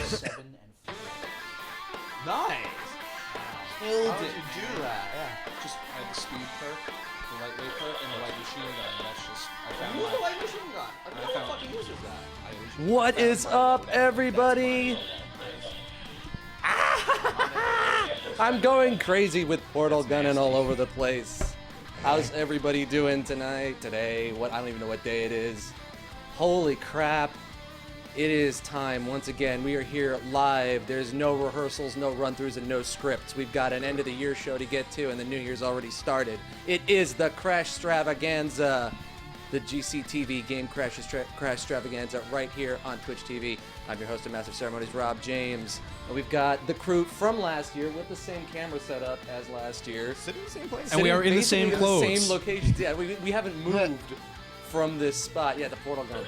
7 and 4. Nice. Killed How did it. you do that? Yeah. Just I had the speed perk, the lightweight perk, and the light machine gun. That's just I found You have a my. light machine gun. How the fucking uses that? I always What found is my up, loadout. everybody? I'm going crazy with portal gunning all over the place. How's everybody doing tonight, today? What, I don't even know what day it is. Holy crap. It is time once again. We are here live. There's no rehearsals, no run-throughs, and no scripts. We've got an end of the year show to get to, and the new year's already started. It is the Crashstravaganza, the GCTV Game Crashstravaganza right here on Twitch TV. I'm your host of Massive Ceremonies, Rob James. And we've got the crew from last year with the same camera setup as last year. Sitting in the same place. And we are in the Basically same clothes. In the same location. Yeah, we haven't moved from this spot. Yeah, the portal gun.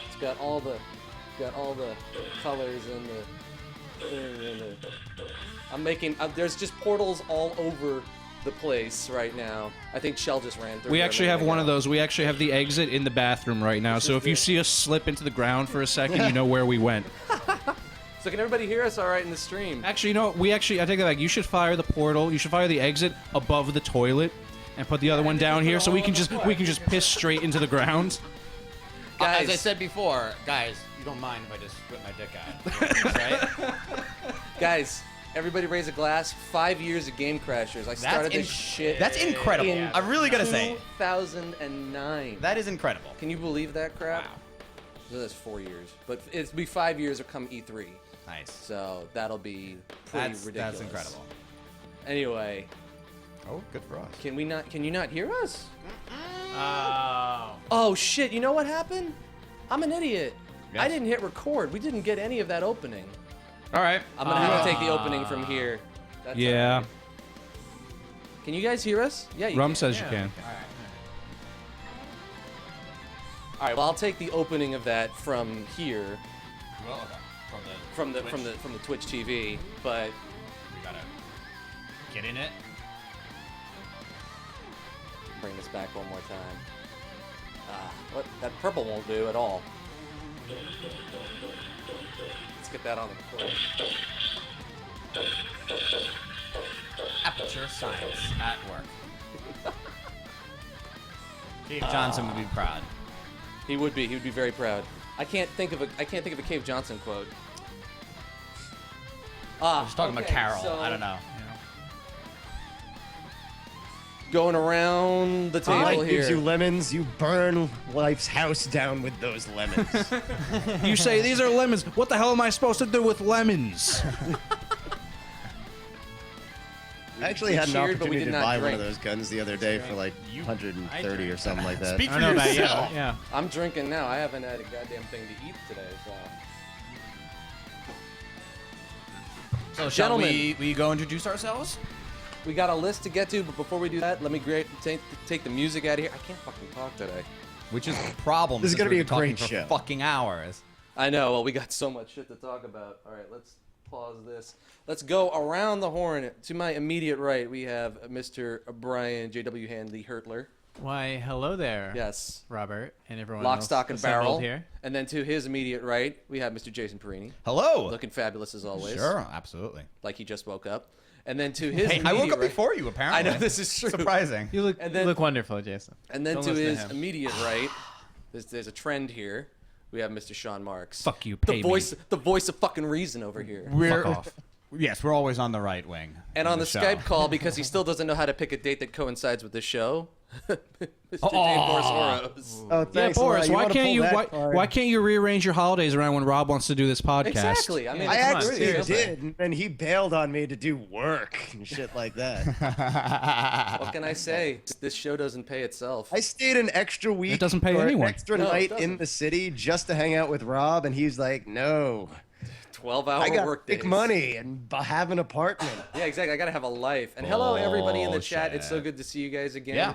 It's got all the colors and the I'm making. There's just portals all over the place right now. I think Shell just ran through. We there a actually minute have one ago. of those. We actually have the exit in the bathroom right now. So if you see us slip into the ground for a second, you know where we went. So can everybody hear us all right in the stream? Actually, you know what? I take that back. You should fire the portal. You should fire the exit above the toilet, and put the other one down here, so we can just piss straight into the ground. Guys, As I said before, guys, you don't mind if I just whip my dick out, right? guys, everybody raise a glass. 5 years of Game Crashers. I started this shit. That's incredible. in I really gotta say, 2009. that is incredible. Can you believe that crap? Wow. So that's 4 years, but it'll be 5 years or come E3. Nice. So that'll be pretty ridiculous. That's incredible. Anyway, Oh, good for us. can you not hear us? Oh. Oh shit! You know what happened? I'm an idiot. Yes. I didn't hit record. We didn't get any of that opening. All right. I'm gonna have to take the opening from here. That's all Yeah. right. Can you guys hear us? Yeah. You Rum can. says you can. All right. Well, I'll take the opening of that from here, Well, okay. from the Twitch TV. But We gotta get in it. bring this back one more time. What? That purple won't do at all. Let's get that on the record. Aperture science at work. Dave Johnson would be proud. He would be. He would be very proud. I can't think of a Cave Johnson quote. I was talking about Okay, Carol. so- I don't know. Going around the table Life here. gives you lemons, you burn life's house down with those lemons. You say these are lemons. What the hell am I supposed to do with lemons? I actually had an cheered, but we opportunity did to not buy one drink. of those guns the other day for like 130 or something like that. Speak I for don't know about you. yourself. Yeah. I'm drinking now. I haven't had a goddamn thing to eat today, so. So, shall Gentlemen. we go introduce ourselves? We got a list to get to, but before we do that, let me take the music out of here. I can't fucking talk today. Which is a problem. This is since gonna we've be been a talking great for show. fucking hours. I know. Well, we got so much shit to talk about. All right, let's pause this. Let's go around the horn. To my immediate right, we have Mr. Brian J.W. Handley Hurtler. Why, hello there. Yes. Robert and everyone Lock, else stock, and assembled barrel. here. And then to his immediate right, we have Mr. Jason Perini. Hello. Looking fabulous as always. Sure, absolutely. Like he just woke up. And then to his Hey, I immediate woke up right, before you, apparently. I know, this is true. Surprising. You look, And then- look wonderful, Jason. And then Don't to listen to his him. immediate right, there's a trend here. We have Mr. Sean Marks. Fuck you, The pay me. voice of fucking reason over here. We're Fuck off. Yes, we're always on the right wing. And of on the show. Skype call, because he still doesn't know how to pick a date that coincides with the show, Mr. Dave Oh. Boris-Oros. Oh, Yeah, thanks a lot. Boris. You Why wanna can't pull you? that card? Why can't you rearrange your holidays around when Rob wants to do this podcast? Exactly. I mean, I it's Come on, actually seriously. did, and he bailed on me to do work and shit like that. what can I say? This show doesn't pay itself. I stayed an extra week. It doesn't pay or anyone. An extra No, it night doesn't. in the city just to hang out with Rob, and he's like, "No, 12-hour I got work big days. money and have an apartment." Yeah, exactly. I gotta have a life. And hello, everybody in the chat. It's so Bullshit. good to see you guys again. Yeah.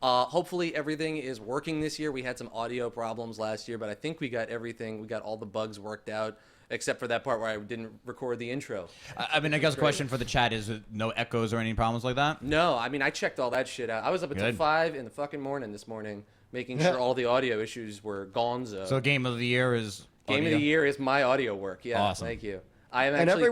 Hopefully everything is working this year. We had some audio problems last year, but I think we got everything. We got all the bugs worked out, except for that part where I didn't record the intro. I mean, I guess the question for the chat is no echoes or any problems like that? No, I mean I checked all that shit out. I was up until Good. 5 in the fucking morning this morning, making sure all the audio issues were gonzo. So game of the year is Game of the year is my audio work. Yeah, Awesome. thank you. I am And actually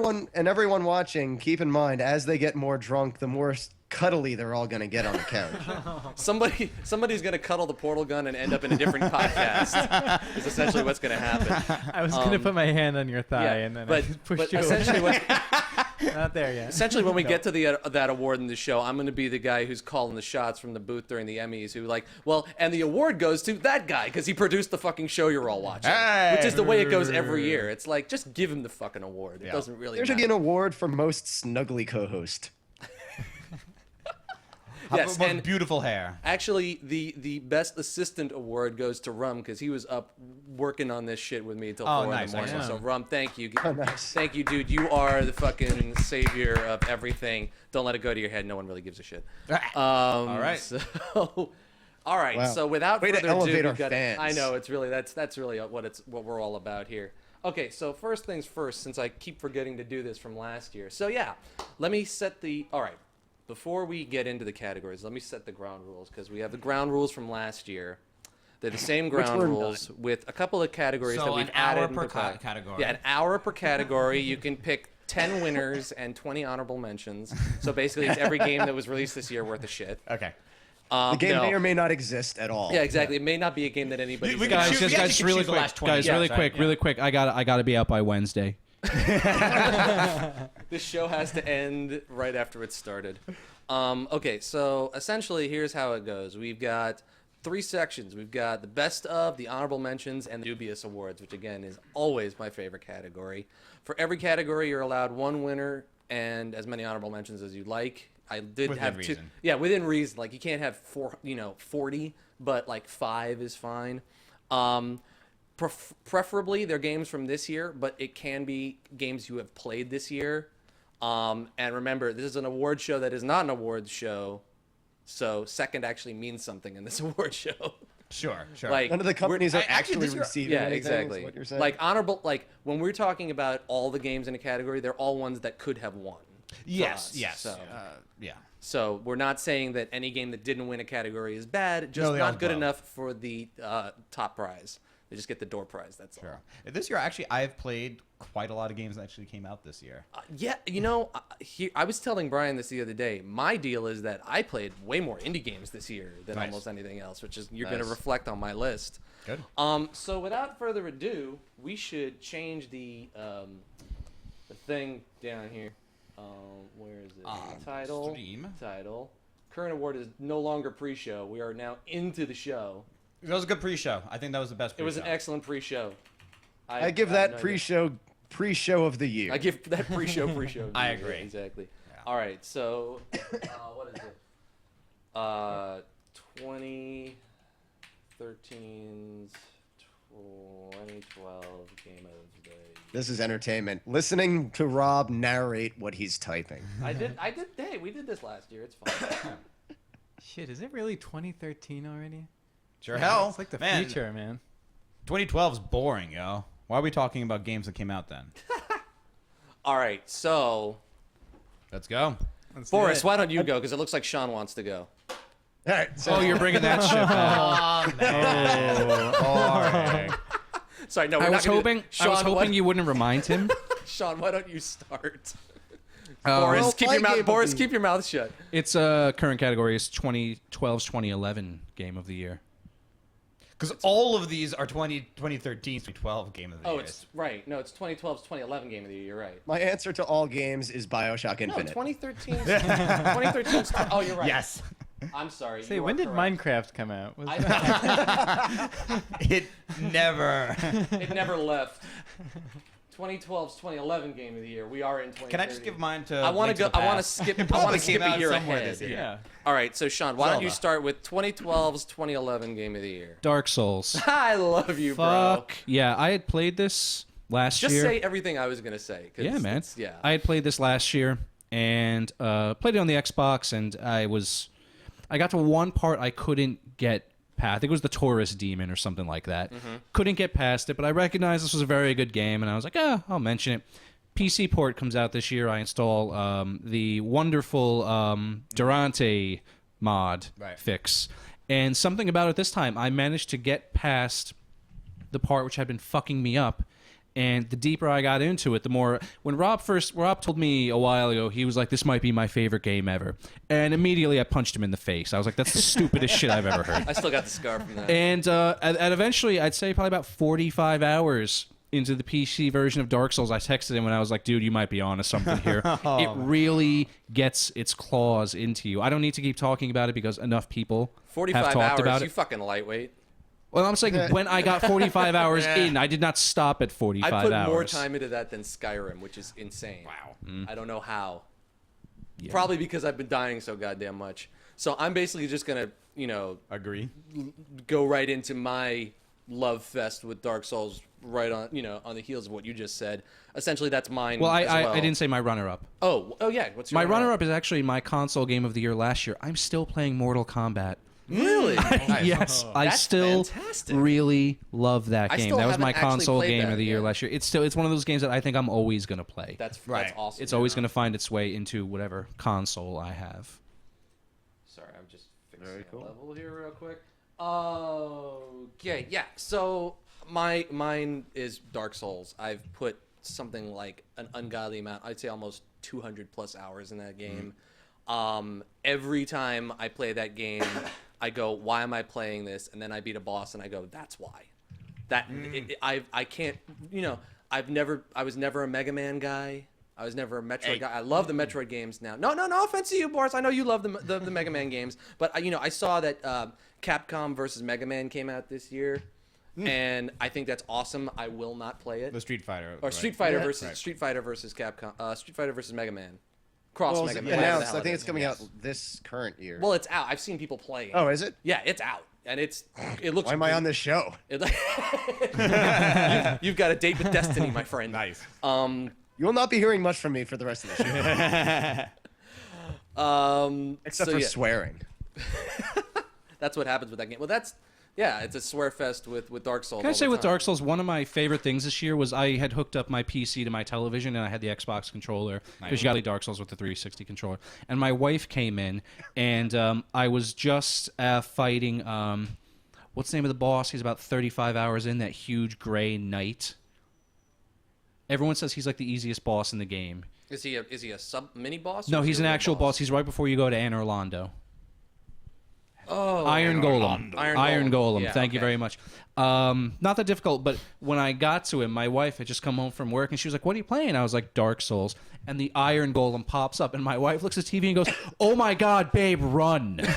everyone watching, keep in mind, as they get more drunk, the more cuddly they're all gonna get on the couch. somebody's gonna cuddle the portal gun and end up in a different podcast. Is essentially what's gonna happen. I was gonna put my hand on your thigh and then I just pushed you essentially away. Not there yet. Essentially, when we get to that award in the show, I'm going to be the guy who's calling the shots from the booth during the Emmys. Who and the award goes to that guy because he produced the fucking show you're all watching, which is the way it goes every year. It's like, just give him the fucking award. It doesn't really. There should be an award for most snuggly co-host. Yes, Most and beautiful hair. actually, the best assistant award goes to Rum because he was up working on this shit with me till 4 nice, in the morning. nice. So Rum, thank you. Oh, nice. Thank you, dude. You are the fucking savior of everything. Don't let it go to your head. No one really gives a shit. All right. So, all right. Wow. So without Way to further elevate ado, our fans. I know it's really that's really what we're all about here. Okay, so first things first, since I keep forgetting to do this from last year. So yeah, let me set the all right. Before we get into the categories, let me set the ground rules because we have the ground rules from last year. They're the same ground were rules with a couple of categories So that we've an hour added. per in the past. category. Yeah, an hour per category. You can pick 10 winners and 20 honorable mentions. So basically, it's every game that was released this year worth of shit. Okay. The game no. may or may not exist at all. Yeah, exactly. It may not be a game that anybody. We Guys, choose- we guys, actually really choose the quick. last 20 Guys, games, really right? quick, Yeah. really quick. I gotta be out by Wednesday. This show has to end right after it started. Okay, so essentially, here's how it goes. We've got 3 sections. We've got the best of, the honorable mentions, and the dubious awards, which again is always my favorite category. For every category, you're allowed 1 winner and as many honorable mentions as you'd like. I did Within have 2. reason. Yeah, within reason. Like you can't have 40, but like 5 is fine. Preferably, they're games from this year, but it can be games you have played this year. And remember, this is an award show that is not an awards show, so second actually means something in this award show. Sure. Like None of the companies are actually, actually this year- receiving yeah, anything, exactly. is what you're saying? Like honorable, like when we're talking about all the games in a category, they're all ones that could have won. for Yes. us. Yes. So, Yeah. so we're not saying that any game that didn't win a category is bad, just they all not good blow. enough for the top prize. They just get the door prize. That's all. Sure. This year, actually, I've played quite a lot of games that actually came out this year. Yeah, I was telling Brian this the other day. My deal is that I played way more indie games this year than Nice. almost anything else, which is you're going to Nice. reflect on my list. Good. So without further ado, we should change the thing down here. Where is it? Title. stream. Title. Current award is no longer pre-show. We are now into the show. That was a good pre-show. I think that was the best It pre-show. was an excellent pre-show. I give have that no idea. pre-show of the year. I give that pre-show. I Yeah, agree. exactly. Yeah. All right, so what is it? 2013's 2012 game of the year. This is entertainment. Listening to Rob narrate what he's typing. I did. Hey, we did this last year. It's fine. Shit, is it really 2013 already? Sure hell. It's like the man, future, man. 2012 is boring, yo. Why are we talking about games that came out then? All right, so Let's go. Let's do Boris, it. why don't you go? Because it looks like Sean wants to go. All right. So Oh, you're bringing that shit back. Boring. Sorry, no. We're I not was gonna do- hoping. Sean, I was hoping what- you wouldn't remind him. Sean, why don't you start? Boris, Boris, keep my your mouth. game of Boris, the keep your mouth shut. It's current category is 2012's 2011 game of the year. Because all of these are 2013, 2012 game of the Oh, year. it's right. No, it's 2012's 2011 game of the year. You're right. my answer to all games is BioShock No, Infinite. 2013's. 2013's. Oh, you're right. Yes. I'm sorry. Say, you when are did correct. Minecraft come out? Was It never. It never left. 2012's 2011 game of the year. We are in 2013. Can I just give mine to? I want Link to go. the I want to Past? skip. It I want probably to skip came a out year somewhere ahead. this year. yeah. All right, so Sean, why don't you Zelda. start with 2012's 2011 game of the year? Dark Souls. I love you, bro. Fuck yeah! I had played this last Just year. say everything I was gonna say. 'cause Yeah, man. yeah. I had played this last year and played it on the Xbox, and I got to one part I couldn't get past. I think it was the Taurus Demon or something like that. Couldn't get past it, but I recognized this was a very good game, and I was like, I'll mention it. PC port comes out this year. I install the wonderful Durante mod Right. fix, and something about it this time, I managed to get past the part which had been fucking me up And the deeper I got into it, the more. When Rob told me a while ago, he was like, "This might be my favorite game ever," and immediately I punched him in the face. I was like, "That's the stupidest shit I've ever heard." I still got the scar from that. And eventually, I'd say probably about 45 hours into the PC version of Dark Souls, I texted him and I was like, "Dude, you might be onto something here. It really gets its claws into you." I don't need to keep talking about it because enough people 45 have talked hours, about you it. fucking lightweight. Well, I'm saying when I got 45 hours in, I did not stop at 45 I put hours. more time into that than Skyrim, which is insane. Wow. I don't know how. Yeah. Probably because I've been dying so goddamn much. So I'm basically just gonna, Agree. go right into my love fest with Dark Souls, right on, on the heels of what you just said. Essentially, that's mine. Well, as well. I didn't say my runner-up. Oh yeah. What's your My runner-up is actually my console game of the year last year. I'm still playing Mortal Kombat. Really? Yes, I That's still fantastic. really love that I game. still That was haven't my actually console played game that, of the year yeah. last year. It's one of those games that I think I'm always gonna play. That's Right. awesome. It's always gonna find its way into whatever console I have. Sorry, I'm just fixing a level here real quick. Okay, yeah. So mine is Dark Souls. I've put something like an ungodly amount. I'd say almost 200 plus hours in that game. Every time I play that game, I go, "Why am I playing this?" And then I beat a boss, and I go, "That's why." I can't. I was never a Mega Man guy. I was never a Metroid guy. I love the Metroid games now. No offense to you, Boris. I know you love the Mega Man games, but I saw that Capcom versus Mega Man came out this year, and I think that's awesome. I will not play it. The Street Fighter. Or right? Street Fighter Yeah. versus Right. Street Fighter versus Capcom. Street Fighter versus Mega Man. Cross Well, Mega it's Man. whatever the announced. hell I think it it's is. coming Yes. out this current year. Well, it's out. I've seen people play. Oh, is it? Yeah, it's out, and it looks. Why am I on this show? You've got a date with destiny, my friend. Nice. You will not be hearing much from me for the rest of the show. Except so for yeah, swearing. that's what happens with that game. Well, it's a swear fest with Dark Souls. Can I all say the with time. Dark Souls, one of my favorite things this year was I had hooked up my PC to my television and I had the Xbox controller because you got to play Dark Souls with the 360 controller. And my wife came in and I was just fighting. What's the name of the boss? He's about 35 hours in, that huge gray knight. Everyone says he's like the easiest boss in the game. Is he a sub mini boss? or No, is he he's a an real actual boss. He's right before you go to Anne Orlando. Oh, Iron Golem. Iron Golem. Yeah, Thank you okay. very much. Not that difficult, but when I got to him, my wife had just come home from work, and she was like, "What are you playing?" I was like, "Dark Souls." And the Iron Golem pops up, and my wife looks at TV and goes, "Oh my God, babe, run!" There's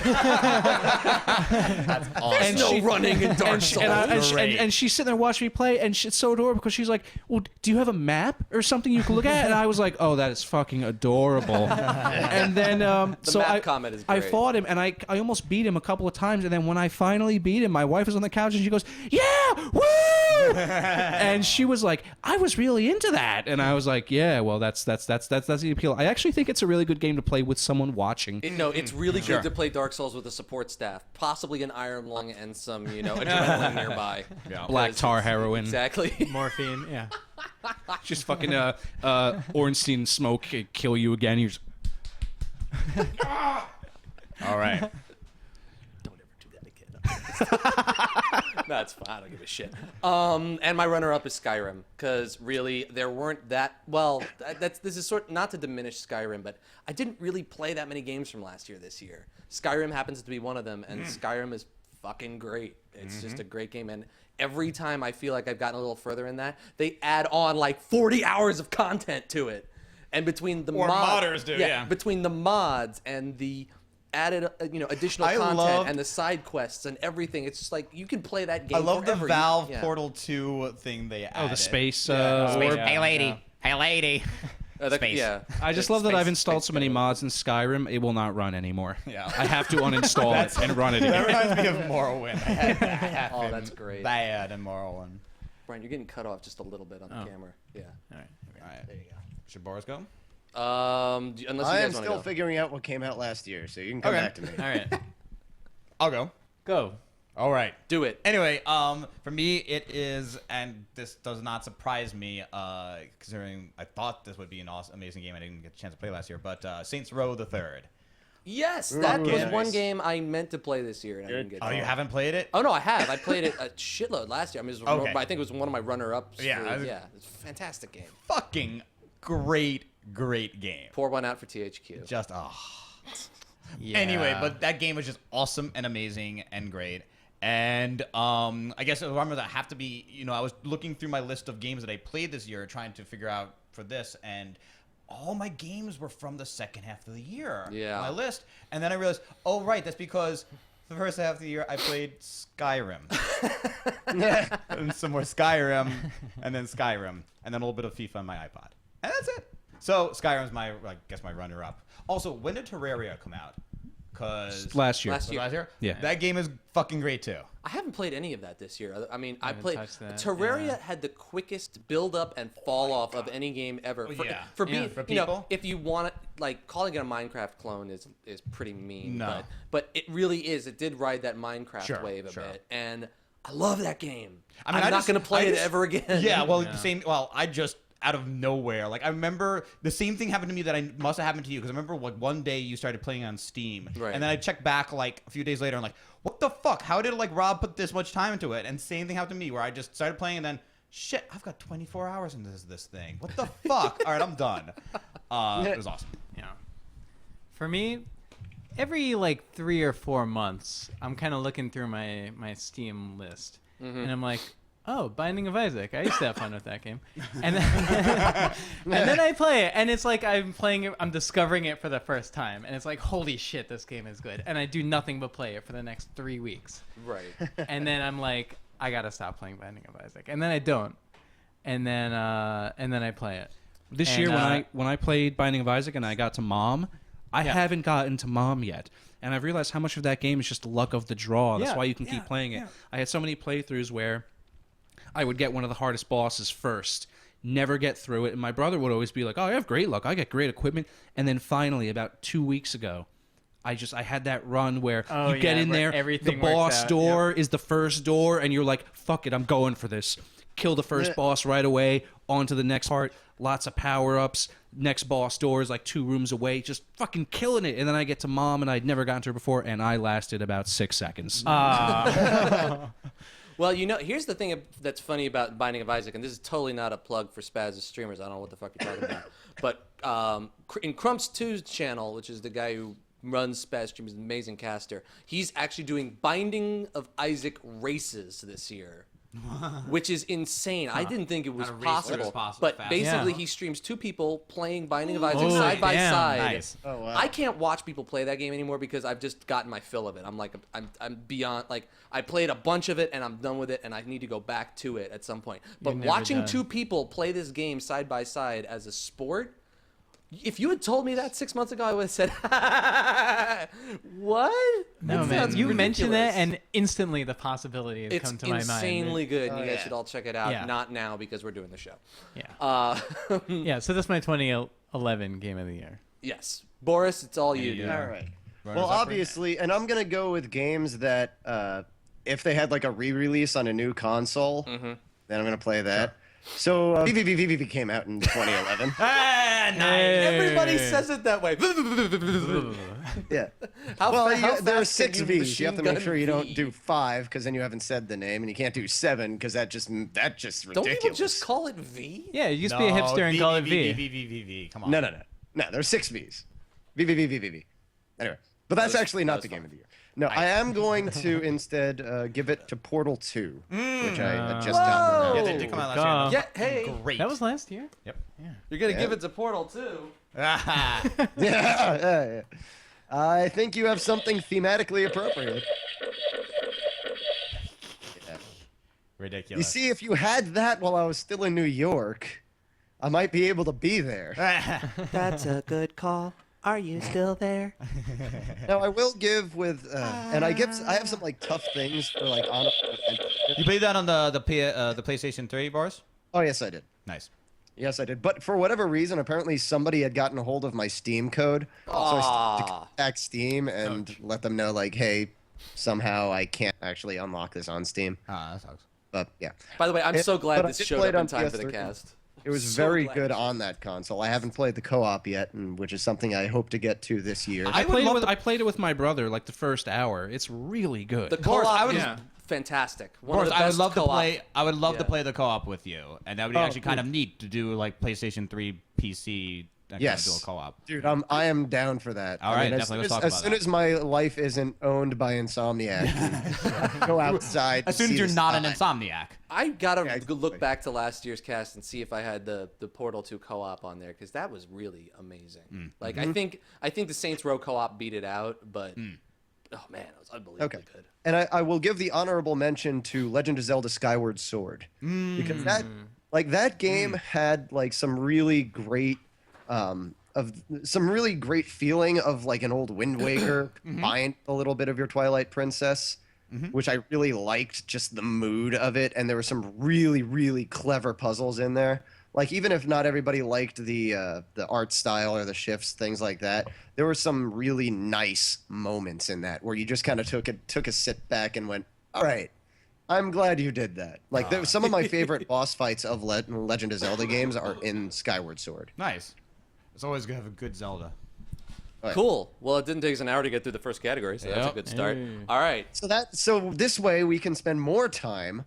And no she- running in Dark Souls. And she's sitting there watching me play, and it's so adorable because she's like, "Well, do you have a map or something you can look at?" And I was like, "Oh, that is fucking adorable." And then so map comment is I great. fought him, and I almost beat him a couple of times, and then when I finally beat him, my wife was on the couch, and she goes, "Yeah, woo!" And she was like, "I was really into that," and I was like, "Yeah, well, that's the appeal." I actually think it's a really good game to play with someone watching. It's really good to play Dark Souls with a support staff, possibly an iron lung and some, adrenaline nearby. Yeah. Black tar heroin. Exactly. Morphine, yeah. Just fucking Ornstein smoke kill you again. You're just, All right. Don't ever do that again. That's fine. I don't give a shit. And my runner-up is Skyrim, because really there weren't that well. This is not to diminish Skyrim, but I didn't really play that many games from last year. This year, Skyrim happens to be one of them, and Skyrim is fucking great. It's just a great game, and every time I feel like I've gotten a little further in that, they add on like 40 hours of content to it, and between the modders do, yeah. between the mods and the added additional I content loved- and the side quests and everything, it's just like you can play that game I love forever. the Valve Yeah. Portal 2 thing they added. oh, the space. Yeah. orb. Hey, lady. Hey, lady. Space. Yeah. I just love that I've installed so many mods in Skyrim, it will not run anymore. Yeah. I have to uninstall it and run it That again. reminds me of Morrowind. I had that happen Oh, that's great. Bad in Morrowind. Brian, you're getting cut off just a little bit on the camera. Yeah. All right. There you go. Should Boris go? Unless you I am guys want to still go. figuring out what came out last year, so you can come Okay. back to me. All right. I'll go. Go. All right. Do it. Anyway, for me it is, and this does not surprise me, considering I thought this would be an awesome, amazing game I didn't get a chance to play last year, but Saints Row the Third. Yes, that Ooh, was nice. one game I meant to play this year and I didn't get. Oh, to. you haven't played it? Oh no, I have. I played it a shitload last year. I mean, it was Okay. I think it was one of my runner-ups. Yeah, Yeah, it's a fantastic game. Fucking great game. Pour one out for THQ. Just Yeah. Anyway, but that game was just awesome and amazing and great. And I guess I'm gonna have to be, I was looking through my list of games that I played this year, trying to figure out for this, and all my games were from the second half of the year. Yeah. On my list, and then I realized, oh right, that's because the first half of the year I played Skyrim, and some more Skyrim, and then Skyrim, and then a little bit of FIFA on my iPod, and that's it. So Skyrim's my runner-up. Also, when did Terraria come out? Because Last year. Last year. last year, Yeah. that game is fucking great too. I haven't played any of that this year. I mean, I haven't played touched that, Terraria yeah. had the quickest build up and fall off of any game ever. Oh, For, yeah. for Yeah, being, for you know, people. if you want it, like calling it a Minecraft clone is pretty mean. No. but it really is. It did ride that Minecraft Sure, wave a sure. bit, and I love that game. I mean, I'm I not just- going to play I it just- ever again. Yeah, well, same. Well, I just out of nowhere, like I remember the same thing happened to me that I must have happened to you because I remember like one day you started playing on Steam, Right. and then I checked back like a few days later and like, what the fuck? How did like Rob put this much time into it? And same thing happened to me where I just started playing and then shit, I've got 24 hours into this thing. What the fuck? All right, I'm done. It was awesome. Yeah. For me, every like 3 or 4 months, I'm kind of looking through my Steam list, and I'm like, oh, Binding of Isaac. I used to have fun with that game, and then, and then I play it, and it's like I'm playing it. I'm discovering it for the first time, and it's like, holy shit, this game is good. And I do nothing but play it for the next 3 weeks, Right. and then I'm like, I gotta stop playing Binding of Isaac, and then I don't, and then I play it. This And, year, when I played Binding of Isaac and I got to Mom, I Yeah. haven't gotten to Mom yet. And I've realized how much of that game is just luck of the draw. That's Yeah, why you can yeah, keep playing it. yeah. I had so many playthroughs where I would get one of the hardest bosses first, never get through it, and my brother would always be like, oh, I have great luck. I get great equipment. And then finally, about 2 weeks ago, I had that run where Oh, you get yeah, in where there, the everything works boss out, door is the first door, and you're like, fuck it, I'm going for this. Kill the first boss right away, on to the next part, lots of power-ups, next boss door is like 2 rooms away, just fucking killing it. And then I get to Mom, and I'd never gotten to her before, and I lasted about 6 seconds. Well, here's the thing that's funny about Binding of Isaac, and this is totally not a plug for Spaz's streamers. I don't know what the fuck you're talking about. But in Crumps2's channel, which is the guy who runs Spaz streams, an amazing caster, he's actually doing Binding of Isaac races this year. Which is insane. I didn't think it was Not a race, but possible. it's possible, But fast. basically, Yeah. he streams 2 people playing Binding of Isaac Oh, side by damn. side. Nice. Oh, wow. I can't watch people play that game anymore because I've just gotten my fill of it. I'm like, I'm beyond. Like, I played a bunch of it and I'm done with it, and I need to go back to it at some point. But never watching done. 2 people play this game side by side as a sport. If you had told me that 6 months ago, I would have said, "What?" No, That man. sounds You mentioned that, ridiculous. and instantly the possibility has It's come to my mind. insanely good. and Oh, you guys yeah. should all check it out. Yeah. Not now because we're doing the show. Yeah. Yeah, so that's my 2011 game of the year. Yes, Boris, it's all you. Dude. All right. Well, Runners-up, obviously, and I'm gonna go with games that if they had like a re-release on a new console, then I'm gonna play that. So VVVVV came out in 2011. Ah, nice. Everybody says it that way. Yeah. How, Well, how there are fast can 6 you Vs. You have to machine make sure gun you V? don't do 5 because then you haven't said the name, and you can't do 7 because that's just ridiculous. Don't people just call it V? Yeah, you used to be a hipster and call it V. V. Come on. No. There are 6 Vs. VVVVV. Anyway, but that's actually not the game of the year. No, I am going to instead give it to Portal 2, which I had just gotten. Yeah, they did come out last God. year. Yeah, hey, Great. That was last year? Yep. you're gonna give it to Portal too. Yeah. I think you have something thematically appropriate. Ridiculous. You see, if you had that while I was still in New York, I might be able to be there. That's a good call. Are you still there? Now I will give with, and I have some like tough things for like honor. You played that on the PlayStation 3, Boris? Oh yes, I did. Nice. Yes, I did. But for whatever reason, apparently somebody had gotten a hold of my Steam code, so I started to contact Steam and let them know like, hey, somehow I can't actually unlock this on Steam. Ah, that sucks. But yeah. By the way, I'm so glad but I this did showed play up it in on time for the PS3. cast. It was So very glad good you on that console. I haven't played the co-op yet, which is something I hope to get to this year. I played it with my brother like the first hour. It's really good. The Boris, co-op I would- is Yeah. fantastic. One Boris, of the I would best love to co-op. play. I would love to Yeah. play the co-op with you, and that would be Oh, actually kind of neat to do like PlayStation 3, PC. And Yes. kind of do a co-op. Dude, I am down for that. All right, as definitely, let's soon talk as about soon that. as my life isn't owned by Insomniac, go outside. As soon to as see you're the not an sky. insomniac. I gotta Yeah, exactly. look back to last year's cast and see if I had the Portal 2 co-op on there because that was really amazing. Like I think the Saints Row co-op beat it out, but oh man, it was unbelievably Okay. good. And I will give the honorable mention to Legend of Zelda: Skyward Sword because that game had like some really great feeling of like an old Wind Waker combined with a little bit of your Twilight Princess, which I really liked, just the mood of it, and there were some really really clever puzzles in there. Like even if not everybody liked the art style or the shifts, things like that, there were some really nice moments in that where you just kind of took a sit back and went, all right, I'm glad you did that. Like some of my favorite boss fights of Legend of Zelda games are in Skyward Sword. Nice. It's always good to have a good Zelda. Right. Cool. Well, it didn't take us an hour to get through the first category, so that's a Yep. good start. Hey. All right. So this way we can spend more time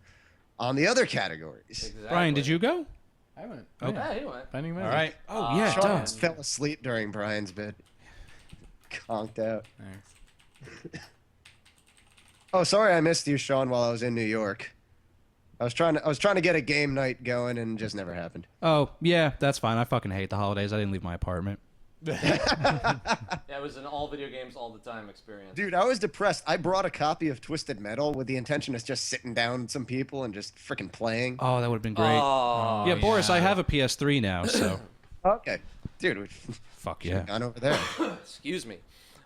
on the other categories. Exactly. Brian, did you go? I went. Yeah, he went. Finding All right. Oh yeah, Sean duh. almost fell asleep during Brian's bit. Conked out. Thanks. Oh, sorry I missed you, Sean, while I was in New York. I was trying to get a game night going and it just never happened. Oh yeah, that's fine. I fucking hate the holidays. I didn't leave my apartment. Yeah, it was an all video games all the time experience. Dude, I was depressed. I brought a copy of Twisted Metal with the intention of just sitting down with some people and just freaking playing. Oh, that would have been great. Oh, yeah, Boris, I yeah. have a PS3 now, so Okay. Dude, we've fuck yeah. gone over there. excuse me.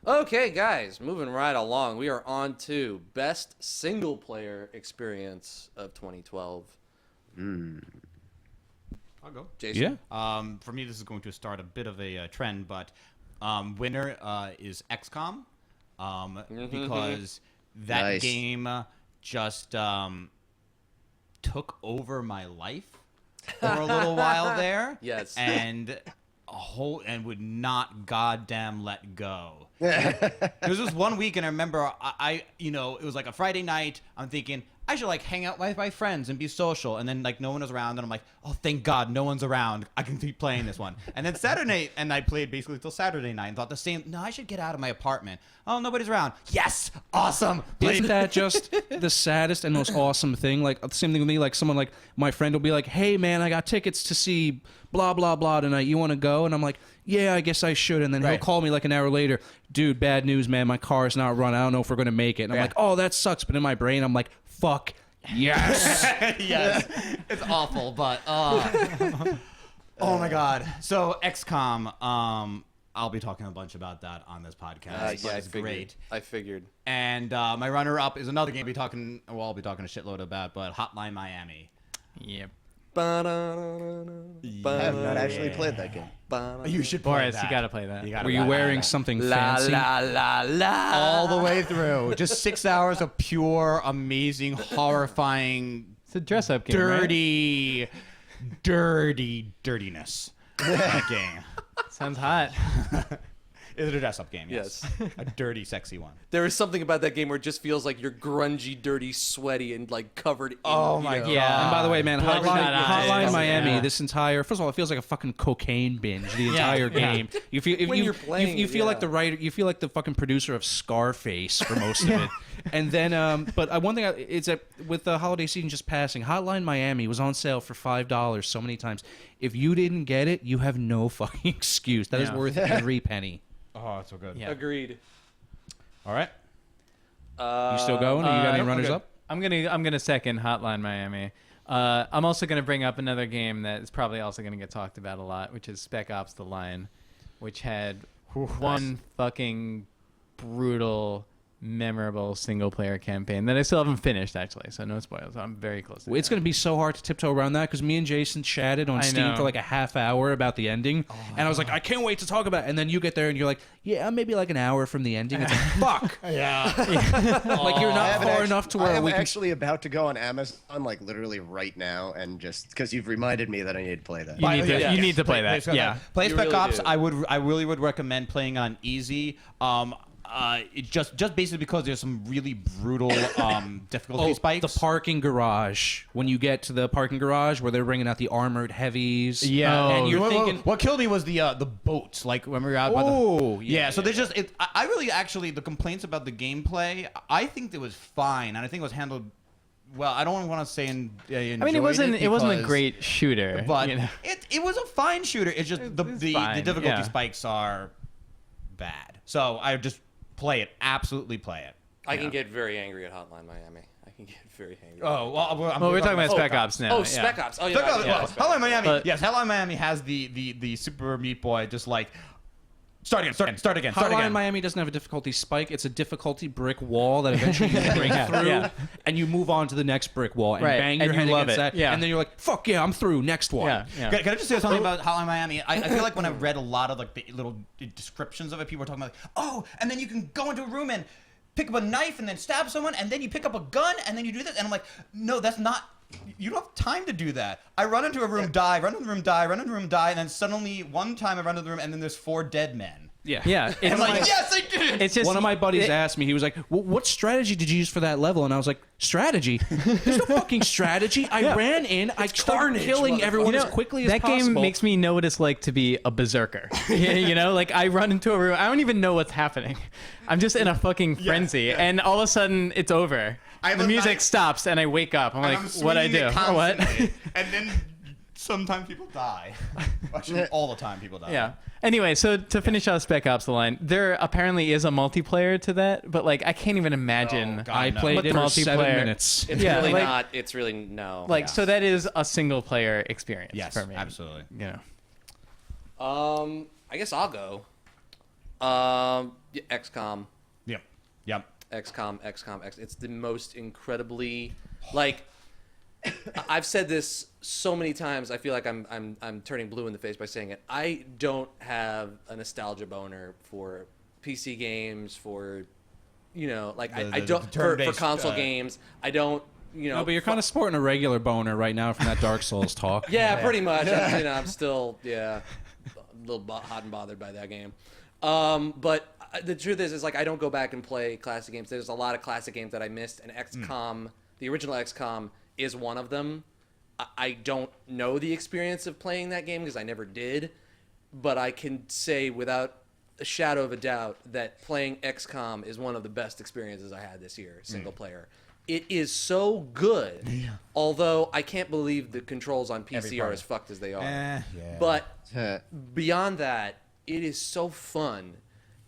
Okay, guys, moving right along. We are on to best single player experience of 2012. I'll go. Jason. Yeah. For me, this is going to start a bit of a trend, but winner is XCOM because that Nice. game just took over my life for a little while there. Yes. And would not goddamn let go. There was this one week, and I remember it was like a Friday night. I'm thinking I should like hang out with my friends and be social, and then like no one was around, and I'm like, oh thank God no one's around. I can keep playing this one. And then Saturday, and I played basically till Saturday night, and thought the same. No, I should get out of my apartment. Oh, nobody's around. Yes, awesome. Isn't that just the saddest and most awesome thing? Like the same thing with me. Like someone like my friend will be like, "Hey man, I got tickets to see blah blah blah tonight. You want to go?" And I'm like, "Yeah, I guess I should." And then he'll Right. call me like an hour later, "Dude, bad news, man. My car is not running. I don't know if we're gonna make it." And I'm Yeah. like, "Oh, that sucks." But in my brain, I'm like, "Fuck yes." Yes, it's awful, but oh my God. So XCOM, I'll be talking a bunch about that on this podcast. Yeah, it's great. I figured. And my runner-up is another game I'll be talking a shitload about, but Hotline Miami. Yep. I have not actually played that game. You should play Boris, that. you gotta play that. You gotta Were you play wearing that. something La fancy? la la la. all the way through? Just 6 hours of pure, amazing, horrifying, It's a dress-up game, right? dirtiness. That game. Sounds hot. Is it a dress-up game? Yes. A dirty, sexy one. There is something about that game where it just feels like you're grungy, dirty, sweaty, and like covered in. Oh my God. Yeah. And by the way, man, Bloodshot eyes. Hotline Miami. Yeah. This entire first of all, it feels like a fucking cocaine binge. The entire game. You feel When you're playing you it, feel like yeah. the writer. You feel like the fucking producer of Scarface for most of it. And then, but one thing it's that with the holiday season just passing, Hotline Miami was on sale for $5 so many times. If you didn't get it, you have no fucking excuse. That is Yeah. worth every penny. Oh, it's so good. Yeah. Agreed. All right. You still going? Or you got any runners okay. up? I'm gonna second Hotline Miami. I'm also gonna bring up another game that is probably also gonna get talked about a lot, which is Spec Ops: The Line, which had one fucking brutal memorable single player campaign that I still haven't finished, actually. So no spoilers. I'm very close to It's going to be so hard to tiptoe around that because me and Jason chatted on I Steam know. for like a half hour about the ending. And I was like, I can't wait to talk about it. And then you get there and you're like, yeah, maybe like an hour from the ending. It's like, fuck. Yeah. Like you're not far enough to where I'm we can... actually about to go on Amazon like literally right now and just because you've reminded me that I need to play that. You need to play that. Yeah. Play You Spec really Ops. do. I really would recommend playing on easy. It just basically because there's some really brutal difficulty spikes. The parking garage. When you get to the parking garage where they're bringing out the armored heavies. Yeah, Oh. and you're What- thinking what killed me was the boats. Like when we were out. By the, Oh, yeah. So there's just I really actually the complaints about the gameplay. I think it was fine, and I think it was handled well. I don't want to say I mean, it wasn't a because- great shooter, but you know? it was a fine shooter. It's just the fine, difficulty yeah. spikes are bad. So I just play it. Absolutely play it. I can get very angry at Hotline Miami. I can get very angry. Oh well, Well, we're talking about Spec Ops now. Oh, yeah. Spec Ops. Oh, yeah. Spec Ops, yeah, well, Spec Hotline Ops. Miami. But- Yes, Hotline Miami has the Super Meat Boy just like start again. Hotline Miami doesn't have a difficulty spike. It's a difficulty brick wall that eventually you break through, yeah. and you move on to the next brick wall and Right, bang and your you head love against it, that. yeah. And then you're like, fuck yeah, I'm through. Next one. Yeah, yeah. Can I just say something about Hotline Miami? I feel like when I've read a lot of like the little descriptions of it, people are talking about like, oh, and then you can go into a room and pick up a knife and then stab someone, and then you pick up a gun and then you do this, and I'm like, no, that's not. You don't have time to do that. I run into a room, die, run into the room, die, run into the room, die, and then suddenly one time I run into the room and then there's 4 dead men. Yeah. Yeah. And I'm It's like, yes, I did. It's just One of my buddies it- asked me, he was like, what strategy did you use for that level? And I was like, strategy? There's no fucking strategy. I ran in, I started killing everyone as quickly as that possible. game makes me know what it's like to be a berserker. You know, like I run into a room, I don't even know what's happening. I'm just in a fucking frenzy, and all of a sudden it's over. I have The a music knife- stops, and I wake up. I'm And like, I'm what I swinging do? it Or what? constantly. And then sometimes people die. Actually, all the time people die. Yeah. Anyway, so to finish out Spec Ops the line, there apparently is a multiplayer to that, but like I can't even imagine. Oh, God, I no. played But it for 7 multiplayer- minutes. It's Yeah, really like- not. It's really no. Like, so that is a single player experience Yes, for me. absolutely. You know. I guess I'll go. Yeah, XCOM. Yep. XCOM. It's the most incredibly, like, I've said this so many times. I feel like I'm turning blue in the face by saying it. I don't have a nostalgia boner for PC games, for, you know, like I don't for turn-based, console games. I don't, you know. No, but you're kind of sporting a regular boner right now from that Dark Souls talk. Yeah, pretty much. I'm still, a little hot and bothered by that game. But the truth is like I don't go back and play classic games. There's a lot of classic games that I missed, and XCOM, the original XCOM, is one of them. I don't know the experience of playing that game because I never did, but I can say without a shadow of a doubt that playing XCOM is one of the best experiences I had this year, single player. It is so good, although I can't believe the controls on PC are part. as fucked as they are. Yeah. But beyond that, it is so fun,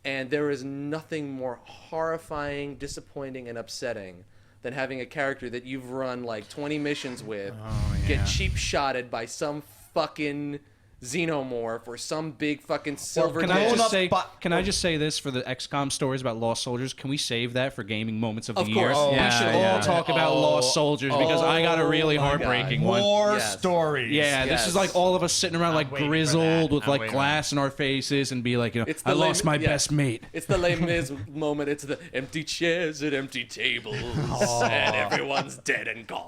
and there is nothing more horrifying, disappointing, and upsetting than having a character that you've run like 20 missions with get cheap shotted by some fucking xenomorph or some big fucking silver Can I dish. just say? but- Can I just say this for the XCOM stories about lost soldiers? Can we save that for gaming moments of the Of year? course. Oh, we yeah, should yeah. all talk about lost soldiers because I got a really my heartbreaking God. one. War Yes. stories. Yeah, this Yes. is like all of us sitting around like waiting for grizzled that. with I'm like waiting. glass in our faces and be like, you know, It's the I lost lame- my yeah. best mate. It's the Les Mis moment. It's the empty chairs at empty tables, and everyone's dead and gone.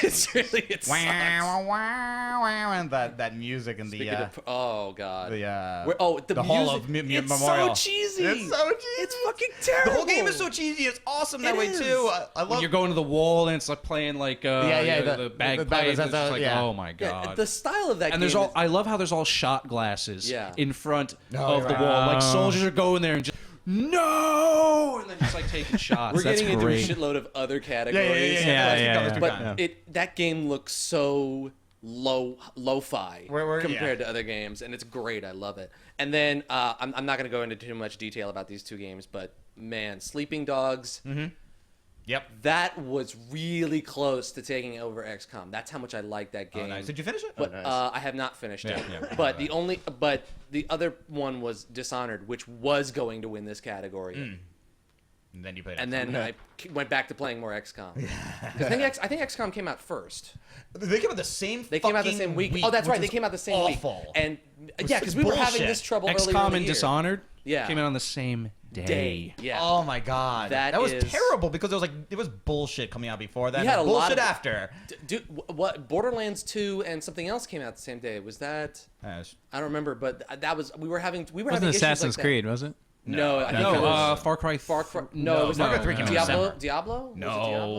It's really it sucks. And that music and Speaking of- oh god. The Hall music, of it's Memorial. so cheesy. It's so cheesy. It's fucking The terrible. whole game is so cheesy. It's awesome that It way is. too. I When love. you're going to the wall and it's like playing like yeah, the bagpipes. It's just like, oh my Yeah, god. the style of that And game there's all. is- I love how there's all shot glasses Yeah. in front Oh, of the right. wall. Like soldiers are going there and just no, and then just like taking shots. we're That's getting great. into a shitload of other categories. Yeah. But that game looks so lo-fi Where- compared to other games, and it's great. I love it. And then I'm not going to go into too much detail about these two games, but man, Sleeping Dogs. Yep. That was really close to taking over XCOM. That's how much I like that game. Oh, nice. Did you finish it? But nice. I have not finished it. Yeah. But the other one was Dishonored, which was going to win this category. And then you played. And XCOM. then I went back to playing more XCOM. 'Cause I think XCOM came out first. They came out the same. They came out the same week. Oh, that's right. They came out the same week. And yeah, because we were having this trouble earlier in XCOM the and year. Dishonored Yeah. came out on the same day. Yeah. Oh my god, That was is- terrible because it was bullshit coming out before that. You had and a lot bullshit of- after. Dude, what Borderlands 2 and something else came out the same day? Was that? I don't remember, but that was we were having Wasn't having issues Assassin's like Creed, was it? No, I think No, it was Far Cry. Far Cry. No, it was Far Cry 3 came out in Diablo. December. Diablo? Was it No,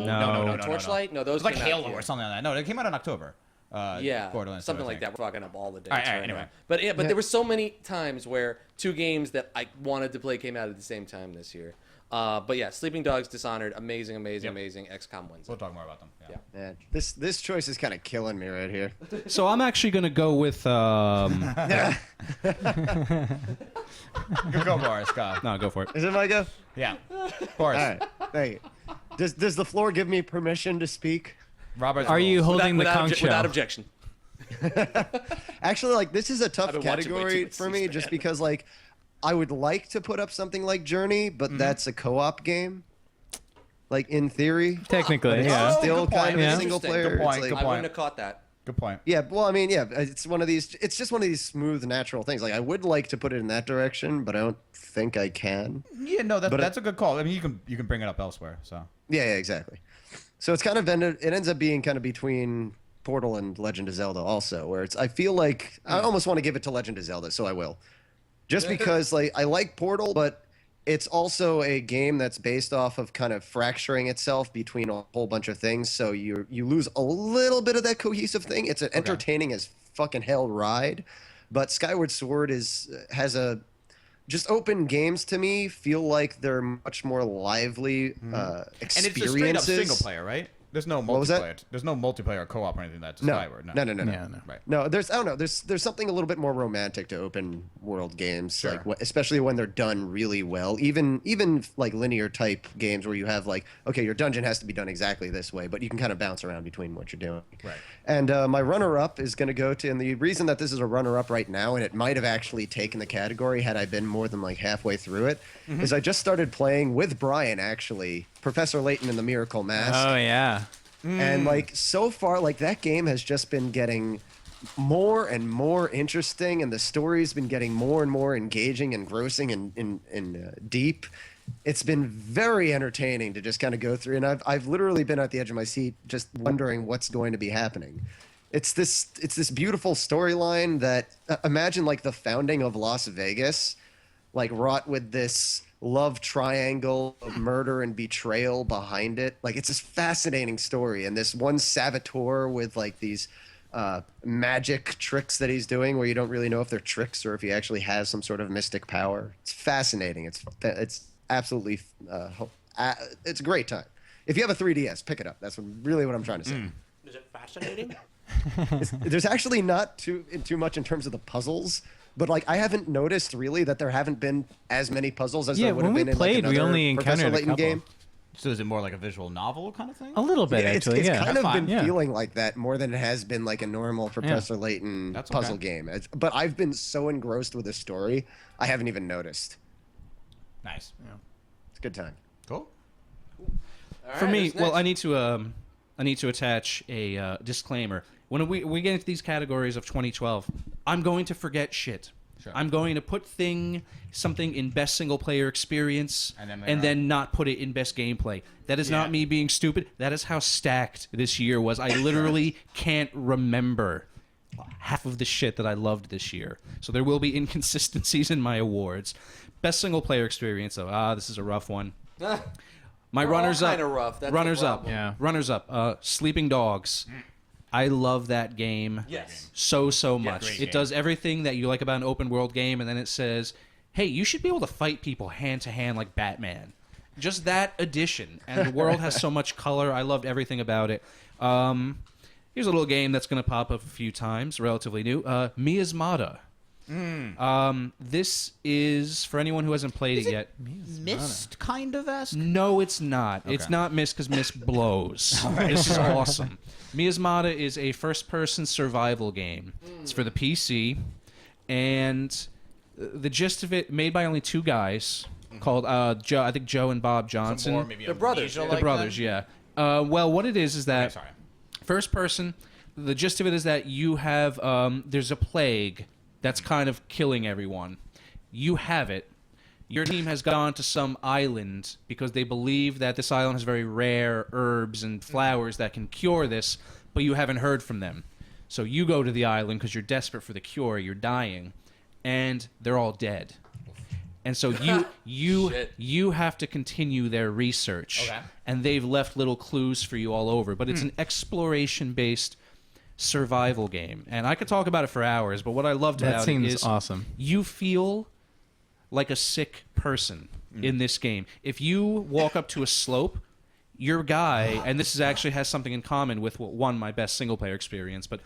Diablo? No. Torchlight? No, It those was like came out Halo here. or something like that. No, it came out in October. Yeah, Borderlands, something I like think. that. We're fucking up all the dates All right, right anyway. now. But yeah, but there were so many times where two games that I wanted to play came out at the same time this year. But yeah, Sleeping Dogs, Dishonored, amazing. XCOM wins. We'll talk more about them. Yeah. Man, this choice is kind of killing me right here. So I'm actually gonna go with. Go, Boris. Go. No, go for it. Is it my go? Yeah. All Boris. right. Thank you. Does the floor give me permission to speak? Robert's Are you rules. holding the conch shell? Without objection. Actually, like this is a tough I've been watching way too category much for me, C-SPAN. just because like I would like to put up something like Journey, but that's a co-op game. Like in theory, Technically, it's yeah. still good point. kind of Yeah. a single Interesting. player. Good point, It's like- good I point. wouldn't have caught that. Good point. Yeah, well, I mean, yeah, it's one of these. It's just one of these smooth, natural things. Like I would like to put it in that direction, but I don't think I can. Yeah, no, But that's a good call. I mean, you can bring it up elsewhere. So. Yeah, exactly. So it's kind of it ends up being kind of between Portal and Legend of Zelda also, where I feel like I almost want to give it to Legend of Zelda, so I will. Just because like I like Portal, but it's also a game that's based off of kind of fracturing itself between a whole bunch of things, so you lose a little bit of that cohesive thing. It's an entertaining as fucking hell ride, but Skyward Sword has a just open games to me feel like they're much more lively And experiences. it's a straight up single player, right? There's no What was that? multiplayer. There's no multiplayer co-op or anything that's No. Skyward. No. Yeah, no. Right. No, there's I don't know. There's something a little bit more romantic to open world games, Sure. like especially when they're done really well. Even like linear type games where you have like, okay, your dungeon has to be done exactly this way, but you can kind of bounce around between what you're doing. Right. And my runner-up is going to go to, and the reason that this is a runner-up right now, and it might have actually taken the category had I been more than like halfway through it, is I just started playing with Brian actually, Professor Layton and the Miracle Mask. Oh yeah. And like so far, like that game has just been getting more and more interesting, and the story's been getting more and more engaging, engrossing, and deep. It's been very entertaining to just kind of go through, and I've literally been at the edge of my seat just wondering what's going to be happening. It's this beautiful storyline that imagine like the founding of Las Vegas, like wrought with this love triangle of murder and betrayal behind it. Like it's this fascinating story, and this one saboteur with like these magic tricks that he's doing where you don't really know if they're tricks or if he actually has some sort of mystic power. It's fascinating. It's absolutely it's a great time. If you have a 3DS, pick it up. That's really what I'm trying to say. Is it fascinating? There's actually not too much in terms of the puzzles, but like I haven't noticed really that there haven't been as many puzzles as Yeah, there would have when we been in played, like we another only Professor encountered a Layton couple. game. So is it more like a visual novel kind of thing? A little bit, Yeah, actually. it's Yeah. kind of fine. been Yeah. feeling like that more than it has been like a normal Professor Layton That's puzzle okay. game. But I've been so engrossed with the story, I haven't even noticed. Nice. It's a good time. Cool. For me, well, I need to attach a disclaimer. When we get into these categories of 2012, I'm going to forget shit. Sure. I'm going to put something in best single player experience And then not put it in best gameplay. That is not me being stupid. That is how stacked this year was. I literally can't remember half of the shit that I loved this year. So there will be inconsistencies in my awards. Best single player experience, though. This is a rough one. My We're all runners up. kinda rough. That's the runners up. problem. Yeah. Runners up. Sleeping Dogs. I love that game Yes. so much. great It game. does everything that you like about an open world game, and then it says, hey, you should be able to fight people hand to hand like Batman. Just that addition. And the world has so much color. I loved everything about it. Here's a little game that's going to pop up a few times, relatively new. Miasmata. This is, for anyone who hasn't played it yet. Mist kind of esque. No, it's not. It's not Mist because Mist blows. This is awesome. Miasmata is a first-person survival game. It's for the PC, and the gist of it, made by only two guys, called Joe. I think Joe and Bob Johnson. More maybe They're brothers, amnesia yeah. The like brothers, them? yeah. Well, what it is that Sorry. first person. The gist of it is that you have there's a plague that's kind of killing everyone. You have it. Your team has gone to some island because they believe that this island has very rare herbs and flowers that can cure this, but you haven't heard from them. So you go to the island because you're desperate for the cure. You're dying, and they're all dead. And so you have to continue their research, Okay. and they've left little clues for you all over. But it's an exploration-based survival game, and I could talk about it for hours. But what I loved That about it seems is awesome. you feel like a sick person in this game. If you walk up to a slope, your guy, and this is actually has something in common with my best single-player experience, but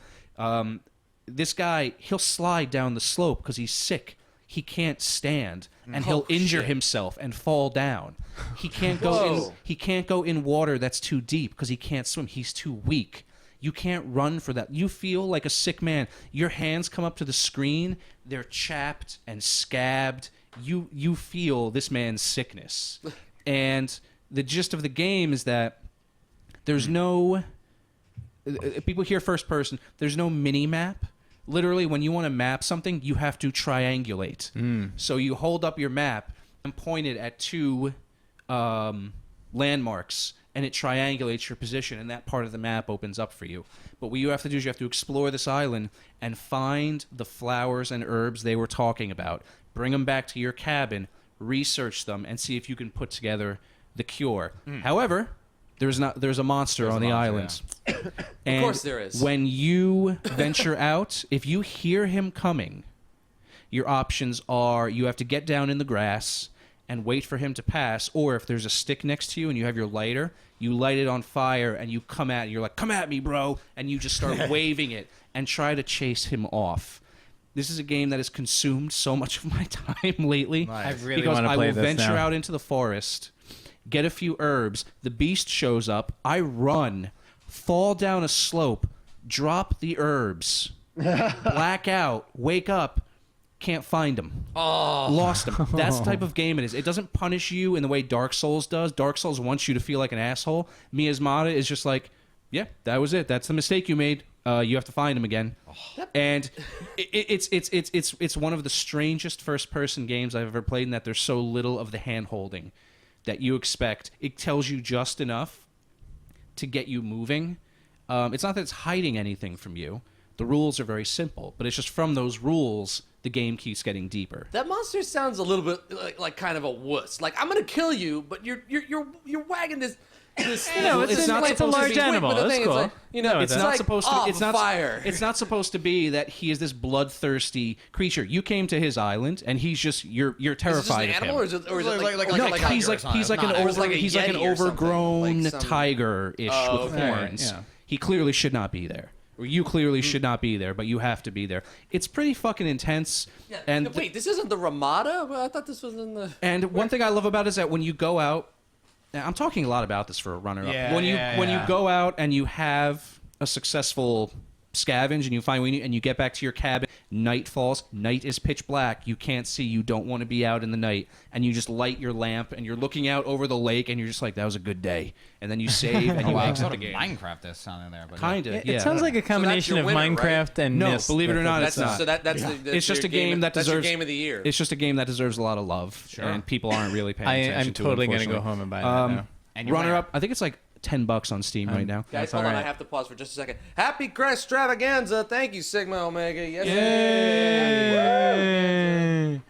this guy, he'll slide down the slope because he's sick. He can't stand, and he'll injure himself and fall down. He can't go in. He can't go in water that's too deep because he can't swim. He's too weak. You can't run for that. You feel like a sick man. Your hands come up to the screen. They're chapped and scabbed. You feel this man's sickness. And the gist of the game is that there's no... People hear first person. There's no mini-map. Literally, when you want to map something, you have to triangulate. So you hold up your map and point it at two landmarks, and it triangulates your position, and that part of the map opens up for you. But what you have to do is you have to explore this island and find the flowers and herbs they were talking about. Bring them back to your cabin, research them, and see if you can put together the cure. However, there's a monster on the island. And Of course there is. when you venture out, if you hear him coming, your options are you have to get down in the grass and wait for him to pass, or if there's a stick next to you and you have your lighter, you light it on fire and you come at it. You're like, come at me, bro, and you just start waving it and try to chase him off. This is a game that has consumed so much of my time lately. I really because want to I play will this venture now. out into the forest, get a few herbs, the beast shows up, I run, fall down a slope, drop the herbs, black out, wake up, can't find them. Lost them. That's the type of game it is. It doesn't punish you in the way Dark Souls does. Dark Souls wants you to feel like an asshole. Miasmata is just like, yeah, that was it. That's the mistake you made. You have to find him again. And it's one of the strangest first-person games I've ever played in that there's so little of the hand-holding that you expect. It tells you just enough to get you moving. It's not that it's hiding anything from you. The rules are very simple, but it's just from those rules the game keeps getting deeper. That monster sounds a little bit like kind of a wuss. Like, I'm gonna kill you, but you're wagging this. No, it's not it's a supposed to large be- animal. But the That's thing, cool. it's like, you know, It's it's not like, supposed to. oh, It's not fire. It's not supposed to be that he is this bloodthirsty creature. You came to his island, and he's just you're Is it just terrified an of animal, him. or is it Like No, a he's tiger or like something. he's like an Not- or is it like a he's like an yeti or something? overgrown Like some- tiger-ish Oh, with okay. horns. Yeah. He clearly should not be there. Or you clearly should not be there, but you have to be there. It's pretty fucking intense. Yeah, And no, wait, this isn't the Ramada? Well, I thought this was in the. And one thing I love about it is that when you go out, now, I'm talking a lot about this for a runner-up. Yeah, when you yeah. go out and you have a successful scavenge and you find and you get back to your cabin, night falls. Night is pitch black. You can't see. You don't want to be out in the night, and you just light your lamp and you're looking out over the lake and you're just like, that was a good day. And then you save and you exit the game. Minecraft this sounding there, but Kinda, yeah. It sounds like a combination your of winner, right? Minecraft and No, Myst. believe it or not, That's it's not. So that's It's just a game that that's deserves your game of the year. It's just a game that deserves a lot of love, and people aren't really paying attention I'm to. totally it, gonna go unfortunately. home and buy that now. And your Runner winner. up, I think it's like $10 on Steam right now. Guys, That's hold on. I alright. have to pause for just a second. Happy Crashstravaganza. Thank you, Sigma Omega. Yes. Yay!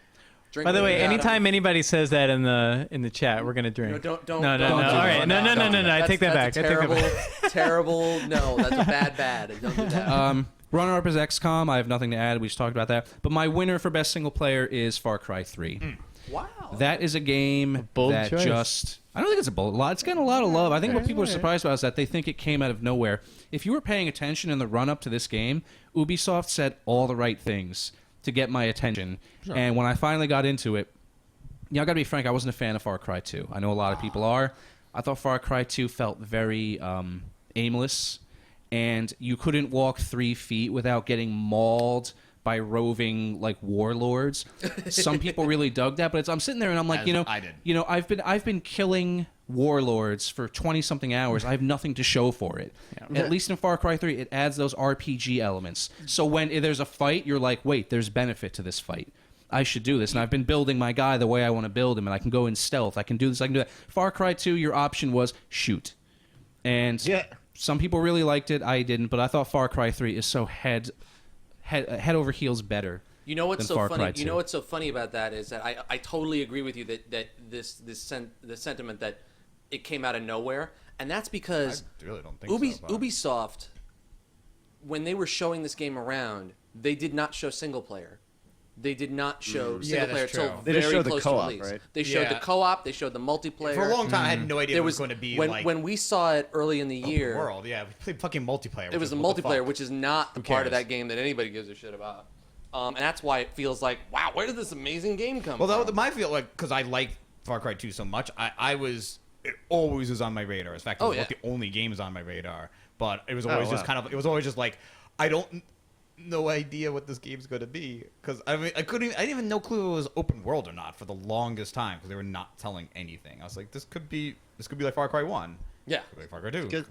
Drink By the what way, you got. anytime anybody says that in the chat, we're gonna drink. No, don't. No. don't All do right. that. No. Don't do that. I take that back. That's I take that terrible, back. terrible. No, that's a bad. Don't do that. Runner up is XCOM. I have nothing to add. We just talked about that. But my winner for best single player is Far Cry 3. Wow. That is a game bold that choice. just... I don't think it's a bold lot. It's getting a lot of love. I think what people are surprised about is that they think it came out of nowhere. If you were paying attention in the run-up to this game, Ubisoft said all the right things to get my attention. And when I finally got into it, I got to be frank, I wasn't a fan of Far Cry 2. I know a lot of people are. I thought Far Cry 2 felt very aimless, and you couldn't walk 3 feet without getting mauled by roving like warlords. Some people really dug that, but I'm sitting there and I'm like, I did. I've been killing warlords for 20 something hours. I have nothing to show for it. At least in Far Cry 3, it adds those RPG elements. So when there's a fight, you're like, wait, there's benefit to this fight. I should do this. And I've been building my guy the way I want to build him, and I can go in stealth. I can do this. I can do that. Far Cry 2, your option was shoot. And some people really liked it. I didn't, but I thought Far Cry 3 is so head over heels better. You know what's than so Far funny? Cry 2. You know what's so funny about that is that I totally agree with you that the sentiment that it came out of nowhere, and that's because I really don't think so. Ubisoft, when they were showing this game around, they did not show single player. They did not show single player that's true. until They very just showed the close co-op, to release. right? They showed the co-op. They showed the multiplayer. For a long time, I had no idea There it was going to be when we saw it early in the year. world. Yeah, we played fucking multiplayer. It was the multiplayer, which is not the part of that game that anybody gives a shit about. And that's why it feels like, wow, where did this amazing game come Well, from? my feel like because I like Far Cry 2 so much, it always was on my radar. In fact, it was like the only games on my radar. But it was always just it was always just like I don't. No idea what this game's going to be because I didn't even know clue it was open world or not for the longest time because they were not telling anything. I was like, this could be like Far Cry 1. Yeah. Could be like Far Cry 2. Because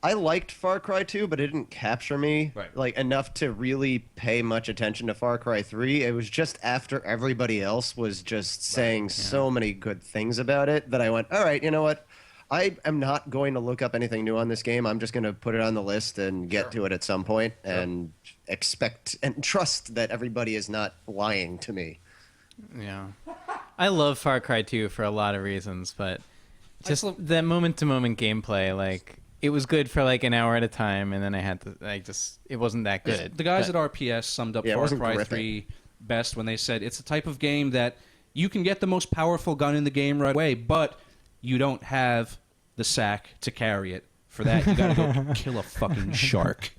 I liked Far Cry 2, but it didn't capture me like enough to really pay much attention to Far Cry 3. It was just after everybody else was just saying so many good things about it that I went, all right, you know what? I am not going to look up anything new on this game. I'm just going to put it on the list and get to it at some point and expect and trust that everybody is not lying to me. Yeah. I love Far Cry 2 for a lot of reasons, but just that moment-to-moment gameplay, like, it was good for like an hour at a time, and then it wasn't that good. The guys at RPS summed up Far Cry 3 best when they said it's a type of game that you can get the most powerful gun in the game right away, but you don't have the sack to carry it. For that, you gotta go kill a fucking shark.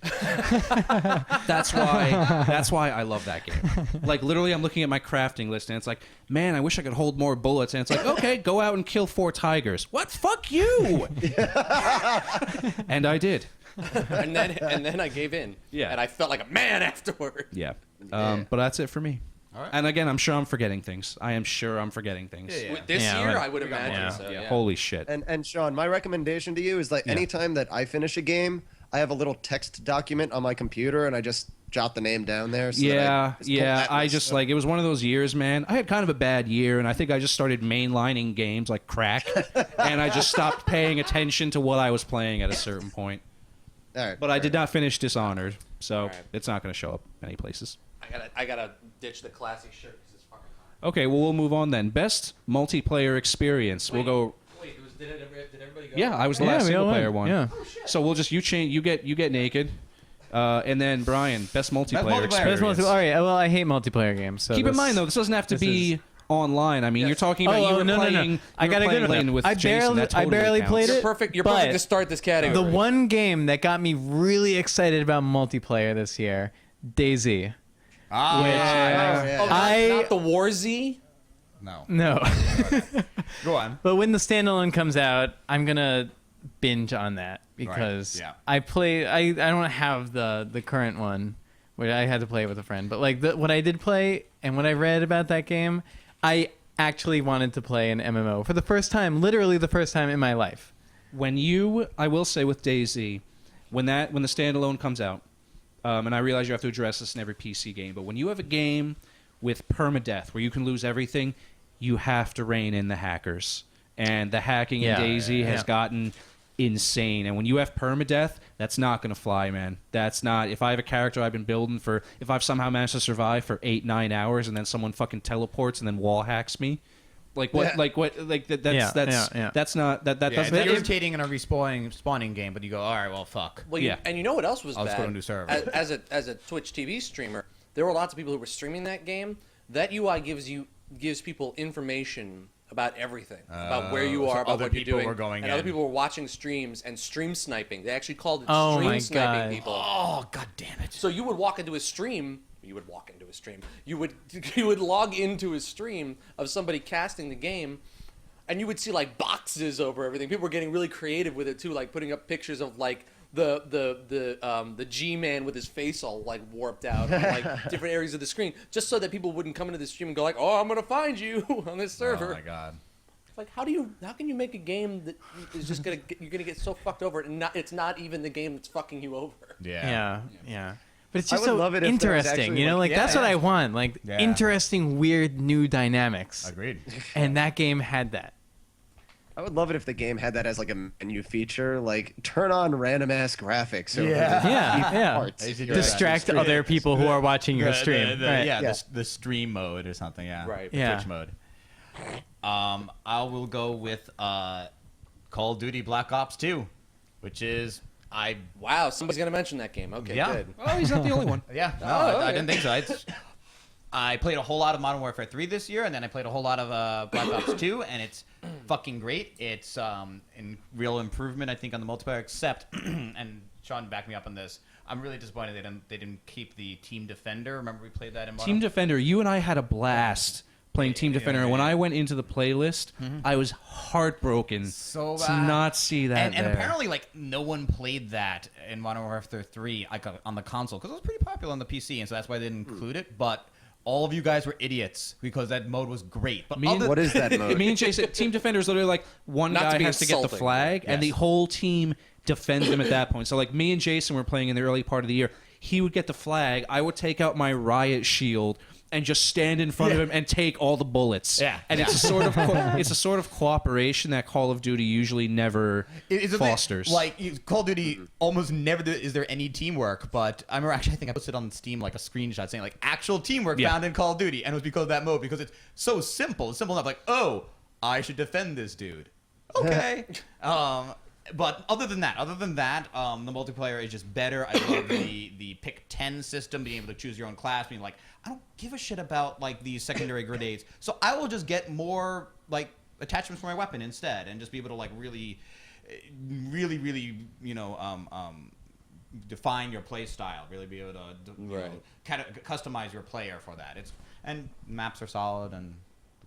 That's why I love that game. Like, literally, I'm looking at my crafting list, and it's like, man, I wish I could hold more bullets. And it's like, okay, go out and kill 4 tigers. What? Fuck you! And I did. and then I gave in. Yeah. And I felt like a man afterward. Yeah. But that's it for me. All right. And again, I'm sure I'm forgetting things. I am sure I'm forgetting things. This Yeah, year, right. I would imagine so. Yeah. Yeah. Holy shit. And Sean, my recommendation to you is like anytime that I finish a game, I have a little text document on my computer and I just jot the name down there. So I just like, it was one of those years, man. I had kind of a bad year, and I think I just started mainlining games like crack, and I just stopped paying attention to what I was playing at a certain point. All right, But I did not finish Dishonored, so All right. it's not going to show up many places. I gotta ditch the classic shirt because it's fucking hot. Okay, well, we'll move on then. Best multiplayer experience. We'll go. Wait, did everybody go? Yeah, I was the last we all single player went. one. Yeah. So we'll just you get naked, and then Brian, best multiplayer multiplayer. experience. All right. Well, I hate multiplayer games. So Keep in mind though, this doesn't have to this be is- online. I mean, you're talking about you were playing. I got a good one. with I Jason. That I totally barely counts. played You're it. perfect. You're but perfect to start this category. The one game that got me really excited about multiplayer this year, DayZ. not the War Z. No. Go on. But when the standalone comes out, I'm gonna binge on that because yeah. I don't have the current one, where I had to play it with a friend. But like what I did play and what I read about that game, I actually wanted to play an MMO for the first time, literally the first time in my life. I will say with DayZ, when the standalone comes out, and I realize you have to address this in every PC game, but when you have a game with permadeath where you can lose everything, you have to rein in the hackers. And the hacking in DayZ has gotten insane. And when you have permadeath, that's not going to fly, man. That's not. If I have a character I've been building if I've somehow managed to survive for 8-9 hours and then someone fucking teleports and then wall hacks me, that's not that It's doesn't. irritating in a spawning game, but you go, all right, well, fuck. Well, Yeah. and you know what else was I'll bad? just go to a new server. As a Twitch TV streamer, there were lots of people who were streaming that game. That UI gives people information about everything, about where you so are, about other what you're people doing. were going and other in. people were watching streams and stream sniping. They actually called it Oh stream my sniping God. people. Oh, god damn it. So you would walk into a stream. You would log into a stream of somebody casting the game, and you would see like boxes over everything. People were getting really creative with it too, like putting up pictures of like the G-Man with his face all like warped out on like different areas of the screen, just so that people wouldn't come into the stream and go like, "Oh, I'm gonna find you on this server." Oh my god. Like, how can you make a game that is just you're gonna get so fucked over and it's not even the game that's fucking you over? Yeah. But it's I just would so love it if there was interesting, actually, you know, like- like that's what Yeah. I want, like Yeah. interesting, weird, new dynamics. Agreed. And that game had that. I would love it if the game had that as like a menu feature, like turn on random ass graphics. Over Yeah. parts. They should do Distract that. other people who are watching your The- stream. the- Right. Yeah, Yeah. The stream mode or something. Yeah. Right. The Yeah. Twitch mode. I will go with Call of Duty Black Ops 2, which is Wow, somebody's gonna mention that game. Okay, Yeah. good. Oh, he's not the only one. Yeah, no, I didn't think so. I played a whole lot of Modern Warfare 3 this year, and then I played a whole lot of Black Ops 2, and it's fucking great. It's in real improvement, I think, on the multiplayer, except, and Sean backed me up on this, I'm really disappointed they didn't keep the Team Defender. Remember we played that in Modern Team Defender, you and I had a blast playing Team Defender. And when I went into the playlist, I was heartbroken So to bad. not see that. And there. apparently, like, no one played that in Modern Warfare 3 on the console, because it was pretty popular on the PC, and so that's why they didn't include it, but all of you guys were idiots, because that mode was great. But What is that mode? Me and Jason, Team Defender is literally like one Not to guy be has to get the insulting, flag, and the Yes. whole team defends him at that point. So like me and Jason were playing in the early part of the year. He would get the flag. I would take out my riot shield and just stand in front of him and take all the bullets. Yeah. And it's a sort of it's a sort of cooperation that Call of Duty usually never It's a thing, fosters. like, Call of Duty almost never is there any teamwork, but I remember actually, I think I posted on Steam like a screenshot saying like actual teamwork Yeah. found in Call of Duty, and it was because of that mode, because it's so simple. It's simple enough, like, oh, I should defend this dude. Okay. But other than that, the multiplayer is just better. I love the pick 10 system, being able to choose your own class, being like, I don't give a shit about like these secondary grenades, so I will just get more like attachments for my weapon instead, and just be able to like really, you know, define your play style. Really be able to you know, customize your player for that. And maps are solid and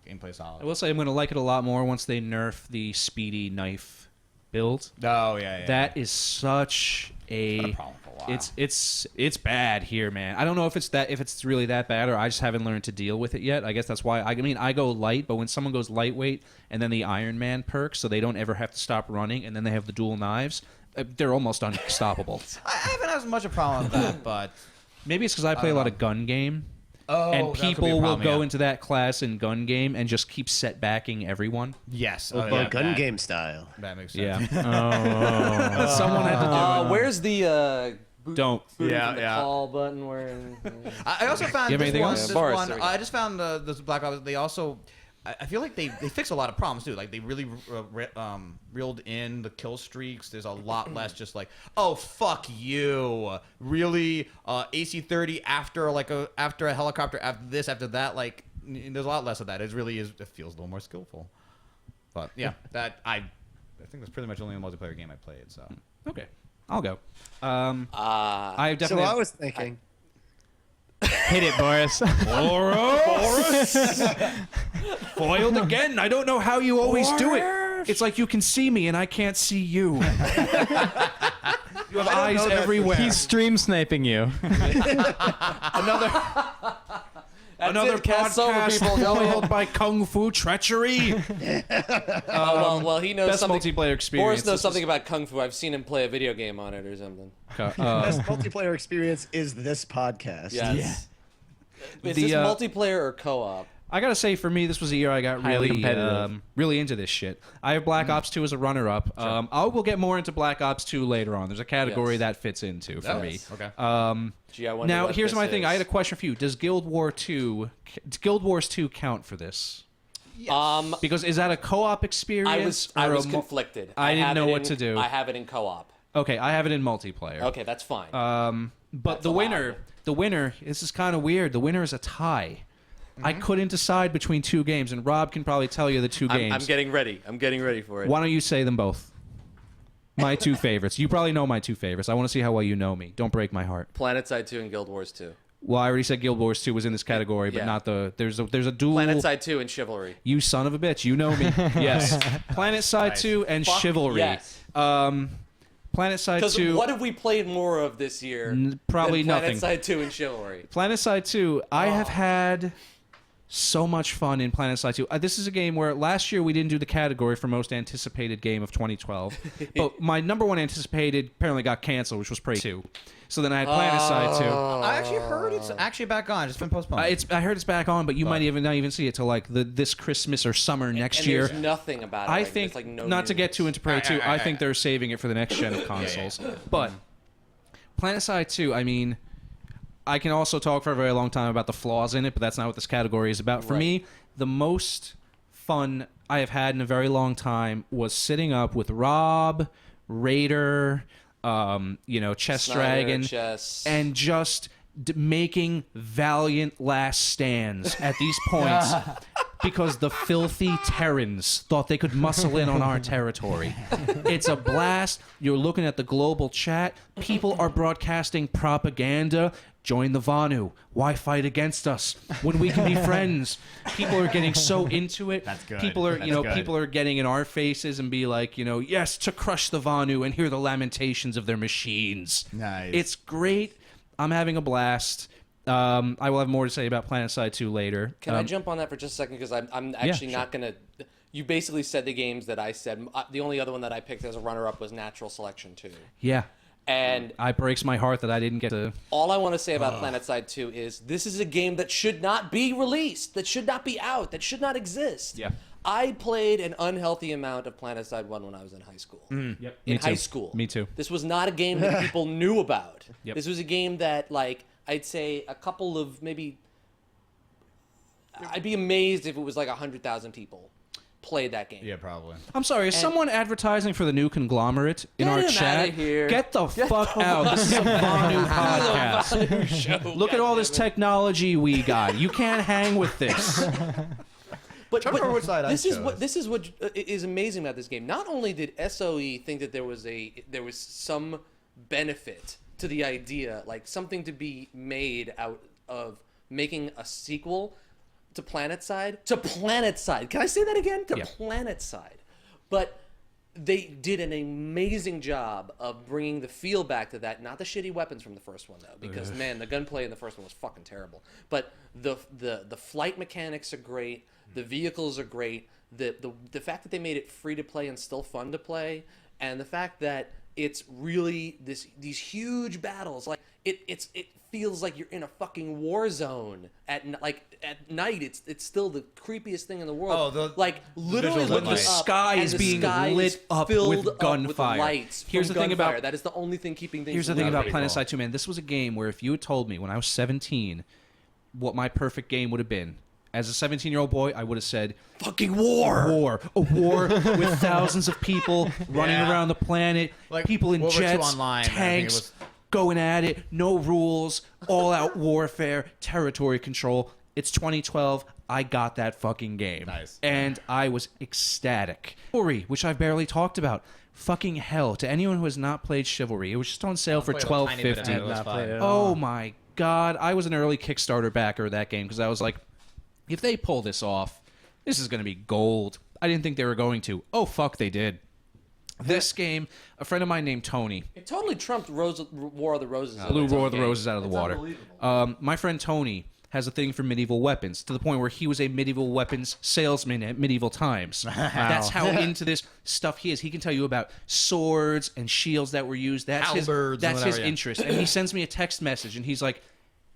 gameplay solid. I will say I'm going to like it a lot more once they nerf the speedy knife build. Oh yeah. That is such Been a a problem for a while. it's bad here, man. I don't know if it's really that bad, or I just haven't learned to deal with it yet. I guess that's why. I mean, I go light, but when someone goes lightweight and then the Iron Man perk, so they don't ever have to stop running, and then they have the dual knives, they're almost unstoppable. I haven't had as much a problem with that, but Maybe it's because I play a lot of gun game. oh, And that could be a people will problem, go yeah. into that class in gun game and just keep setbacking everyone. Yes, Gun game style. That makes sense. Yeah. Someone had to do it. Where's the Don't. booting Yeah, from the yeah. call button where? I also found You have this anything one. else? This Boris, one there we go. I just found this Black Ops. They also, I feel like they fix a lot of problems too. Like they really reeled in the kill streaks. There's a lot less just like, oh fuck you, really AC-30 after a helicopter, after this, after that. Like there's a lot less of that. It really is. It feels a little more skillful. But yeah, that I think that's pretty much the only multiplayer game I played. So Okay. I'll go. I So definitely. I was thinking, Hit it, Boris. Boris! Foiled again. I don't know how you always do it. It's like you can see me and I can't see you. You have eyes everywhere. He's stream sniping you. Another it, cast over podcast people, foiled by kung fu treachery. well, he knows Best something. multiplayer experience. Boris knows This something about kung fu. I've seen him play a video game on it or something. best multiplayer experience is this podcast. Yes. Is The, this multiplayer or co-op? I gotta say, for me, this was a year I got Highly really, competitive. really into this shit. I have Black Ops 2 as a runner-up. I will get more into Black Ops 2 later on. There's a category Yes. that fits into for me. okay. Gee, I wonder Now, what here's this my thing. is. I had a question for you. Does Guild Wars 2 count for this? Because is that a co-op experience? I or was a conflicted. I didn't have know it what in- to do. I have it in co-op. Okay, I have it in multiplayer. Okay, that's fine. But That's the allowed. winner, this is kind of weird. The winner is a tie. I Mm-hmm. couldn't decide between two games, and Rob can probably tell you the two games. I'm getting ready. I'm getting ready for it. Why don't you say them both? My two favorites. You probably know my two favorites. I want to see how well you know me. Don't break my heart. PlanetSide 2 and Guild Wars 2. Well, I already said Guild Wars 2 was in this category, but Yeah. not the. There's a dual. PlanetSide 2 and Chivalry. You son of a bitch. You know me. Yes. PlanetSide 2 and Fuck Chivalry. yes. PlanetSide Because 2. what have we played more of this year? Probably than nothing. PlanetSide 2 and Chivalry. PlanetSide 2, I have had so much fun in PlanetSide 2. This is a game where last year we didn't do the category for most anticipated game of 2012. But my number one anticipated apparently got canceled, which was Prey 2. So then I had PlanetSide 2. I actually heard it's actually back on. It's been postponed. I heard it's back on, but you might even not even see it till like this Christmas or summer next And year. there's nothing about it. I like, think, there's, like, no not to news. get too into Prey 2, I think they're saving it for the next gen of consoles. But PlanetSide 2, I mean, I can also talk for a very long time about the flaws in it, but that's not what this category is about. For me, the most fun I have had in a very long time was sitting up with Rob, Raider, Chess Snyder, Dragon, Chess. and just making valiant last stands at these points because the filthy Terrans thought they could muscle in on our territory. It's a blast. You're looking at the global chat. People are broadcasting propaganda. Join the Vanu. Why fight against us when we can be friends? People are getting so into it. That's good. People are, That's good. people are getting in our faces and be like, yes, to crush the Vanu and hear the lamentations of their machines. Nice. It's great. I'm having a blast. I will have more to say about PlanetSide 2 later. Can I jump on that for just a second? Because I'm actually not going to... You basically said the games that I said. The only other one that I picked as a runner-up was Natural Selection 2. Yeah. And It breaks my heart that I didn't get to... all I want to say about PlanetSide 2 is this is a game that should not be released, that should not be out, that should not exist. Yeah. I played an unhealthy amount of PlanetSide 1 when I was in high school. Yep. In Me high too. school. Me too. This was not a game that people knew about. Yep. This was a game that, like, I'd say a couple of maybe... I'd be amazed if it was like 100,000 people played that game. Yeah, probably. I'm sorry, is someone advertising for the new conglomerate in Get our him chat? outta here. Get the fuck out. This is a Vanu podcast. Show, Look at all this goddammit. technology we got. You can't hang with this. But Remember which side I this is chose. what is amazing about this game. Not only did SOE think that there was some benefit to the idea, like something to be made out of making a sequel to PlanetSide. Can I say that again? To Yeah. PlanetSide. But they did an amazing job of bringing the feel back to that. Not the shitty weapons from the first one though, because man, the gunplay in the first one was fucking terrible. But the flight mechanics are great. The vehicles are great. The fact that they made it free to play and still fun to play, and the fact that it's really these huge battles. Like it feels like you're in a fucking war zone at night. It's still the creepiest thing in the world. Oh, literally visuals at looking night. The up, sky and is the being sky lit is up filled with gunfire. lights Here's from the thing gunfire. about- that is the only thing keeping things. Here's the thing about moving. PlanetSide 2, man. This was a game where if you had told me when I was 17 what my perfect game would have been, as a 17-year-old boy, I would have said, Fucking war. a war with thousands of people running Yeah. around the planet, Like people in World War II jets, Online, I think it tanks, was- going at it, no rules, all-out warfare, territory control. It's 2012. I got that fucking game. Nice. And I was ecstatic. Chivalry, which I've barely talked about. Fucking hell. To anyone who has not played Chivalry, it was just on sale for Played a tiny bit of $12.50. it, it was fun. Oh my god, I was an early Kickstarter backer of that game because I was like, if they pull this off, this is going to be gold. I didn't think they were going to. Oh fuck, they did. This game, a friend of mine named Tony It totally trumped War of the Roses. blew Roar of the Roses out of the water. My friend Tony has a thing for medieval weapons to the point where he was a medieval weapons salesman at medieval times. That's how into this stuff he is. He can tell you about swords and shields that were used. That's his Halberds and whatever, yeah. interest. And he sends me a text message and he's like,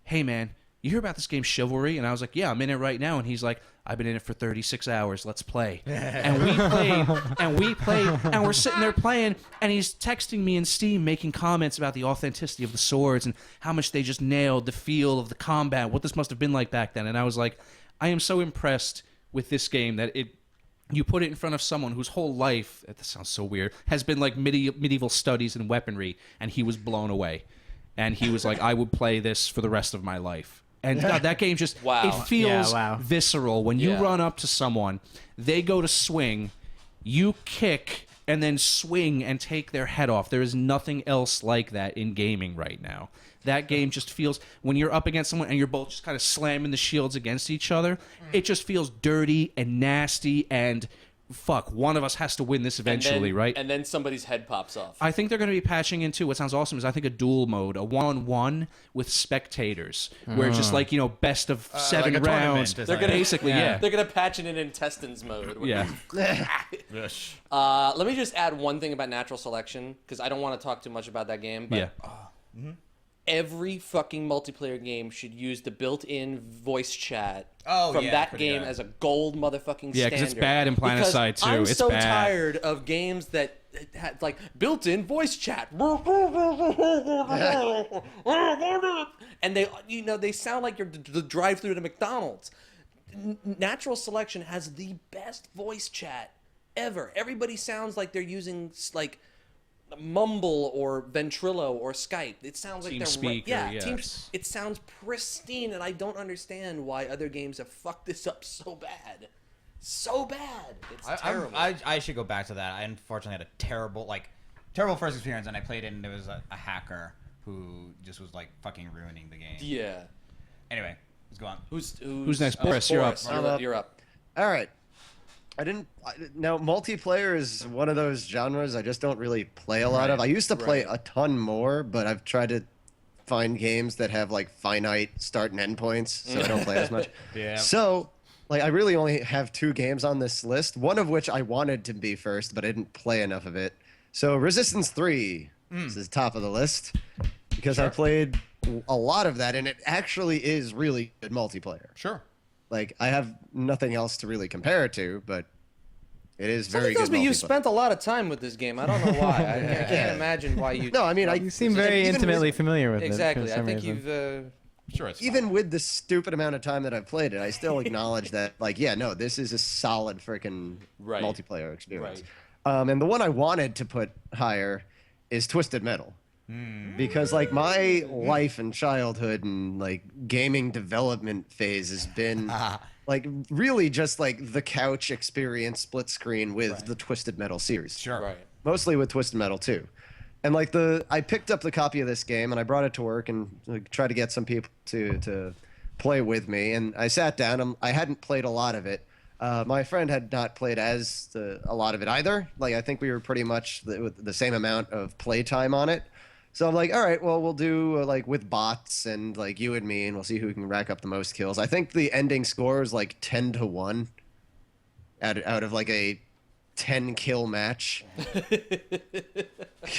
"Hey man, you hear about this game Chivalry?" And I was like, "Yeah, I'm in it right now." And he's like, "I've been in it for 36 hours. Let's play." And we played, and we're sitting there playing, and he's texting me in Steam, making comments about the authenticity of the swords and how much they just nailed the feel of the combat, what this must have been like back then. And I was like, I am so impressed with this game that you put it in front of someone whose whole life, that sounds so weird, has been like medieval studies and weaponry, and he was blown away. And he was like, I would play this for the rest of my life. And God, that game just, Wow. it feels Yeah, wow. visceral. When you Yeah. run up to someone, they go to swing, you kick, and then swing and take their head off. There is nothing else like that in gaming right now. That game just feels, when you're up against someone and you're both just kind of slamming the shields against each other, it just feels dirty and nasty and fuck, one of us has to win this eventually, right? And then somebody's head pops off. I think they're going to be patching into what sounds awesome is I think a duel mode, a one-on-one with spectators, where it's just like, you know, best of 7 like a rounds. tournament, They're gonna basically, yeah. They're gonna patch it in intestines mode. Yeah. Let me just add one thing about natural selection because I don't want to talk too much about that game. But Yeah. every fucking multiplayer game should use the built-in voice chat Oh, from yeah, that pretty game good. as a gold motherfucking Yeah, standard. 'cause it's bad in Planet Because Side, too. I'm It's so bad. tired of games that had like built-in voice chat, and they sound like you're the drive-through to McDonald's. Natural selection has the best voice chat ever. Everybody sounds like they're using like Mumble or Ventrilo or Skype. It sounds like they're TeamSpeak, it sounds pristine, and I don't understand why other games have fucked this up so bad. So bad. It's terrible. I should go back to that. I unfortunately had a terrible first experience, and I played it, and there was a hacker who just was like fucking ruining the game. Yeah. Anyway, let's go on. Who's next? Boris, you're up. You're up. All right. Now, multiplayer is one of those genres I just don't really play a lot of. I used to play a ton more, but I've tried to find games that have like finite start and end points, so I don't play as much. Yeah. So, like, I really only have 2 games on this list, one of which I wanted to be first, but I didn't play enough of it. So, Resistance 3 this is top of the list because I played a lot of that, and it actually is really good multiplayer. Sure. Like, I have nothing else to really compare it to, but it is very Something tells good me you multiplayer. spent a lot of time with this game. I don't know why. I can't imagine why you. No, I mean, You seem very even intimately with, familiar with it. exactly. for I some think reason. you've. Sure. It's even with the stupid amount of time that I've played it, I still acknowledge that, like, yeah, no, this is a solid freaking Right. multiplayer experience. And the one I wanted to put higher is Twisted Metal. Because, like, my life and childhood and, like, gaming development phase has been, like, really just, like, the couch experience split screen with the Twisted Metal series. Sure. Right. Mostly with Twisted Metal 2. And, like, I picked up the copy of this game, and I brought it to work and like, tried to get some people to play with me. And I sat down. I hadn't played a lot of it. My friend had not played a lot of it either. Like, I think we were pretty much with the same amount of play time on it. So I'm like, all right, well, we'll do like with bots and like you and me, and we'll see who can rack up the most kills. I think the ending score is like 10-1 out of like a 10 kill match.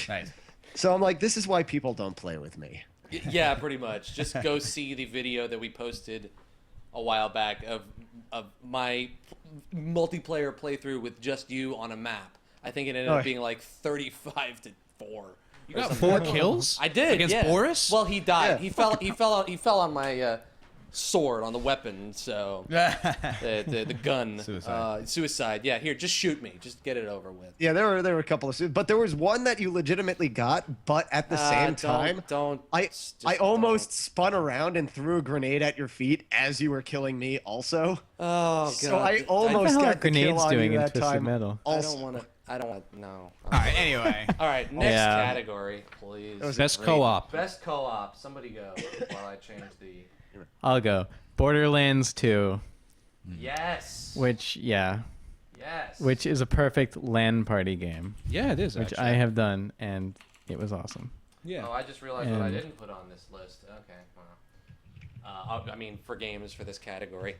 Nice. So I'm like, this is why people don't play with me. Yeah, pretty much. Just go see the video that we posted a while back of my multiplayer playthrough with just you on a map. I think it ended up being like 35-4. You got 4 kills? I did Against yeah. Boris? Well, he died. Yeah. He fell on my sword on the weapon. So the gun. Suicide. Yeah. Here, just shoot me. Just get it over with. Yeah, there were a couple of, but there was one that you legitimately got, but at the same time, I almost spun around and threw a grenade at your feet as you were killing me. Also, Oh god. so I What almost the hell are got the kill grenades on doing you in that Twisted time. Metal? I don't want to. No. All right. Anyway. All right. Next Yeah. category, please. Best co-op. Best co-op. Somebody go while I change the. I'll go. Borderlands 2, Yes. which Yes. is a perfect LAN party game, Yeah, it is, which actually. I have done, and it was awesome. Yeah. Oh, I just realized what I And- didn't put on this list. Okay. Wow. I mean, for games for this category.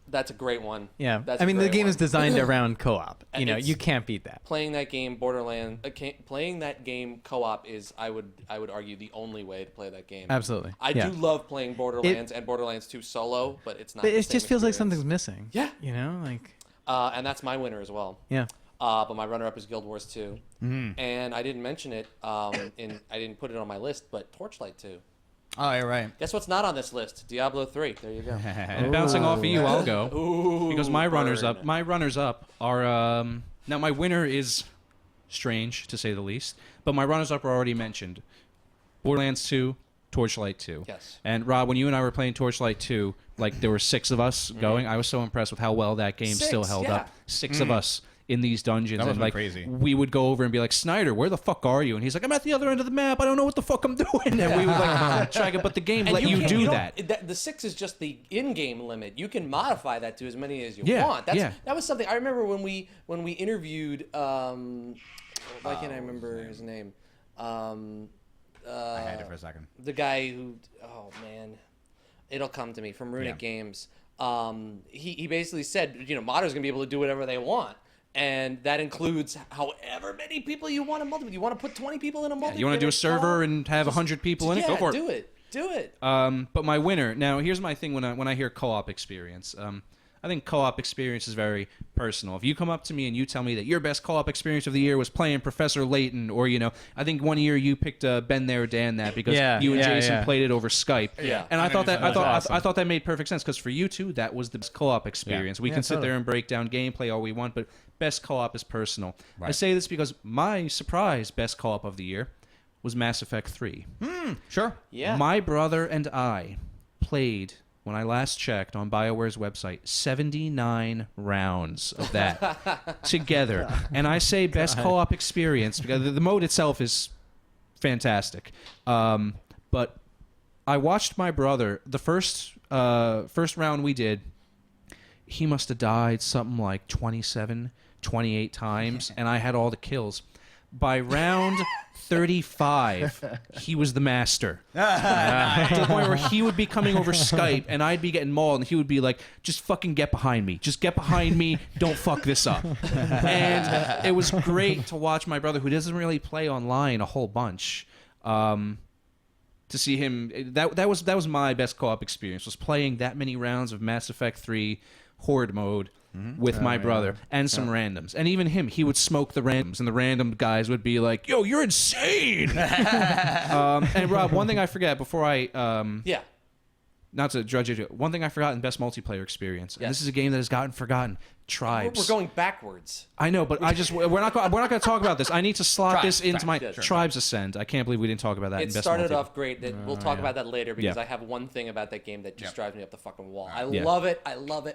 That's a great one. Yeah, That's I a mean the great game one. is designed around co-op. You know, It's- you can't beat that. Playing that game, playing that game co-op is, I would argue, the only way to play that game. Absolutely. I yeah. do love playing Borderlands and Borderlands 2 solo, but it's not. But the it same just feels like experience. something's missing. Yeah. You know, like And that's my winner as well. yeah. But my runner-up is Guild Wars 2, and I didn't mention it. I didn't put it on my list, but Torchlight 2. Oh, you're right. Guess what's not on this list? Diablo 3. There you go. And bouncing off of you, I'll go. Ooh, Because my runners burn. up are now my winner is strange to say the least, but my runners up are already mentioned. Borderlands 2, Torchlight 2. Yes. And Rob, when you and I were playing Torchlight 2, like there were 6 of us going. I was so impressed with how well that game still 6, held yeah. up. 6 of us in these dungeons, That and must've like been crazy. we would go over and be like, Snyder, where the fuck are you? And he's like, I'm at the other end of the map. I don't know what the fuck I'm doing. And we would like try to, but the game And let you can't- do don't- that. The 6 is just the in-game limit. You can modify that to as many as you Yeah, want. yeah. That was something I remember when we interviewed. Why can't I remember his name? I had it for a second. The guy who, oh man, it'll come to me, from Runic Games. He basically said, modders gonna be able to do whatever they want, and that includes however many people you want to multiplayer. You want to put 20 people in a multiplayer? You want to do a server and have 100 people in it? Go for it. Do it. But my winner. Now, here's my thing when I hear co-op experience. I think co-op experience is very personal. If you come up to me and you tell me that your best co-op experience of the year was playing Professor Layton, or I think one year you picked Ben There Dan That because you and Jason played it over Skype. Yeah. And I thought that awesome. I thought that made perfect sense because for you two that was the best co-op experience. We can sit there and break down gameplay all we want, but best co-op is personal. I say this because my surprise best co-op of the year was Mass Effect 3. Sure. Yeah. My brother and I played, when I last checked on BioWare's website, 79 rounds of that together. And I say best co-op experience because the mode itself is fantastic. But I watched my brother, the first round we did, he must have died something like 27, 28 times, and I had all the kills. By round 35, he was the master. To the point where he would be coming over Skype, and I'd be getting mauled, and he would be like, just fucking get behind me. Just get behind me. Don't fuck this up. And it was great to watch my brother, who doesn't really play online a whole bunch, to see him. That was my best co-op experience, was playing that many rounds of Mass Effect 3 Horde mode with my brother and some randoms. And even him, he would smoke the randoms, and the random guys would be like, yo, you're insane. And Rob, one thing I forget before I not to drudge you, one thing I forgot in best multiplayer experience, and this is a game that has gotten forgotten. Tribes. We're going backwards. I know, but we're not going to talk about this. I need to slot this into my Tribes. Tribes Ascend. I can't believe we didn't talk about that. It in best started multi. off great. We'll talk about that later because Yeah. I have one thing about that game that just drives me up the fucking wall. I Yeah. love it,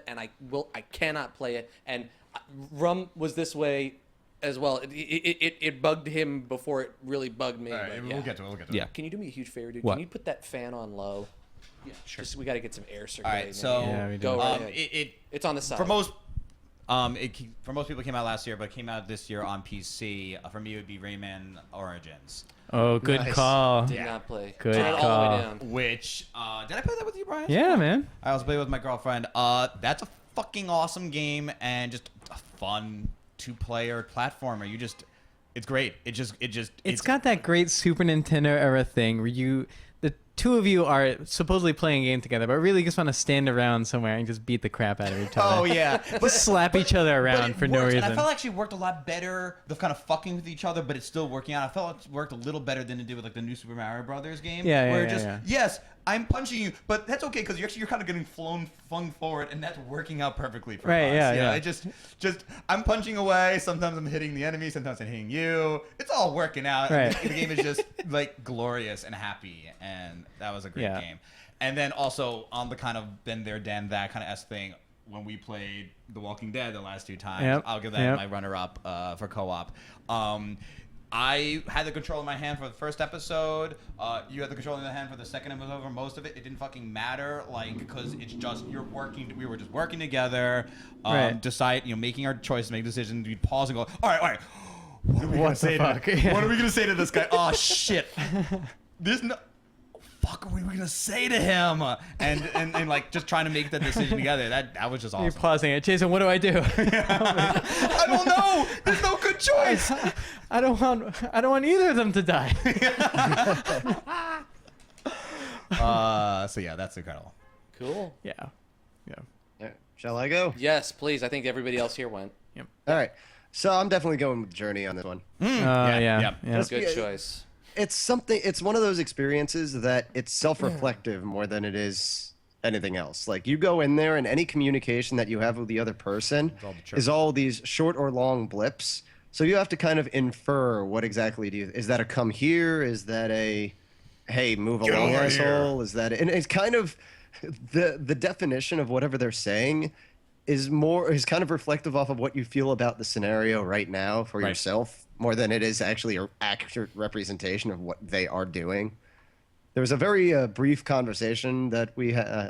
and I cannot play it. And Rum was this way as well. It bugged him before it really bugged me. All right, but we'll get to it. We'll get to it. Yeah. Can you do me a huge favor, dude? What? Can you put that fan on low? Yeah, sure. We got to get some air All circulating. right. So Yeah, we do. Go right ahead. It's on the side. for most people it came out last year, but it came out this year on PC. For me, it would be Rayman Origins, Oh, good Nice. call. Did not play. Good Turn it all the call. way down. which did I play that with you, Brian? Yeah, man. I also played with my girlfriend. That's a fucking awesome game and just a fun two-player platformer. It's great. It's got that great Super Nintendo era thing where the two of you are supposedly playing a game together, but really just want to stand around somewhere and just beat the crap out of each other. Oh yeah, Just slap each other but around it for no works, reason. And I felt actually worked a lot better. The kind of fucking with each other, but it's still working out. I felt it worked a little better than it did with like the new Super Mario Brothers game. Yeah, where yeah, just yeah. yes, I'm punching you, but that's okay because you're kind of getting flung forward, and that's working out perfectly for Right, us. yeah, You know, yeah. it just I'm punching away. Sometimes I'm hitting the enemy. Sometimes I'm hitting you. It's all working out. Right. The game is just like glorious and happy, and that was a great Yeah. game. And then also on the kind of been there, done that kind of S thing. When we played The Walking Dead the last two times, Yep, I'll give that yep. my runner-up for co-op. I had the control in my hand for the first episode. You had the control in your hand for the second episode. For most of it, it didn't fucking matter, like because it's just you're working. We were just working together, Right. making our choices, make decisions. We'd pause and go, all right. What are we gonna What say the to? fuck? Yeah. What are we gonna say to this guy? Oh shit! There's no. Fuck, are we gonna say to him? And like just trying to make that decision together. That was just You're awesome. pausing it. Jason, what do I do? I don't know. There's no good choice. I don't want either of them to die. So yeah, that's incredible. Cool. Yeah. All right, shall I go? Yes, please. I think everybody else here went. All right. So I'm definitely going with Journey on this one. Yeah. That's Good Yeah. choice. It's one of those experiences that it's self-reflective more than it is anything else. Like you go in there and any communication that you have with the other person is all these short or long blips. So you have to kind of infer what exactly is that a come here? Is that a hey, move along, asshole? Is that and it's kind of the definition of whatever they're saying is kind of reflective off of what you feel about the scenario right now for yourself, more than it is actually an accurate representation of what they are doing. There was a very brief conversation that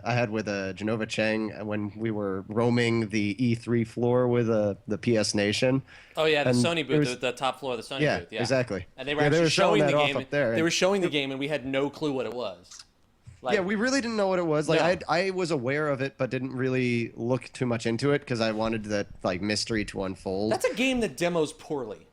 I had with Genova Cheng when we were roaming the E3 floor with the PS Nation. Oh yeah, the And Sony booth, the top floor of the Sony booth. Yeah, exactly. And they were actually showing the game. up there. They were showing the game, and we had no clue what it was. Yeah, we really didn't know what it was. Like, No. I was aware of it, but didn't really look too much into it because I wanted that mystery to unfold. That's a game that demos poorly.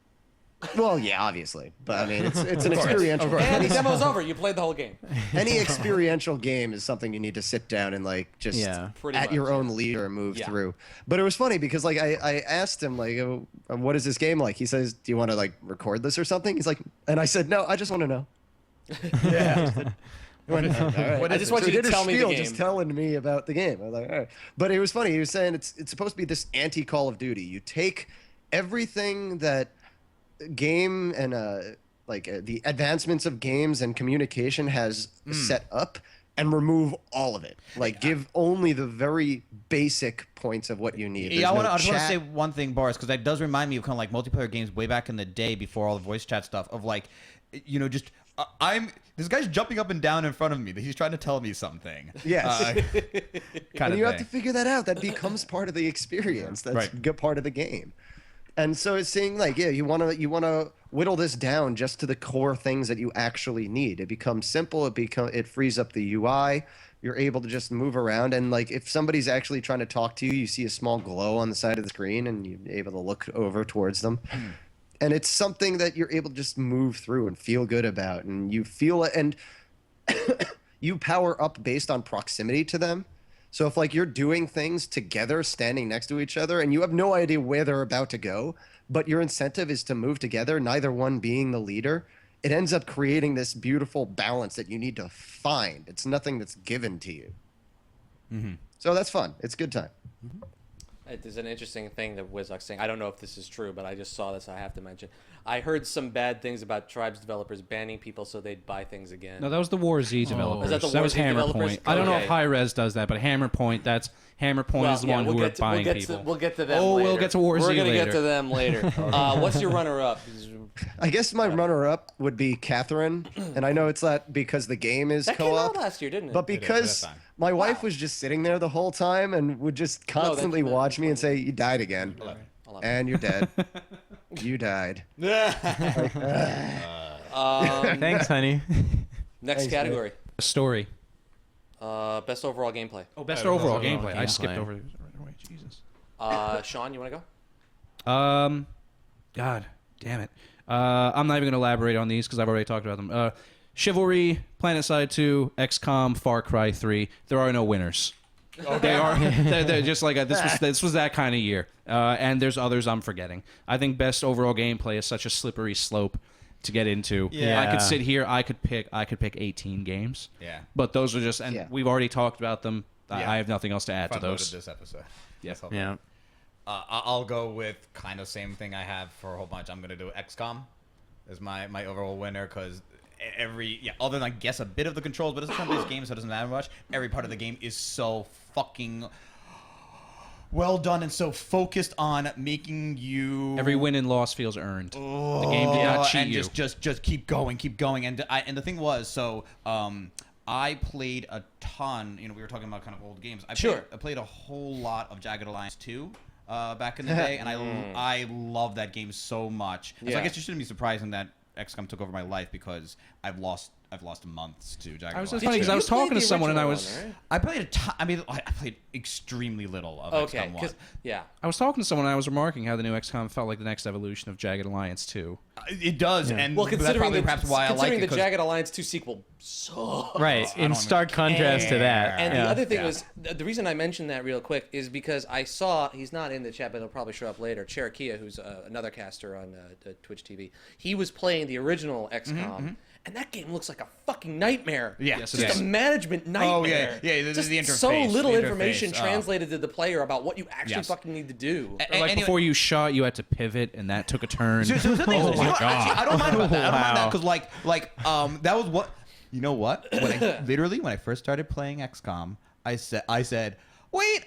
Well, yeah, obviously, but I mean, it's an experiential. And the demo's over. You played the whole game. Any experiential game is something you need to sit down and just Pretty at much, your own yeah. leisure move Yeah. through. But it was funny because I asked him oh, what is this game like? He says, "Do you want to record this or something?" He's like, and I said, "No, I just want to know." Yeah. All right. I just want So you he to did a tell me the spiel game. just telling me about the game. I was like, all right. But it was funny. He was saying it's supposed to be this anti-Call of Duty. You take everything that game and the advancements of games and communication has set up and remove all of it. Give only the very basic points of what you need. Yeah, I There's just want to chat. say one thing, Boris, because that does remind me of kind of multiplayer games way back in the day before all the voice chat stuff of just this guy's jumping up and down in front of me. He's trying to tell me something. Yes. Kind And of you thing. have to figure that out. That becomes part of the experience. That's Right. a good part of the game. And so it's saying you want to whittle this down just to the core things that you actually need. It becomes simple. It frees up the UI. You're able to just move around, and if somebody's actually trying to talk to you, you see a small glow on the side of the screen, and you're able to look over towards them. And it's something that you're able to just move through and feel good about, and you feel it, and you power up based on proximity to them. So if you're doing things together, standing next to each other, and you have no idea where they're about to go, but your incentive is to move together, neither one being the leader, it ends up creating this beautiful balance that you need to find. It's nothing that's given to you. Mm-hmm. So that's fun. It's a good time. There's an interesting thing that Wizzock's saying. I don't know if this is true, but I just saw this. I have to mention. I heard some bad things about Tribes developers banning people so they'd buy things again. No, that was the War Z developers. Is that the that War was Z Hammer developers? Point. I don't know if Okay. High Res does that, but Hammer Point is the one who are buying people. We'll get to them Oh, later. we'll get to War Z We're gonna later. get to them later. What's your runner-up? I guess my runner-up would be Catherine, and I know it's not because the game is That came co-op, out last year, didn't it? but because this time. my wife was just sitting there the whole time and would just constantly came out watch me and say, "You died again, 11. and you're dead. You died." Thanks, honey. Next Thanks, category. Story. Best overall gameplay. Oh, best overall overall gameplay. I gameplay. skipped over it right away. Jesus. Sean, you want to go? God damn it. I'm not even going to elaborate on these because I've already talked about them. Chivalry, PlanetSide 2, XCOM, Far Cry 3. There are no winners. They are. They're just this was that kind of year. And there's others I'm forgetting. I think best overall gameplay is such a slippery slope to get into. Yeah. I could sit here. I could pick 18 games. Yeah. But those are just, and Yeah. we've already talked about them. Yeah. I have nothing else to add to Front-loaded those. this episode. Yes. Yeah. I'll go with kind of same thing I have for a whole bunch. I'm gonna do XCOM as my overall winner because other than I guess a bit of the controls, but it's a turn-based game, so it doesn't matter much. Every part of the game is so fucking well done and so focused on making you Every win and loss feels earned. The game did not cheat and you. just keep going, and the thing was so. I played a ton. We were talking about kind of old games. I played a whole lot of Jagged Alliance 2 back in the day, and I love that game so much. So Yeah. I guess you shouldn't be surprising that XCOM took over my life because I've lost months to Jagged I was Alliance. just funny because I was talking to someone and I was I played a ton. I mean, I played extremely little of Okay, XCOM 1. yeah. I was talking to someone and I was remarking how the new XCOM felt like the next evolution of Jagged Alliance 2. It does, and Well, that's considering probably the, perhaps why I like considering it. the 'cause- Jagged Alliance 2 sequel sucks. Right. I In don't stark contrast to that. And yeah. the other thing was, the reason I mentioned that real quick is because I saw, he's not in the chat, but he'll probably show up later, Cherokee, who's another caster on the Twitch TV. He was playing the original XCOM, and that game looks like a fucking nightmare. Yeah. Yes, it Just is. a management nightmare. Oh, yeah. The Just interface. so little the information interface, translated to the player about what you actually Yes. fucking need to do. Or like before you shot, you had to pivot, and that took a turn. So the thing is, actually, I don't mind about that. I don't mind that Wow. because that was what you know what when I first started playing XCOM, I said wait,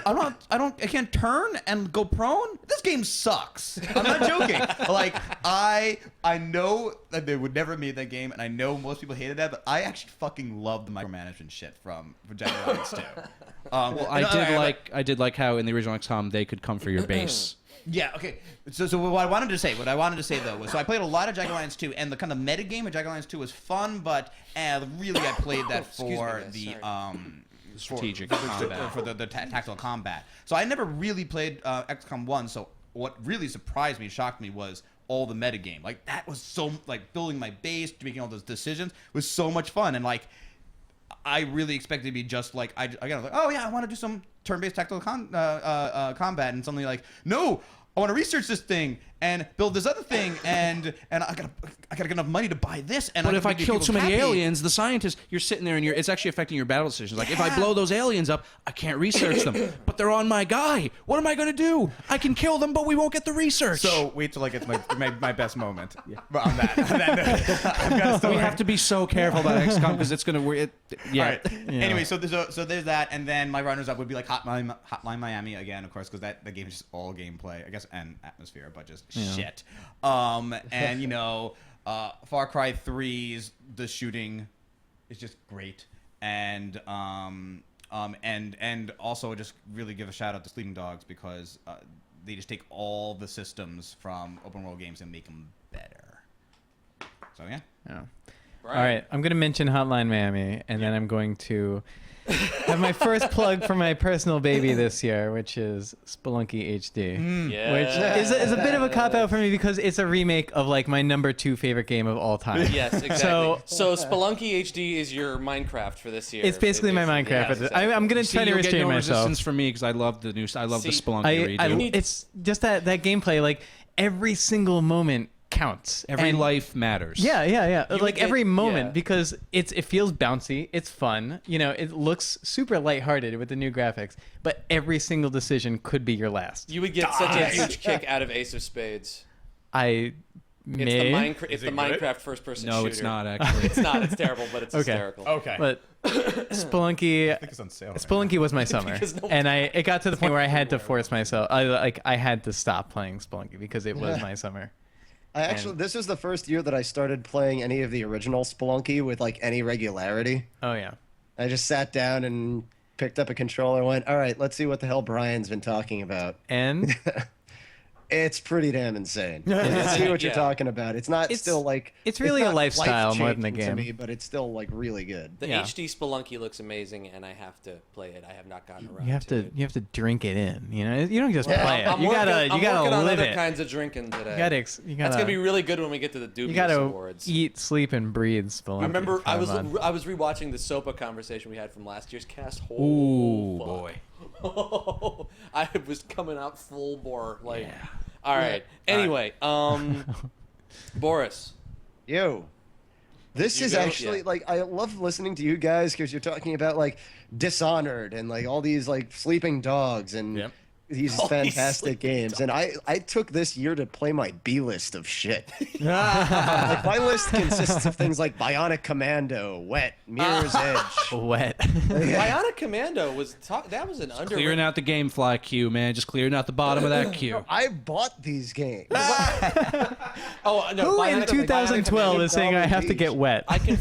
I can't turn and go prone. This game sucks. I'm not joking. Like I know that they would never made that game, and I know most people hated that, but I actually fucking love the micromanagement shit from Jaguars 2. Well, I did like how in the original XCOM they could come for your base. Yeah, okay. So what I wanted to say though was, so I played a lot of Jagged Alliance 2, and the kind of meta game of Jagged Alliance 2 was fun, but really I played that for the Strategic combat. for the tactical combat. So I never really played XCOM 1. So what really surprised me, shocked me, was all the meta game. Like that was so like building my base, making all those decisions was so much fun, and like I really expected to be just like I got like, oh yeah, I want to do some turn-based tactical combat, and suddenly like, no, I want to research this thing and build this other thing, and I gotta get enough money to buy this. And But if I make kill people too many happy. aliens, the scientists, you're sitting there and it's actually affecting your battle decisions. Like, if I blow those aliens up, I can't research them. But they're on my guy. What am I going to do? I can kill them, but we won't get the research. So wait till I get to my best moment. But on that I've got a story. we have to be so careful about XCOM because it's going to... Yeah. All right. Anyway, so there's that, and then my runners-up would be like Hotline Miami again, of course, because that game is just all gameplay, I guess, and atmosphere, but just shit. And you know, Far Cry 3's the shooting is just great, and also just really give a shout out to Sleeping Dogs because they just take all the systems from open world games and make them better. So yeah. Yeah. All right, I'm going to mention Hotline Miami, and then I'm going to have my first plug for my personal baby this year, which is Spelunky HD. Which is a bit of a cop-out for me because it's a remake of like my number 2 favorite game of all time. Yes, exactly. So Spelunky HD is your Minecraft for this year. It's basically my Minecraft. Yeah, exactly. I'm going to try to you'll restrain get no myself. resistance from me because I love the Spelunky redo. It's just that gameplay, like every single moment counts. Every life matters. Yeah. Like get- every moment, yeah. because it feels bouncy, it's fun, you know, it looks super lighthearted with the new graphics, but every single decision could be your last. You would get such a huge kick out of Ace of Spades. I may. It's the Minecraft first-person shooter. No, it's not actually. It's not. It's terrible, but it's hysterical. Okay. But Spelunky, I think it's on sale. Spelunky was my summer, Because no- and it got to the point where I had to force myself. I had to stop playing Spelunky because it was my summer. This is the first year that I started playing any of the original Spelunky with like any regularity. Oh yeah. I just sat down and picked up a controller and went, all right, let's see what the hell Brian's been talking about. And It's pretty damn insane. I see what you're talking about. It's not still like it's really a not lifestyle more than a life-changing to game. me, but it's still like really good. The Yeah. HD Spelunky looks amazing, and I have to play it. I have not gotten around You have to to it. you have to drink it in. You know, you don't just play it. I'm You working gotta on live other it. kinds of drinking today. That's gonna be really good when we get to the You Dubious gotta Awards. eat, sleep, and breathe Spelunky. I remember I Come was on. rewatching the SOPA conversation we had from last year's cast. Ooh, Fuck. boy. I was coming out full bore. Like, all right. Anyway, Boris. Yo. This You is go? actually Yeah. like I love listening to you guys because you're talking about like Dishonored and like all these like sleeping dogs and Yep. these All these fantastic sleeping games. And I took this year to play my B list of shit. Like, my list consists of things like Bionic Commando, Wet, Mirror's Edge. Wet. Bionic Commando was that was an under. Clearing out the GameFly queue, man. Just clearing out the bottom of that queue. I bought these games. Oh no! Who in Bionic 2012 is saying I have to Beach. get wet? I can.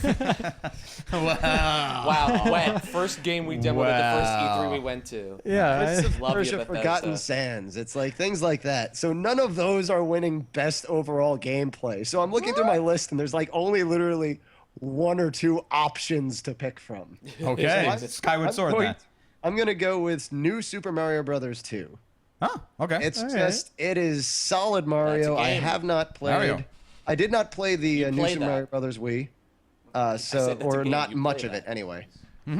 Wow. Wow, Wet. First game we demoed at the first E3 we went to. Yeah. Prince of Love you, Persia Bethesda. Forgotten Sands. It's like things like that. So none of those are winning best overall gameplay. So I'm looking through my list and there's like only literally one or two options to pick from. Okay. So Skyward Sword. Then. I'm gonna go with New Super Mario Brothers 2. Oh, okay. It's All just it is solid Mario. That's a I game. have not played. Mario. I did not play the New played Super that. Mario Brothers Wii. said that's a Or game. not You much play of it that. anyway.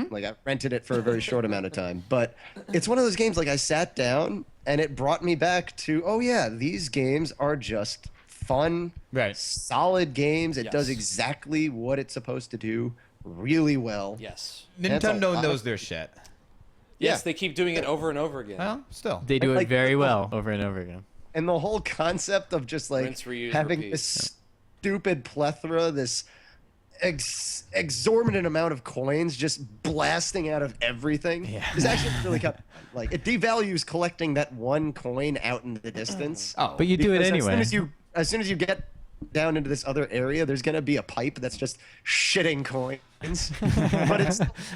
Like I rented it for a very short amount of time, but it's one of those games like I sat down and it brought me back to, oh yeah, these games are just fun, Right. solid games. It does Yes. exactly what it's supposed to do really well. Yes. That's a Nintendo lot knows of- their shit. Yes, Yeah. they keep doing it over and over again. Well, still. They do it Like- very well over and over again. And the whole concept of just like Rinse, reuse, having repeat. this stupid plethora, this exorbitant amount of coins just blasting out of everything is actually really kind of, like, it devalues collecting that one coin out in the distance. Oh, But you do it Because anyway. as soon as you get down into this other area, there's gonna be a pipe that's just shitting coins. But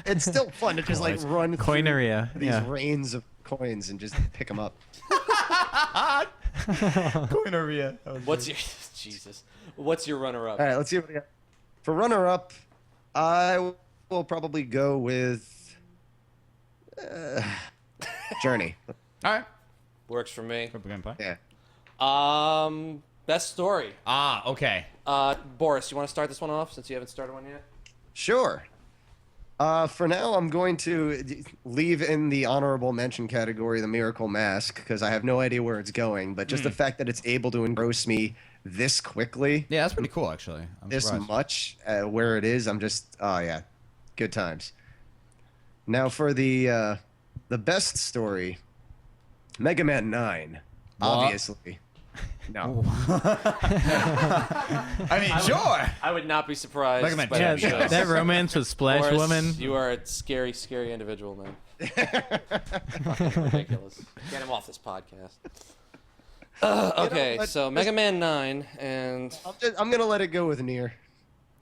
it's still fun to just like run through Coineria, these yeah. rains of coins and just pick them up. Coineria. What's your Jesus? What's your runner-up? All right, let's see what we got. For runner-up, I will probably go with Journey. All right. Works for me. We're gonna play. Yeah. Best story. Okay. Boris, you want to start this one off since you haven't started one yet? Sure. For now, I'm going to leave in the honorable mention category the Miracle Mask because I have no idea where it's going. But just the fact that it's able to engross me this quickly, Yeah, that's pretty cool, actually. I'm this surprised. much, where it is, I'm just, oh yeah, good times. Now for the best story, Mega Man 9, obviously. No. I mean, sure. I would not be surprised. Mega Man by Yeah, that Yeah, choice. that romance with Splash Boris, Woman. You are a scary, scary individual, man. Fucking ridiculous. Get him off this podcast. Okay, what? so Mega Man 9 and I'm gonna let it go with Nier.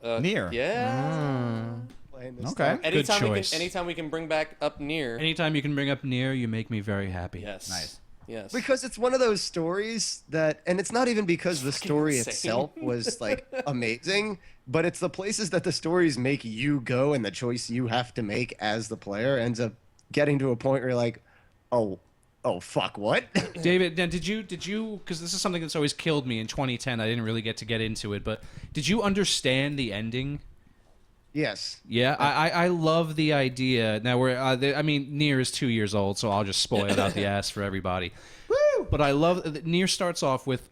Nier. yeah. Playing this Okay. time. Anytime we can bring back up near. Anytime you can bring up near, you make me very happy. Yes. Nice. Yes. Because it's one of those stories that, and it's not even because the story insane. itself was like amazing, but it's the places that the stories make you go and the choice you have to make as the player ends up getting to a point where you're like, oh fuck, what? David, now did you? Because this is something that's always killed me in 2010. I didn't really get into it, but did you understand the ending? Yes. Yeah, I love the idea. Now I mean, Nier is 2 years old, so I'll just spoil it out the ass for everybody. Woo! But I love Nier starts off with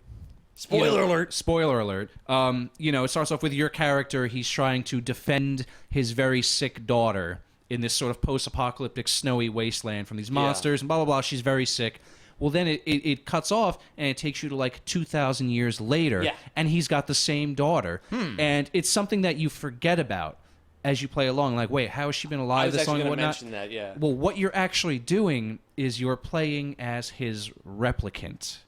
Spoiler alert. Spoiler alert. It starts off with your character. He's trying to defend his very sick daughter in this sort of post-apocalyptic snowy wasteland from these monsters and blah blah blah. She's very sick. Well, then it cuts off and it takes you to like 2,000 years later, Yeah. and he's got the same daughter, and it's something that you forget about as you play along. Like, wait, how has she been I alive was this long actually and going to whatnot? mention that, yeah. Well, what you're actually doing is you're playing as his replicant.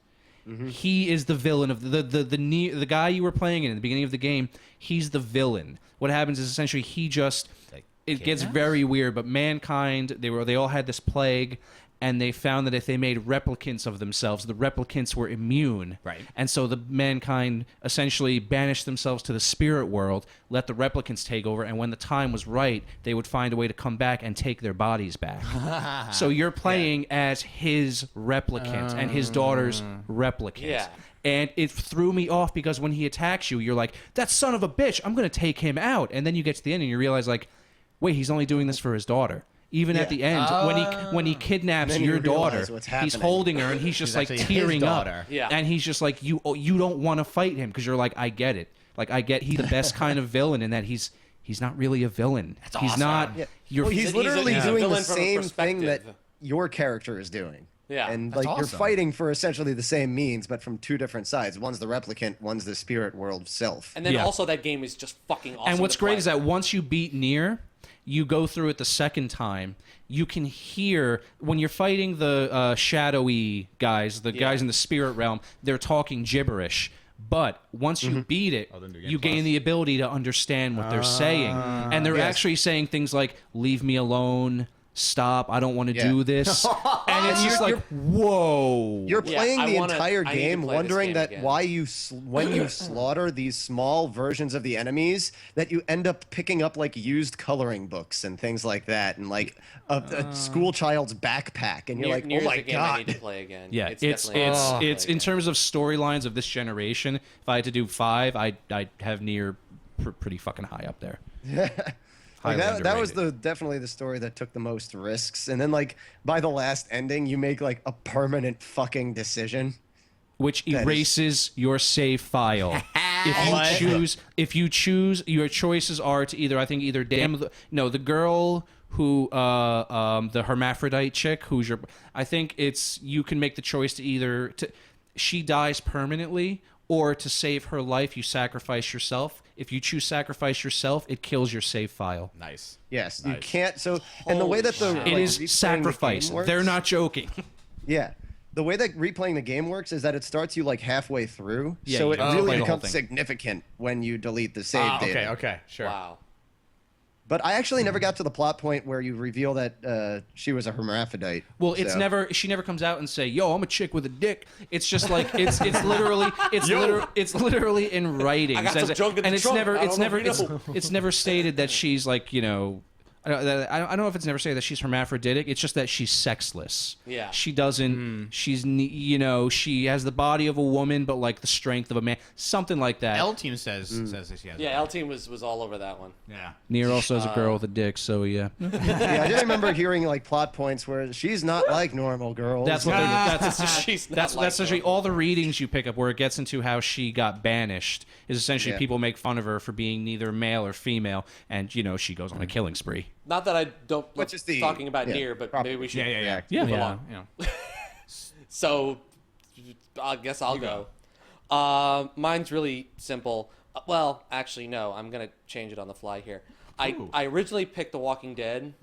He is the villain of the guy you were playing in the beginning of the game. He's the villain. What happens is essentially it gets very weird. But mankind, they all had this plague, and they found that if they made replicants of themselves, the replicants were immune. Right. And so the mankind essentially banished themselves to the spirit world, let the replicants take over, and when the time was right, they would find a way to come back and take their bodies back. So you're playing as his replicant and his daughter's replicant. Yeah. And it threw me off because when he attacks you, you're like, that son of a bitch, I'm going to take him out. And then you get to the end and you realize, like, wait, he's only doing this for his daughter. Even at the end, when he kidnaps Then you your daughter, realize what's he's happening. holding her and he's just like actually his tearing up. daughter. Yeah. And he's just like, you don't want to fight him because you're like, I get it. Like, I get he's the best kind of villain in that he's not really a villain. He's awesome. not. Yeah. You're Well, he's literally he's a doing the villain from a same thing that perspective. your character is doing. Yeah. And That's like you're awesome. fighting for essentially the same means, but from two different sides. One's the replicant, one's the spirit world self. And then Yeah. also that game is just fucking awesome. And what's to great play. is that once you beat Nier, you go through it the second time, you can hear when you're fighting the shadowy guys, the guys in the spirit realm, they're talking gibberish. But once you beat it, then do Game you gain Plus. the ability to understand what they're saying. And they're Yes. actually saying things like, leave me alone, stop, I don't want to do this. And it's just like, whoa. You're Yeah, playing I the wanna- entire I need to game play this wondering game that again. why when you slaughter these small versions of the enemies that you end up picking up like used coloring books and things like that and like a school child's backpack and you're like, Nier's oh my a game I need to god. play again. Yeah, it's definitely it's in terms of storylines of this generation. If I had to do 5, I'd have Nier pretty fucking high up there. Like Highly that was underrated. definitely the story that took the most risks. And then like by the last ending you make like a permanent fucking decision. Which That is- erases your save file. If you choose, your choices are to either damn the girl who the hermaphrodite chick who's your. I think it's you can make the choice to either she dies permanently, or to save her life, you sacrifice yourself. If you choose sacrifice yourself, it kills your save file. Nice. Yes, you Nice. can't. So, and the way that the It like, is replaying the sacrifice. game works- They're not joking. Yeah. The way that replaying the game works is that it starts you like halfway through, Yeah, so you it don't play really the whole becomes thing. significant when you delete the save data. Okay, sure. Wow. But I actually never got to the plot point where you reveal that she was a hermaphrodite. Well, it's so. never. She never comes out and say, "Yo, I'm a chick with a dick." It's just like it's literally it's literally in writing. I got Says some it. junk in the and it's trunk. never I don't it's know never if you it's, know. it's never stated that she's like I don't know if it's never stated that she's hermaphroditic. It's just that she's sexless. Yeah. She doesn't. She's she has the body of a woman, but like the strength of a man. Something like that. L Team says that she has. Yeah, L Team was all over that one. Yeah. Nier also has a girl with a dick, so yeah. Yeah, I just remember hearing like plot points where she's not like normal girls. That's what that's She's not that's like essentially normal. all the readings you pick up where it gets into how she got banished is essentially Yeah. people make fun of her for being neither male or female, and she goes on a killing spree. Not that I don't Which is the- talking about yeah, Nier, but proper- maybe we should. Yeah. Yeah. along. Yeah. So, I guess I'll go. Mine's really simple. Well, actually, no. I'm gonna change it on the fly here. I originally picked The Walking Dead,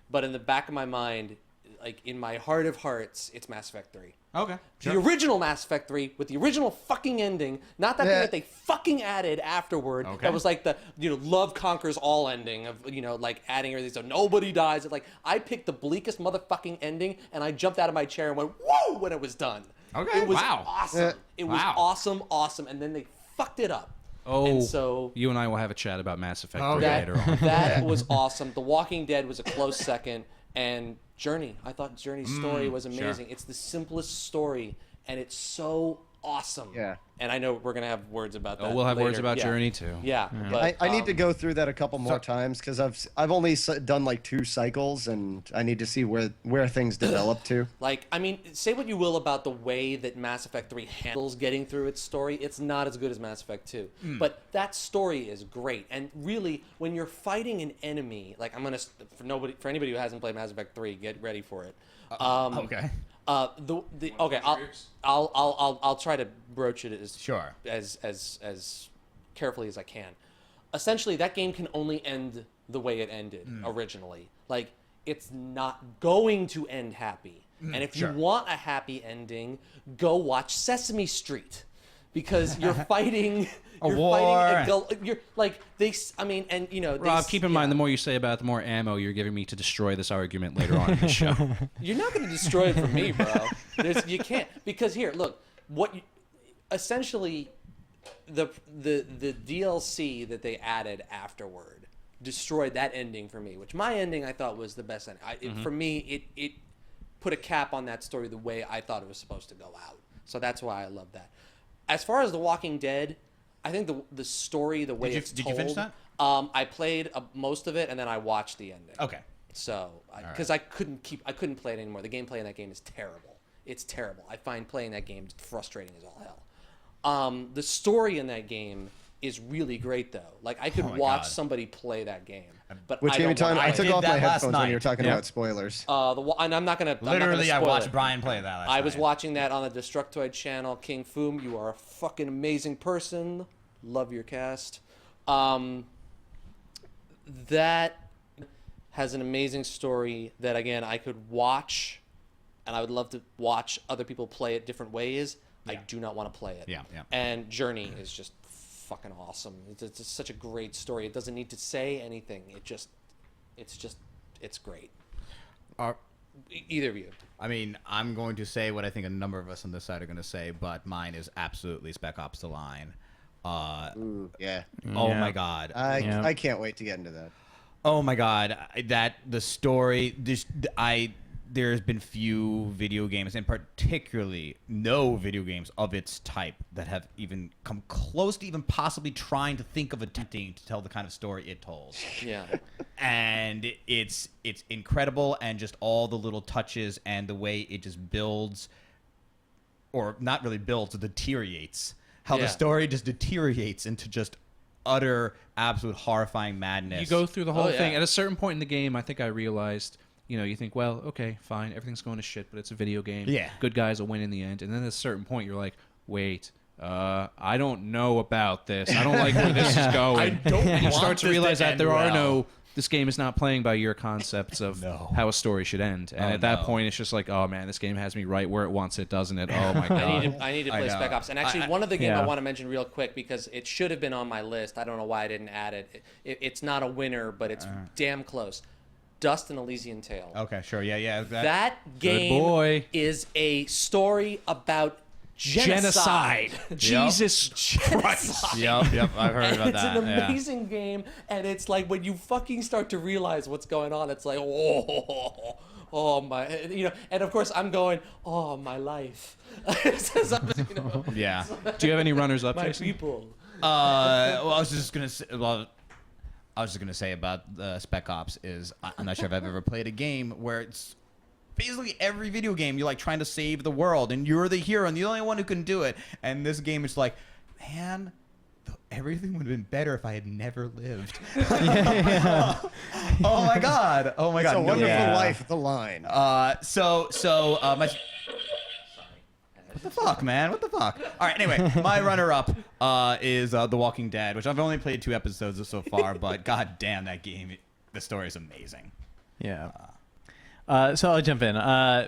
but in the back of my mind, like in my heart of hearts, it's Mass Effect 3. Okay. The original Mass Effect 3 with the original fucking ending, not that thing Yeah. that they fucking added afterward. Okay. That was like the love conquers all ending of like adding everything so nobody dies. It's like I picked the bleakest motherfucking ending and I jumped out of my chair and went whoa when it was done. Okay, It was wow. awesome. Yeah. It was Wow. awesome, and then they fucked it up. Oh, And so you and I will have a chat about Mass Effect 3 Okay. later on. that was awesome. The Walking Dead was a close second, and Journey. I thought Journey's story was amazing. It's the simplest story, and it's so awesome. Yeah. And I know we're gonna have words about that. We'll have words later. about Yeah. Journey too. Yeah, but I need to go through that a couple more times because I've only done like 2 cycles and I need to see where things develop to. Like, I mean, say what you will about the way that Mass Effect 3 handles getting through its story, it's not as good as Mass Effect 2. But that story is great. And really, when you're fighting an enemy, like for anybody who hasn't played Mass Effect 3, get ready for it. Okay. I'll try to broach it as Sure. as carefully as I can. Essentially, that game can only end the way it ended originally. Like, it's not going to end happy. And if sure. you want a happy ending, go watch Sesame Street. Because you're fighting war. you're like I mean, and Rob, keep in mind, the more you say about it, the more ammo you're giving me to destroy this argument later on in the show. You're not going to destroy it for me, bro. You can't, because here, look, essentially the DLC that they added afterward destroyed that ending for me. Which my ending I thought was the best ending. For me, it put a cap on that story the way I thought it was supposed to go out. So that's why I love that. As far as The Walking Dead, I think the story, the way it's told. Did you finish that? I played most of it and then I watched the ending. Okay. So, because I couldn't play it anymore. The gameplay in that game is terrible. It's terrible. I find playing that game frustrating as all hell. The story in that game is really great, though. Like, I could my watch God. somebody play that game. But Which I game you don't talking? wanna I play took did off my that last headphones when you were night. talking Yeah. about spoilers. and I'm not gonna. Literally, I spoil watched it. Brian play that last I was night. watching that on the Destructoid channel. King Foom, you are a fucking amazing person. Love your cast. That has an amazing story that, again, I could watch, and I would love to watch other people play it different ways. I do not want to play it. Yeah. And Journey is just fucking awesome. It's just such a great story. It doesn't need to say anything. It's great. Either of you. I mean, I'm going to say what I think a number of us on this side are going to say, but mine is absolutely Spec Ops: The Line. Yeah. Oh Yeah. my God. I can't wait to get into that. Oh my God, the story. There's been few video games, and particularly no video games of its type, that have even come close to even possibly trying to think of attempting to tell the kind of story it told. Yeah. And it's incredible, and just all the little touches and the way it just builds, or not really builds, it deteriorates. How the Yeah. story just deteriorates into just utter, absolute horrifying madness. You go through the whole yeah. thing. At a certain point in the game, I think I realized you think, well, okay, fine, everything's going to shit, but it's a video game. Yeah. Good guys will win in the end. And then at a certain point, you're like, wait, I don't know about this. I don't like where this is going. I don't And you want start to this realize to that end there are well. no. This game is not playing by your concepts of No. how a story should end. And Oh, at that no. point, it's just like, oh man, this game has me right where it wants it, doesn't it? Oh my god. I need to play know. Spec Ops. And actually, one of the games Yeah. I want to mention real quick because it should have been on my list. I don't know why I didn't add it. It's not a winner, but it's damn close. Dust and Elysian Tale. Okay, sure. Yeah. That game boy. is a story about genocide. Jesus Christ. Yep. I've heard about It's that. an amazing game, and it's like when you fucking start to realize what's going on, it's like, oh my, and of course I'm going, oh my life. Yeah. Do you have any runners up, My Jason? people. Well, I was just gonna say. Well, I was just gonna say about the Spec Ops is I'm not sure if I've ever played a game where it's basically every video game you're like trying to save the world and you're the hero and the only one who can do it. And this game is like, man, everything would have been better if I had never lived. Oh my god! It's a No, wonderful Yeah. life. The line. my. What the fuck, man? What the fuck? All right, anyway, my runner-up is The Walking Dead, which I've only played 2 episodes of so far, but god damn, that game, the story is amazing. Yeah. So I'll jump in.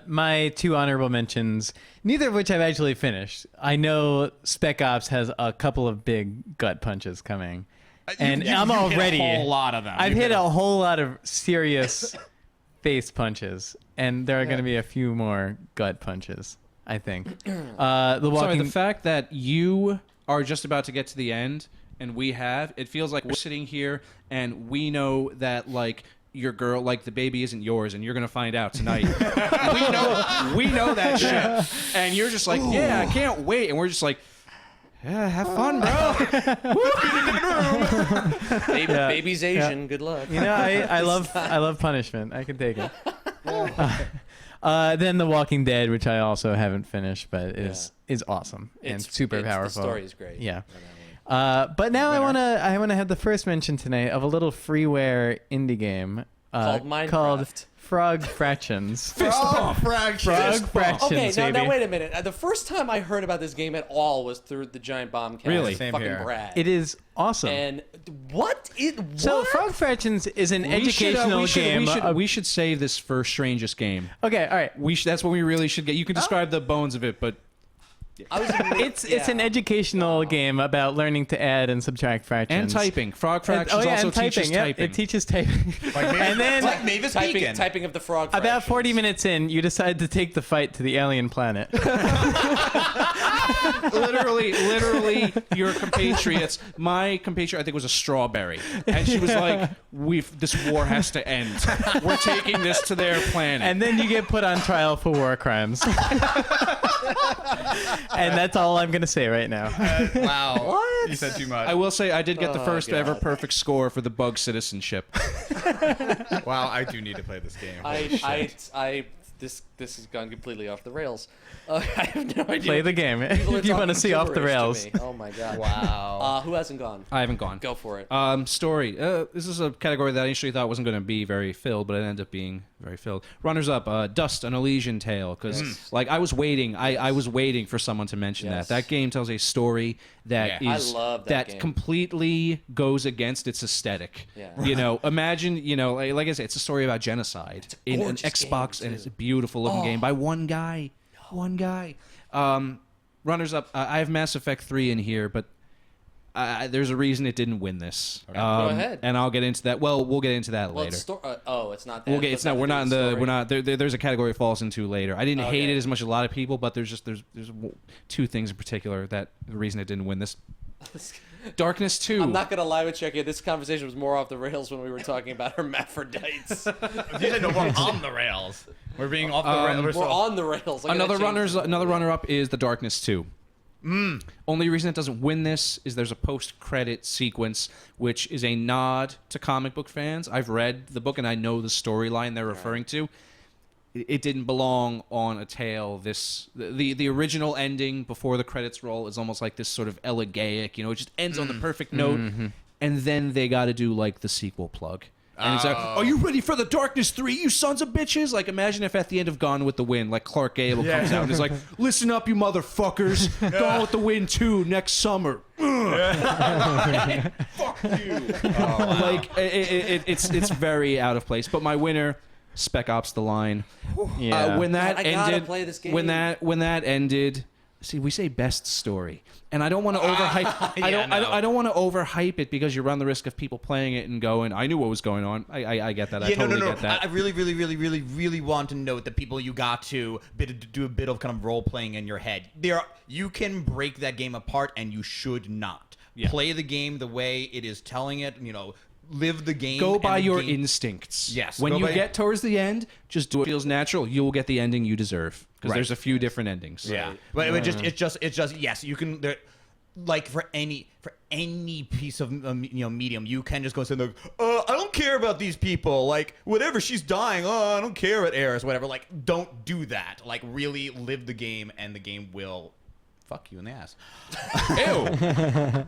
My 2 honorable mentions, neither of which I've actually finished. I know Spec Ops has a couple of big gut punches coming, and I'm you already hit a whole lot of them. I've You hit a whole lot of serious face punches, and there are going to be a few more gut punches, I think. The Sorry, walking. the fact that you are just about to get to the end and we have, it feels like we're sitting here and we know that, like, your girl, like, the baby isn't yours and you're going to find out tonight. we know that shit. And you're just like, yeah, I can't wait. And we're just like, yeah, have fun, bro. Baby's Asian. Good luck. I love punishment. I can take it. Then The Walking Dead, which I also haven't finished, but is awesome and super powerful. The story is great. Yeah. But now I wanna have the first mention tonight of a little freeware indie game Called Minecraft. called Frog Fractions. Oh, fraction. Frog Fractions. Okay, now baby. wait a minute. The first time I heard about this game at all was through the Giant Bomb Cast. Really? Same Fucking here. Brad. It is awesome. And what? So Frog Fractions is an educational game. We should save this for strangest game. Okay, all right. That's what we really should get. You can describe the bones of it, but It's an educational game about learning to add and subtract fractions. and typing. Frog Fractions also and typing. teaches Yep, typing. it teaches typing. and then like Mavis Beacon. typing of the frog. about fractions. 40 minutes in, you decide to take the fight to the alien planet. literally, your compatriots. My compatriot, I think, was a strawberry, and she was like, "This war has to end. We're taking this to their planet." And then you get put on trial for war crimes. And that's all I'm going to say right now. Wow. What? You said too much. I will say I did get the first God. ever perfect score for the bug citizenship. Wow, I do need to play this game. This has gone completely off the rails. I have no idea. Play the game People are if you want to talking see off the gibberish to rails. me. Oh my god. Wow. Who hasn't gone? I haven't gone. Go for it. Story. This is a category that I initially thought wasn't going to be very filled, but it ended up being very filled. Runners up, Dust, an Elysian Tale, because like I was waiting for someone to mention Yes. that. That game tells a story that Yeah. is I love that game. completely goes against its aesthetic. Yeah. Imagine, like I said, it's a story about genocide in an gorgeous Xbox, game, and it's a too. beautiful looking game by one guy. One guy. Runners up. I have Mass Effect 3 in here, but there's a reason it didn't win this. Go ahead. And I'll get into that. Well, we'll get into that Well, later. it's it's not that. We'll get. It It's doesn't not. We're have not to in do the. with We're not. There's a category it falls into later. I didn't hate Okay. it as much as a lot of people, but there's 2 things in particular that the reason it didn't win this. Darkness 2. I'm not gonna lie with you. This conversation was more off the rails when we were talking about hermaphrodites. You said no, we're on the rails. We're being off the rails. We're on the rails. Another runner-up is The Darkness 2. Only reason it doesn't win this is there's a post-credit sequence, which is a nod to comic book fans. I've read the book and I know the storyline they're referring to. It didn't belong on a tale. The original ending before the credits roll is almost like this sort of elegaic, it just ends on the perfect note, and then they got to do like the sequel plug. And it's like, are you ready for the Darkness 3, you sons of bitches? Like, imagine if at the end of Gone with the Wind, like, Clark Gable comes out and is like, listen up, you motherfuckers. Gone with the Wind 2 next summer. Fuck you. Like, it's very out of place. But my winner, Spec Ops: The Line. Yeah. When that I gotta ended, play this game. when that ended, see, we say best story, and I don't want to overhype. I don't want to overhype it because you run the risk of people playing it and going, "I knew what was going on." I get that. I totally get that. I really want to note that people you got to do a bit of kind of role playing in your head. You can break that game apart, and you should not play the game the way it is telling it. Live the game. Go by your game. instincts. Yes. When go you by- get towards the end, just do what feels natural. You will get the ending you deserve because Right. there's a few different endings. Yeah, but it's just yes, you can. Like for any piece of medium, you can just go and say, I don't care about these people. Like whatever, she's dying. Oh, I don't care about Eris, whatever. Like don't do that. Like really live the game, and the game will fuck you in the ass. Ew.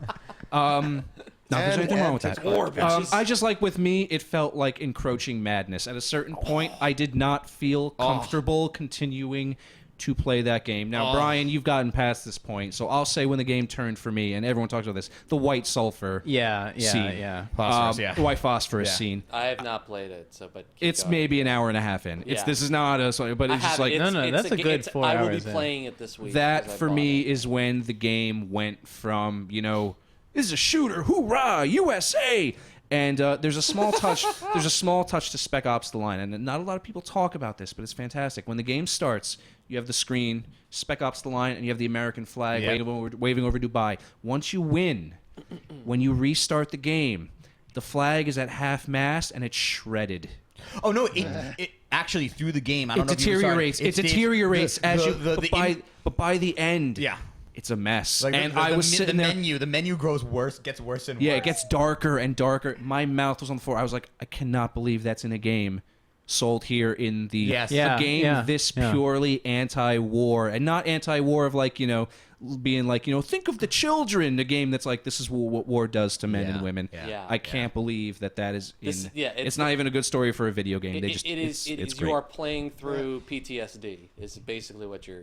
No, there's anything wrong with that. bitches. I just like with me, it felt like encroaching madness. At a certain point, I did not feel comfortable continuing to play that game. Now, Brian, you've gotten past this point, so I'll say when the game turned for me, and everyone talks about this, the white sulfur scene. Phosphorus, The white phosphorus scene. I have not played it, but keep It's going. maybe an hour and a half in. Yeah. This is not a, but I it's just haven't. like It's- No, it's that's a good 4 I will be hours in. playing it this week. that because I for bought me it. is when the game went from this is a shooter, hoorah, USA. And there's a small touch. There's a small touch to Spec Ops: The Line, and not a lot of people talk about this, but it's fantastic. When the game starts, you have the screen, Spec Ops: The Line, and you have the American flag waving over Dubai. Once you win, when you restart the game, the flag is at half mast and it's shredded. Oh no! It actually through the game. I don't It know if you saw deteriorates. It deteriorates as you. But by the end, Yeah. it's a mess. Like and the, I the, was the sitting there. menu. The menu grows worse. Gets worse and worse. Yeah, it gets darker and darker. My mouth was on the floor. I was like, I cannot believe that's in a game sold here in the Yes. Yeah, a game yeah, this yeah. purely anti-war, and not anti-war of like being like think of the children. A game that's like, this is what war does to men and women. Yeah. I can't believe that is in. This- yeah, it's not even a good story for a video game. They It- just it is. It it's is. great. You are playing through PTSD. Is basically what you're.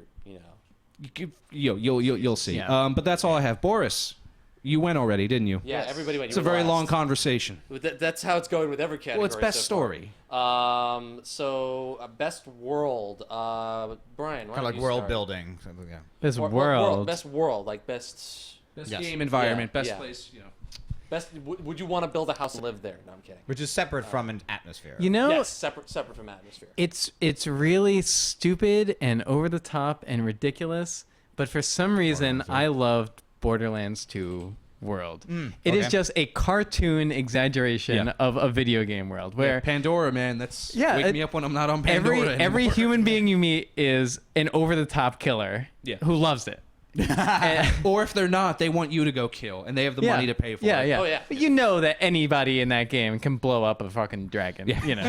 You'll see. Yeah. But that's all I have. Boris, you went already, didn't you? Yeah, everybody went. It's You a were very last. long conversation. That's how it's going with every category. Well, it's best so far. story. Best world. Brian, why Kind of don't like you world start? building. Something, yeah. This Or- world. Best world, like best. Best Yes. game environment, Yeah, best yeah. place. Best. Would you want to build a house and live there? No, I'm kidding. Which is separate from an atmosphere. Yes, separate from atmosphere. It's really stupid and over the top and ridiculous, but for some reason I loved Borderlands 2 world. It is okay. just a cartoon exaggeration Yeah. of a video game world where Pandora, man, that's Yeah, wake me up when I'm not on Pandora. every anymore. human being you meet is an over the top killer Yeah. who loves it. And- Or if they're not, they want you to go kill, and they have the money to pay for yeah, it. Yeah, Oh, yeah. But you know that anybody in that game can blow up a fucking dragon. Yeah. You know.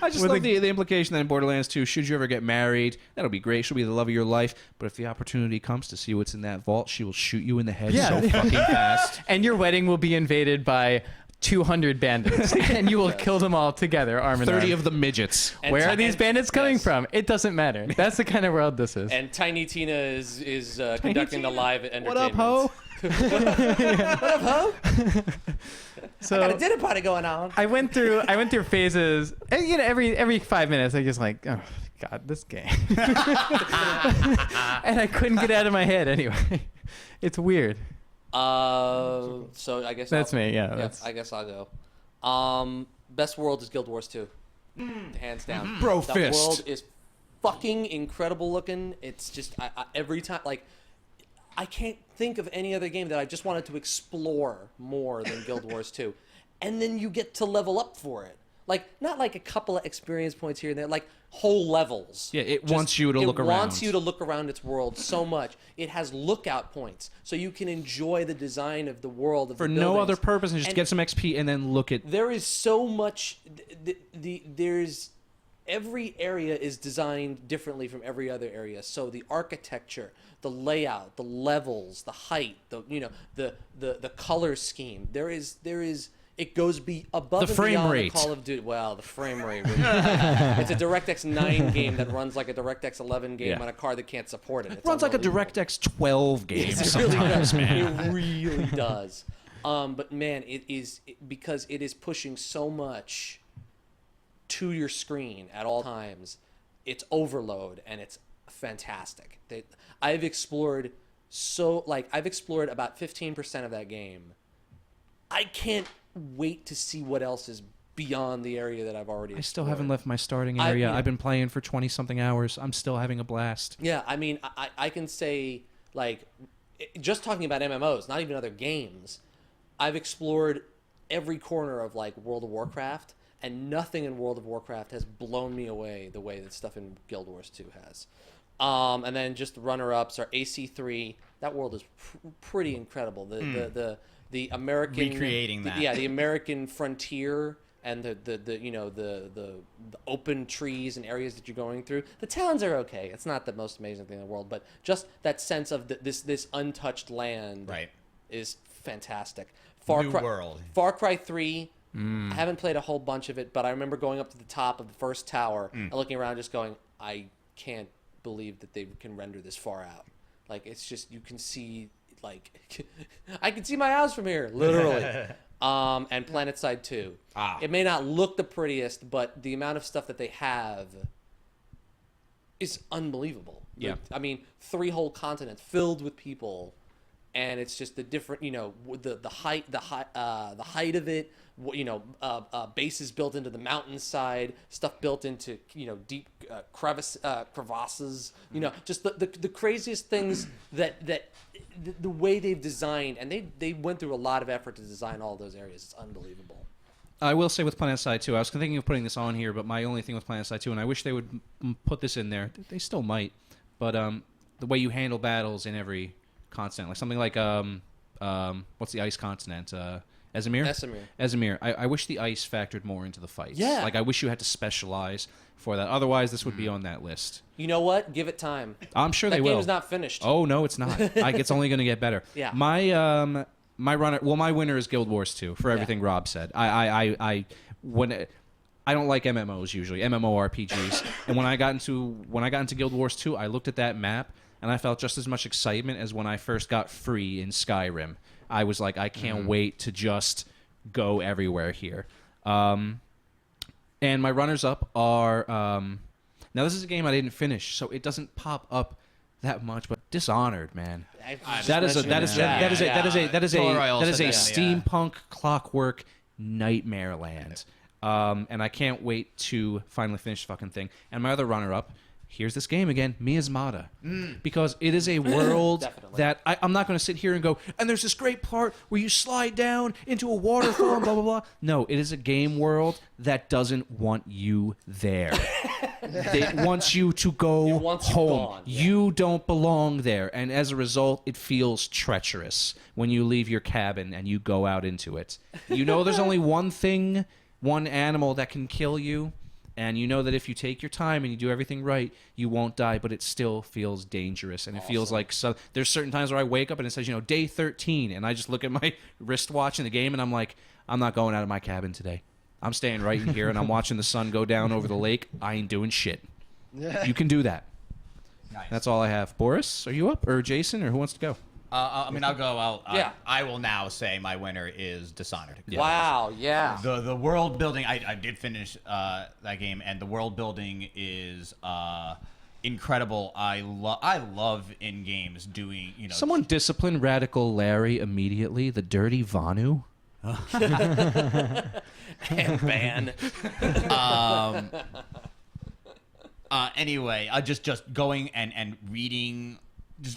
I just love the implication that in Borderlands 2, should you ever get married, that'll be great. She'll be the love of your life. But if the opportunity comes to see what's in that vault, she will shoot you in the head Yeah. so fucking fast. And your wedding will be invaded by 200 bandits, and you will kill them all together, arm in 30 arm. of the midgets. And Where Ti- are these and- bandits coming yes. from? It doesn't matter. That's the kind of world this is. And Tiny Tina is conducting the live entertainment. What up, ho? So Got a dinner party going on. I went through phases. And, every 5 minutes, I just like, oh god, this game, and I couldn't get it out of my head. Anyway, it's weird. So I guess That's me. Yeah. Yeah, That's, I guess I'll go. Best world is Guild Wars 2. Hands down. Bro that fist. world is fucking incredible looking. It's just every time I can't think of any other game that I just wanted to explore more than Guild Wars 2. And then you get to level up for it. Like not like a couple of experience points here and there, like whole levels. Yeah, it wants you to look It wants around. you to look around its world so much. It has lookout points, so you can enjoy the design of the world of For the no buildings. other purpose than just And get some XP and then look at. there is so much. There's every area is designed differently from every other area. So the architecture, the layout, the levels, the height, the color scheme. There is it goes above The and frame beyond rate. the Call of Duty. Well, the frame rate. It's a DirectX 9 game that runs like a DirectX 11 game Yeah. on a card that can't support it. It's Runs like a unbelievable. DirectX 12 game It really sometimes, does. man. It really does. But man, because it is pushing so much to your screen at all times. It's overload and it's fantastic. I've explored about 15% of that game. I can't wait to see what else is beyond the area that I've already I explored. still haven't left my starting area. yeah. I've been playing for 20-something hours. I'm still having a blast. Yeah, I mean, I can say, like, just talking about MMOs, not even other games, I've explored every corner of, like, World of Warcraft, and nothing in World of Warcraft has blown me away the way that stuff in Guild Wars 2 has. And then just the runner-ups are AC3. That world is pretty incredible. The American... Recreating that. The American frontier and the open trees and areas that you're going through. The towns are okay. It's not the most amazing thing in the world, but just that sense of this untouched land is fantastic. New world. Far Cry 3, I haven't played a whole bunch of it, but I remember going up to the top of the first tower and looking around just going, I can't believe that they can render this far out. Like, it's just, you can see, like, I can see my house from here, literally. And PlanetSide 2. It may not look the prettiest, but the amount of stuff that they have is unbelievable. Yeah. I mean, 3 whole continents filled with people, and it's just the different, the height of it. Bases built into the mountainside, stuff built into deep crevasses. Just the craziest things that the way they've designed, and they went through a lot of effort to design all those areas. It's unbelievable. I will say with PlanetSide 2, I was thinking of putting this on here, but my only thing with PlanetSide 2, and I wish they would put this in there. They still might, but the way you handle battles in every continent, like something like what's the ice continent? Esamir. I wish the ice factored more into the fights. Yeah. Like, I wish you had to specialize for that. Otherwise, this would be on that list. You know what? Give it time. I'm sure That they will. game is not finished. Oh, no, it's not. It's only going to get better. Yeah. My winner is Guild Wars 2 for everything Rob said. I don't like MMOs usually, MMORPGs. And when I got into Guild Wars 2, I looked at that map and I felt just as much excitement as when I first got free in Skyrim. I was like, I can't wait to just go everywhere here. And my runners-up are... now, this is a game I didn't finish, so it doesn't pop up that much, but Dishonored, man. That is a steampunk clockwork nightmare land. And I can't wait to finally finish the fucking thing. And my other runner-up, here's this game again, Miasmata. Because it is a world that I'm not going to sit here and go, and there's this great part where you slide down into a waterfall and blah, blah, blah. No, it is a game world that doesn't want you there. It wants you to go home. Gone, yeah. You don't belong there. And as a result, it feels treacherous when you leave your cabin and you go out into it. You know there's only one animal that can kill you. And you know that if you take your time and you do everything right, you won't die, but it still feels dangerous. And it feels like there's certain times where I wake up and it says, day 13. And I just look at my wristwatch in the game and I'm like, I'm not going out of my cabin today. I'm staying right in here and I'm watching the sun go down over the lake. I ain't doing shit. You can do that. Nice. That's all I have. Boris, are you up? Or Jason? Or who wants to go? I'll go. Yeah. I will now say my winner is Dishonored. Wow, yeah. The world building. I did finish that game, and the world building is incredible. I love in games doing Someone discipline Radical Larry immediately. The dirty Vanu. And ban. Anyway, just going and reading.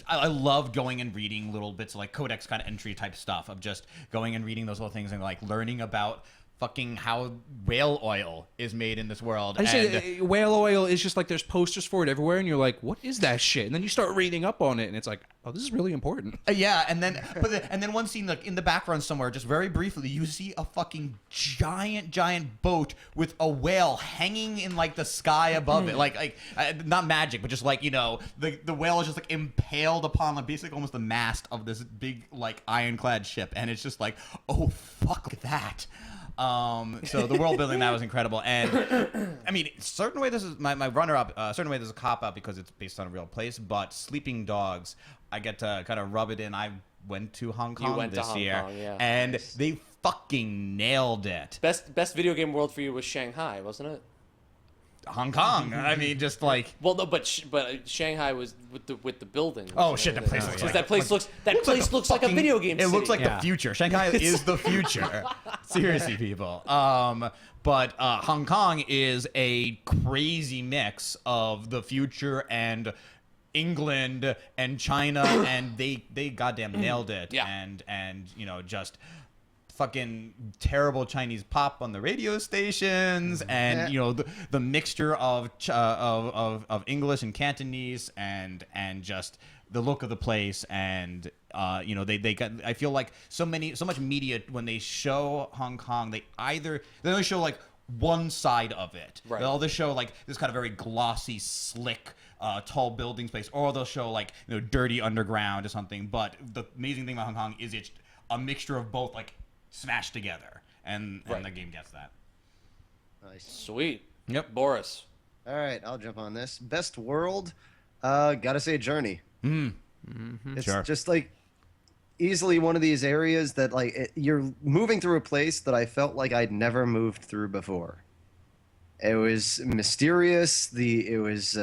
I love going and reading little bits of like codex kind of entry type stuff of just going and reading those little things and like learning about fucking how whale oil is made in this world. I say whale oil is just like there's posters for it everywhere, and you're like, what is that shit? And then you start reading up on it, and it's like, oh, this is really important. Yeah, and then one scene, like in the background somewhere, just very briefly, you see a fucking giant boat with a whale hanging in like the sky above it, like not magic, but just like, you know, the whale is just like impaled upon like basically almost the mast of this big like ironclad ship, and it's just like, oh fuck that. So the world building that was incredible, and I mean, certain way this is my runner-up. Certain way this is a cop-out because it's based on a real place. But Sleeping Dogs, I get to kind of rub it in. I went to Hong Kong this year, yeah. and they fucking nailed it. Best video game world for you was Shanghai, wasn't it? Hong Kong. I mean, just like. Well, no, but Shanghai was with the buildings. Oh shit! That place looks like that place looks like a video game. It city. looks like the future. Shanghai is the future. Seriously, people. But Hong Kong is a crazy mix of the future and England and China, and they goddamn nailed it. Yeah. And you know, just fucking terrible Chinese pop on the radio stations, and you know, the mixture of English and Cantonese, and just the look of the place, and you know, they got, I feel like so much media when they show Hong Kong, they only show like one side of it. Right. They'll either show like this kind of very glossy, slick, tall building space, or they'll show like, you know, dirty underground or something. But the amazing thing about Hong Kong is it's a mixture of both, like smashed together, and the game gets that. Nice. Sweet. Yep. Boris. All right, I'll jump on this. Best world, gotta say Journey. It's Sure. just like easily one of these areas that like you're moving through a place that I felt like I'd never moved through before. It was mysterious. It was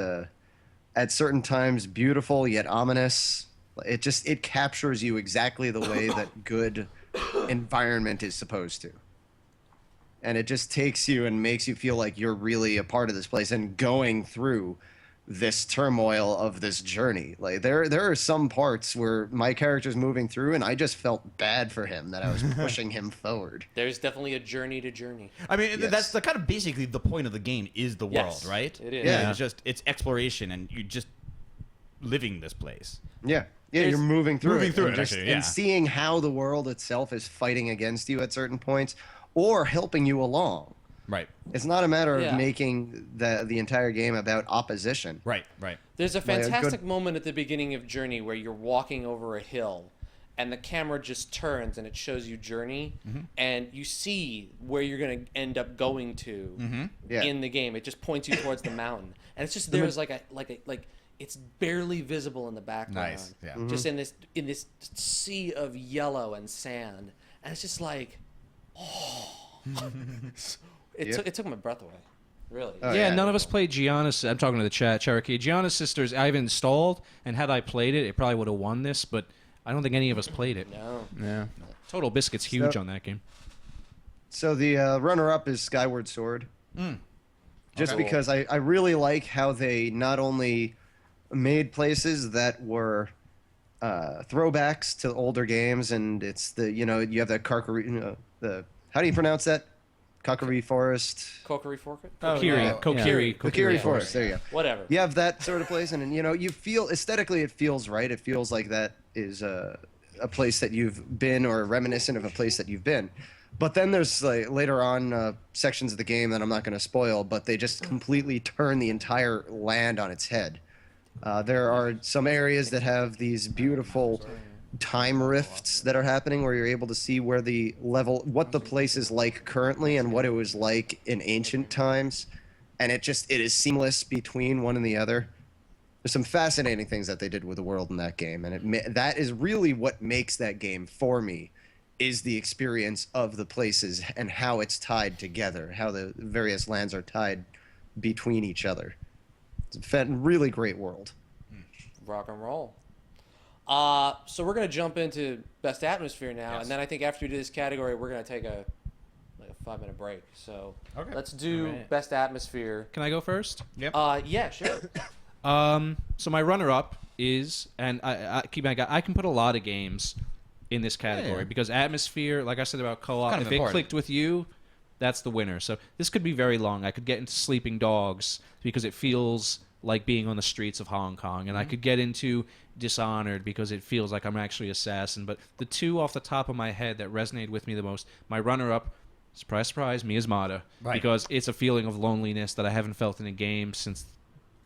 at certain times beautiful yet ominous. It captures you exactly the way that good environment is supposed to. And it just takes you and makes you feel like you're really a part of this place and going through this turmoil of this journey. Like there are some parts where my character's moving through and I just felt bad for him that I was pushing him forward. There's definitely a journey to journey. I mean, Yes. that's the kind of basically the point of the game is the world, Yes, right? it is. Yeah. It's exploration, and you just living this place. Yeah. Yeah, There's- you're moving through Moving it, through and it, just, actually, yeah. and seeing how the world itself is fighting against you at certain points or helping you along. Right. It's not a matter of Yeah. making the entire game about opposition. Right. There's a Like a good- fantastic moment at the beginning of Journey where you're walking over a hill and the camera just turns and it shows you Journey and you see where you're going to end up going to Yeah. in the game. It just points you towards the mountain. And it's just there's like it's barely visible in the background. Nice, yeah. Just in this sea of yellow and sand. And it's just like it took my breath away. Really. Oh, Yeah, yeah. none of us played Gianna's. I'm talking to the chat, Cherokee. Gianna's Sisters, I've installed, and had I played it, it probably would have won this, but I don't think any of us played it. No. Yeah. Total Biscuit's huge So- on that game. So the runner-up is Skyward Sword. Just Okay. because I really like how they not only made places that were throwbacks to older games, and it's you have the how do you pronounce that? Kokiri Forest. Kokiri Forest? Kokiri. Kokiri Forest. There you go. Whatever. You have that sort of place, and you feel aesthetically it feels right. It feels like that is a place that you've been, or reminiscent of a place that you've been. But then there's like later on sections of the game that I'm not going to spoil, but they just completely turn the entire land on its head. There are some areas that have these beautiful time rifts that are happening where you're able to see what the place is like currently and what it was like in ancient times. And it is seamless between one and the other. There's some fascinating things that they did with the world in that game. And that is really what makes that game for me, is the experience of the places and how it's tied together, how the various lands are tied between each other. It's a really great world. Rock and roll. So we're gonna jump into best atmosphere now, Yes. and then I think after we do this category, we're gonna take a 5-minute break. So Okay. let's do Alright. best atmosphere. Can I go first? Yeah, sure. So my runner-up is, and I can put a lot of games in this category Yeah. because atmosphere, like I said about co-op, kind of if it important. clicked with you, that's the winner. So this could be very long. I could get into Sleeping Dogs because it feels like being on the streets of Hong Kong, and I could get into Dishonored because it feels like I'm actually assassin. But the two off the top of my head that resonated with me the most, my runner-up, surprise, surprise, Miasmata, Right. because it's a feeling of loneliness that I haven't felt in a game since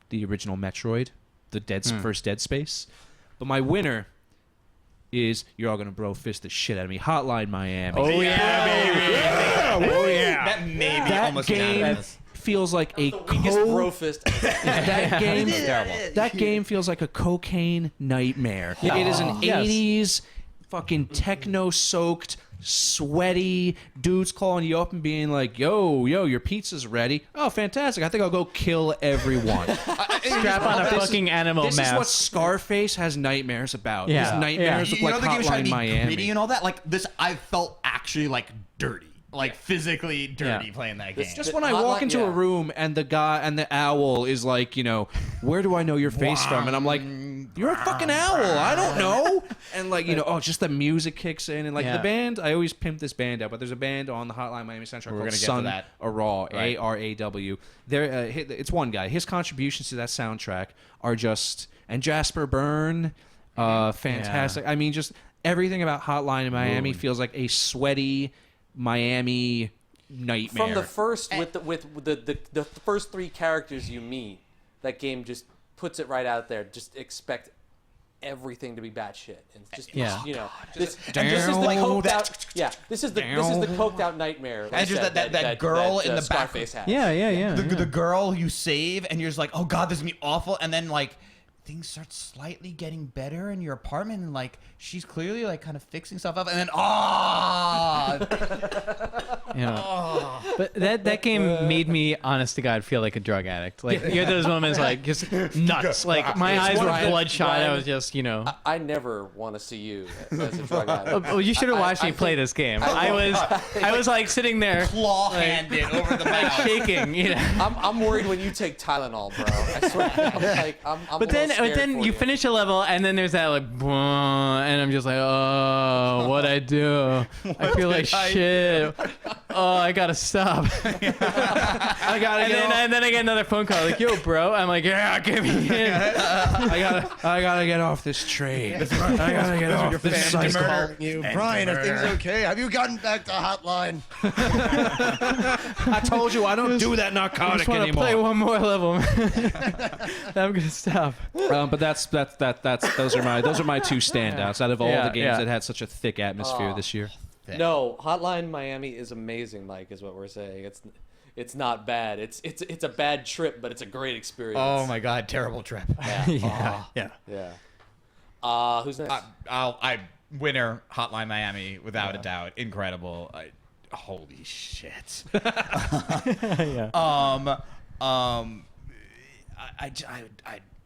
the original Metroid, the first Dead Space. But my winner is, you're all gonna bro fist the shit out of me, Hotline Miami. Oh yeah, baby. Oh yeah. That may be That almost game unanimous. feels like a Weakest bro fist. that game feels like a cocaine nightmare. It is an Yes. 80s fucking techno-soaked, sweaty dudes calling you up and being like, yo, your pizza's ready. Oh, fantastic. I think I'll go kill everyone. Strap on a fucking animal This mask. is what Scarface has nightmares about. Yeah. His nightmares You look know like the game was trying Hotline to be Miami. gritty and all that. Like this, I felt actually like dirty, like physically dirty Yeah. playing that game. Just when I walk into a room and the guy and the owl is like, where do I know your face from? And I'm like, you're a fucking owl. I don't know. And like, just the music kicks in. And like Yeah. the band, I always pimp this band out, but there's a band on the Hotline Miami soundtrack We're called gonna get to Sun that. Araw, Right. ARAW. It's one guy. His contributions to that soundtrack are just, and Jasper Byrne, fantastic. I mean, just everything about Hotline Miami feels like a sweaty Miami nightmare. From the first, with the first three characters you meet, that game just puts it right out there. Just expect everything to be batshit, and just Yeah. this is the coked out. Yeah, this is the coked out nightmare. And just that girl in the back. Scarface has. Yeah. The girl you save, and you're just like, oh god, this is gonna be awful, and then like things start slightly getting better in your apartment, and like she's clearly like kind of fixing stuff up, and then But that game made me, honest to God, feel like a drug addict. Like you had those moments, like just nuts. Like my eyes were bloodshot. I was just, I never want to see you as a drug addict. Oh, you should have watched me I play think- this game. I was like sitting there, claw-handed over the like mouth. shaking. I'm worried when you take Tylenol, bro. I swear. I'm But then you you finish a level, and then there's that like, and I'm just like, oh, what'd I do? I feel like shit. Oh, I gotta stop. I gotta And then I get another phone call, like, yo, bro. I'm like, yeah, get me in. I gotta get off this train. I gotta get off this Family's cycle. calling you. Brian, are things okay? Have you gotten back to Hotline? I told you I don't do that I narcotic just want to anymore. play one more level. I'm gonna stop. But that's those are my two standouts out of all Yeah, the games yeah. that had such a thick atmosphere this year. No, Hotline Miami is amazing, Mike. Is what we're saying. It's not bad. It's a bad trip, but it's a great experience. Oh my god, terrible trip. Yeah. Yeah. Who's next? I winner Hotline Miami without a doubt. Incredible. Holy shit.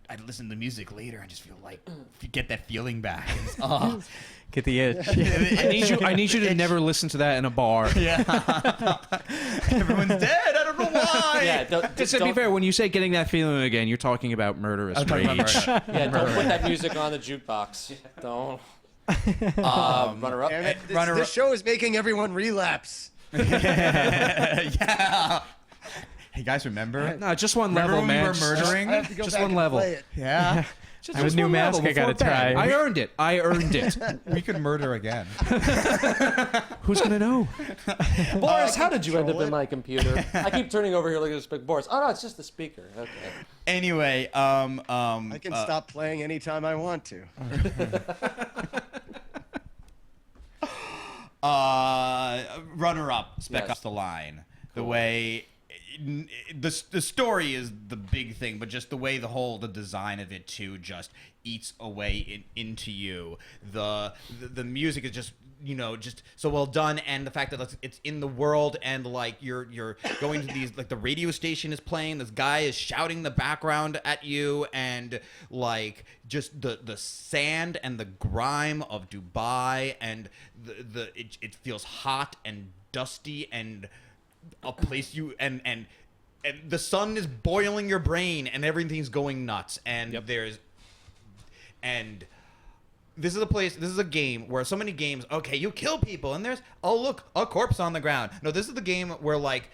I'd listen to the music later and just feel like get that feeling back. Get the itch. I need you to never listen to that in a bar. Everyone's dead. I don't know why. Yeah, To be fair, when you say getting that feeling again, you're talking about murderous talking about rage. murder. yeah, don't put that music on the jukebox. Don't. Runner up. Damn it, this show is making everyone relapse. Yeah. Hey guys, remember? No, just one Remember level, when we man. were murdering? I have to go Just back one and level. play it. Yeah. Just I have a new one mask level I gotta before bed. try. I earned it. We could murder again. Who's gonna know? Boris, how did you end up control in it. my computer? I keep turning over here looking at this big Boris. Oh no, it's just the speaker. Okay. Anyway, I can stop playing anytime I want to. runner up, Spec Yes. Up the Line. The way the story is the big thing, but just the way the design of it too just eats away into you. The music is just just so well done, and the fact that it's in the world, and like you're going to these, like the radio station is playing, this guy is shouting in the background at you, and like just the sand and the grime of Dubai, and it feels hot and dusty, and a place and the sun is boiling your brain, and everything's going nuts, and this is a place. This is a game where so many games. Okay, you kill people, and there's look, a corpse on the ground. No, this is the game where like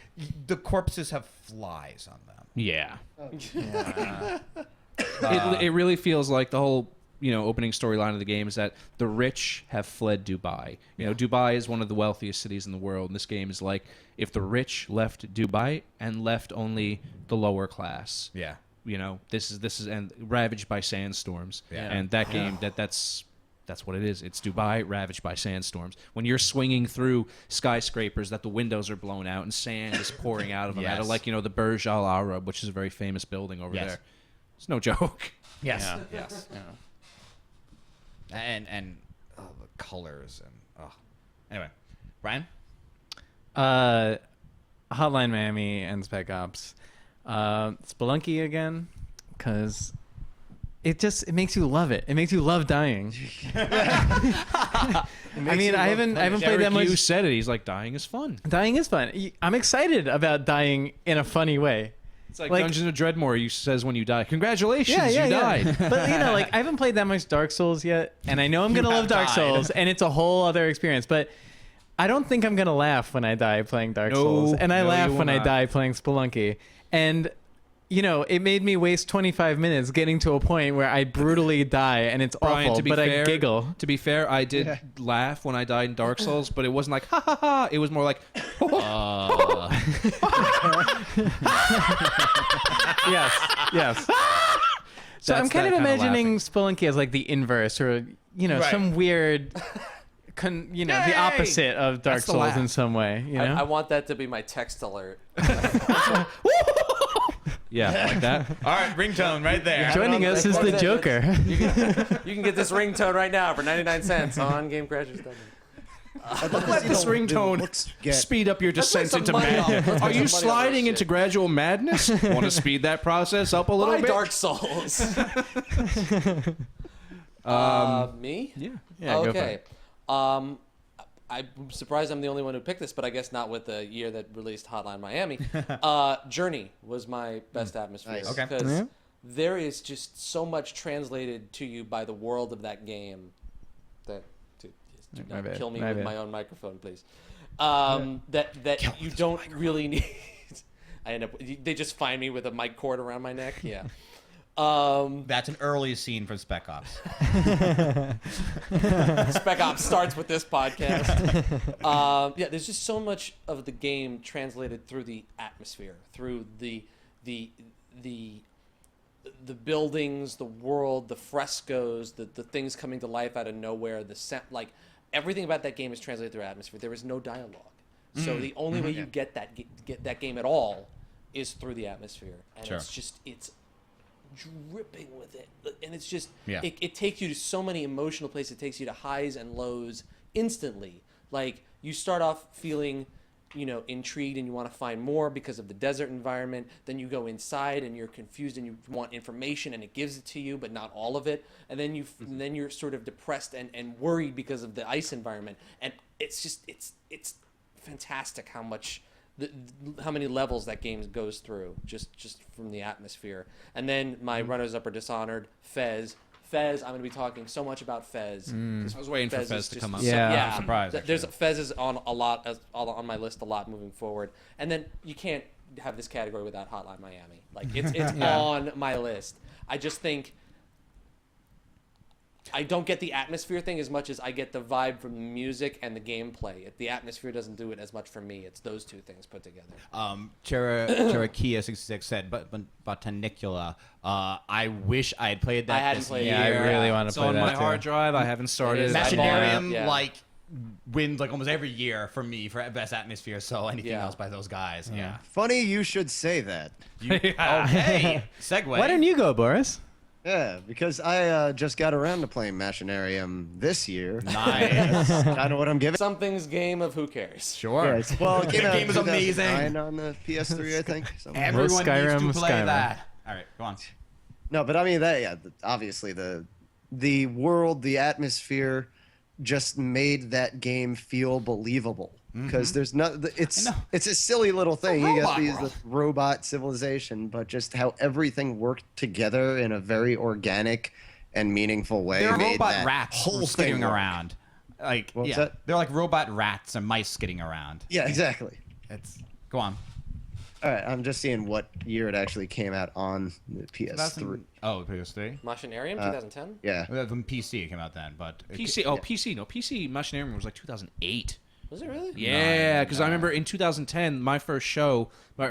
the corpses have flies on them. Yeah. It really feels like the whole opening storyline of the game is that the rich have fled Dubai. Dubai is one of the wealthiest cities in the world, and this game is like if the rich left Dubai and left only the lower class. Yeah. This is and ravaged by sandstorms. Yeah. And that game that's what it is. It's Dubai ravaged by sandstorms. When you're swinging through skyscrapers that the windows are blown out and sand is pouring out of them, out of like the Burj Al Arab, which is a very famous building over there. It's no joke. Yes. Yeah. Yes. And the colors and anyway, Brian. Hotline Miami and Spec Ops. Spelunky again, because it makes you love it. It makes you love dying. I mean, I haven't played that much. You said it. He's like, dying is fun. Dying is fun. I'm excited about dying in a funny way. It's like Dungeons of Dreadmore. You says when you die, congratulations, you died. But I haven't played that much Dark Souls yet, and I know I'm gonna love Dark Souls, and it's a whole other experience. But I don't think I'm gonna laugh when I die playing Dark Souls, and I laugh when I die playing Spelunky. And it made me waste 25 minutes getting to a point where I brutally die, and it's Brian, awful. I giggle. To be fair, I did laugh when I died in Dark Souls, but it wasn't like ha ha ha. It was more like. Yes. So I'm kind of imagining Spelunky as like the inverse, or some weird, the opposite of Dark Souls in some way. I want that to be my text alert. Yeah, like that. All right, ringtone right there. Joining us is the Joker. You can get this ringtone right now for 99 cents on Game Crashers. Let this ringtone speed up your descent into madness. Are you sliding into gradual madness? Want to speed that process up a little bit? Dark Souls. Me? Yeah. Okay. I'm surprised I'm the only one who picked this, but I guess not with the year that released Hotline Miami. Journey was my best atmosphere. Nice. Okay. Because there is just so much translated to you by the world of that game that do not kill me with my own microphone, please. That you don't really need. They just find me with a mic cord around my neck. Yeah. That's an early scene from Spec Ops. Spec Ops starts with this podcast. There's just so much of the game translated through the atmosphere, through the buildings, the world, the frescoes, the things coming to life out of nowhere, the sound, like everything about that game is translated through atmosphere. There is no dialogue, so the only way you get that game at all is through the atmosphere, and it's dripping with it, and it's just it takes you to so many emotional places. It takes you to highs and lows instantly. Like you start off feeling intrigued and you want to find more because of the desert environment. Then you go inside and you're confused and you want information, and it gives it to you, but not all of it. And then then you're sort of depressed and worried because of the ice environment. And it's just it's fantastic how many levels that game goes through just from the atmosphere. And then my runners-up are Dishonored, Fez. I'm going to be talking so much about Fez. I was waiting for Fez to come up. Yeah. I'm surprised. There's Fez is on on my list a lot moving forward. And then you can't have this category without Hotline Miami. Like it's on my list. I just think I don't get the atmosphere thing as much as I get the vibe from the music and the gameplay. The atmosphere doesn't do it as much for me. It's those two things put together. Cherokee66 said, but Botanicula. I wish I had played that. I hadn't this played it. year. Yeah, I really want to It's play on that my too. hard drive. I haven't started. It is. Machinarium wins almost every year for me for best atmosphere. So anything else by those guys. Yeah. Funny you should say that. Okay. Segue. Why don't you go, Boris? Yeah, because I just got around to playing Machinarium this year. Nice. Kind of what I'm giving. Something's game of who cares. Sure. Yeah, well, it came out game is amazing. 2009 on the PS3, I think. something. Everyone Skyrim, needs to play Skyrim. that. All right, go on. No, but I mean obviously the world, the atmosphere, just made that game feel believable. Because there's it's a silly little thing. You got this robot civilization, but just how everything worked together in a very organic and meaningful way They're made robot that rats whole skidding thing work. around. Like, What was yeah, that? they're like robot rats and mice skidding around. Yeah, exactly. It's go on. All right, I'm just seeing what year it actually came out on the PS3. Oh, PS3. Machinarium, 2010. Yeah. Well, the PC came out then, but PC. Oh, PC. No, PC Machinarium was like 2008. Was it really? Yeah, because I remember in 2010, my first show, the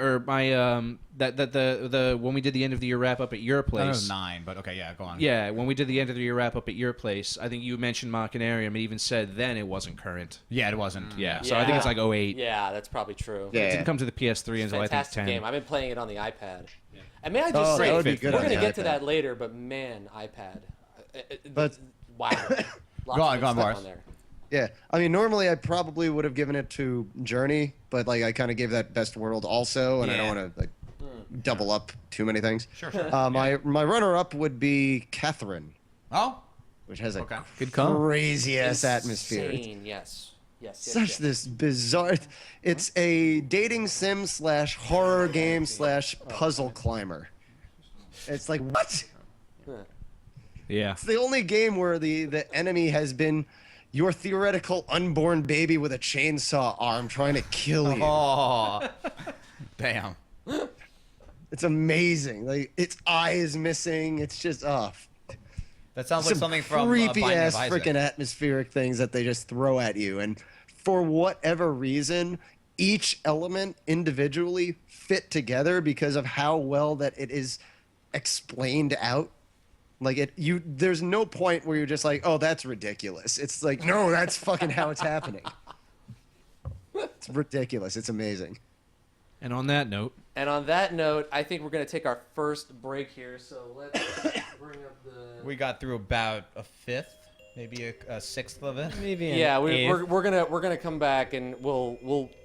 when we did the end of the year wrap up at your I thought it was place. 9, but okay, yeah, go on. Yeah, when we did the end of the year wrap up at your place, I think you mentioned Machinarium and even said then it wasn't current. Yeah, it wasn't. Yeah, so I think it's like 08. Yeah, that's probably true. Yeah. It didn't come to the PS3 until I think Fantastic 10. game. I've been playing it on the iPad. And may I just Oh, say, that would we're be good going on to the get to iPad. that later, but man, iPad. But Wow. Lots Go of on, good go on, stuff Boris. on there. yeah, I mean, normally I probably would have given it to Journey, but like I kind of gave that Best World also, and I don't want to like double up too many things. Sure, sure. My runner-up would be Catherine, Oh, which has a Okay. Good call. crazy ass atmosphere. Insane, yes. Yes, yes, Such yes. this bizarre. It's a dating sim / horror game / puzzle climber. It's like what? Yeah. It's the only game where the enemy has been your theoretical unborn baby with a chainsaw arm trying to kill you. oh, damn. It's amazing. Like its eye is missing. It's just That sounds like some something from creepy Binding of ass Isaac. freaking atmospheric things that they just throw at you, and for whatever reason, each element individually fit together because of how well that it is explained out. Like there's no point where you're just like, oh, that's ridiculous. It's like, no, that's fucking how it's happening. It's ridiculous. It's amazing. And on that note, And on that note, I think we're going to take our first break here. So let's bring up the. We got through about a fifth, maybe a sixth of it. Maybe. Yeah, we're gonna come back and we'll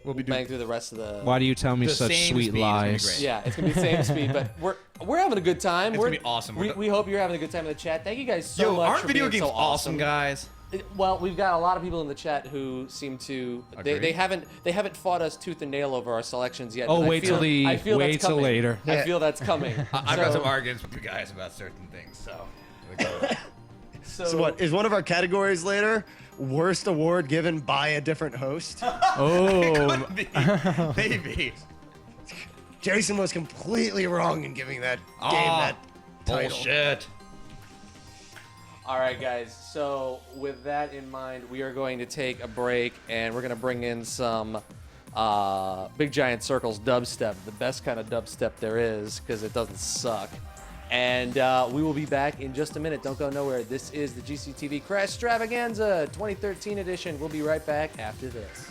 be bang doing- through the rest of the. why do you tell me The such same sweet speed is gonna be lies? great. Yeah, it's gonna be the same speed, but we're having a good time. It's we're, gonna be awesome. We hope you're having a good time in the chat. Thank you guys so Yo, much. aren't for video being games so awesome, guys? Well, we've got a lot of people in the chat who seem to they Agree. haven't fought us tooth and nail over our selections yet. Oh, but wait till I feel wait that's till coming. later. I feel that's coming. I've got some arguments with you guys about certain things, so. So what is one of our categories later? Worst award given by a different host. Oh, Maybe. Jason was completely wrong in giving that game that title. Bullshit. All right, guys. So with that in mind, we are going to take a break, and we're going to bring in some Big Giant Circles dubstep, the best kind of dubstep there is, because it doesn't suck. And we will be back in just a minute. Don't go nowhere. This is the GCTV Crashstravaganza 2013 edition. We'll be right back after this.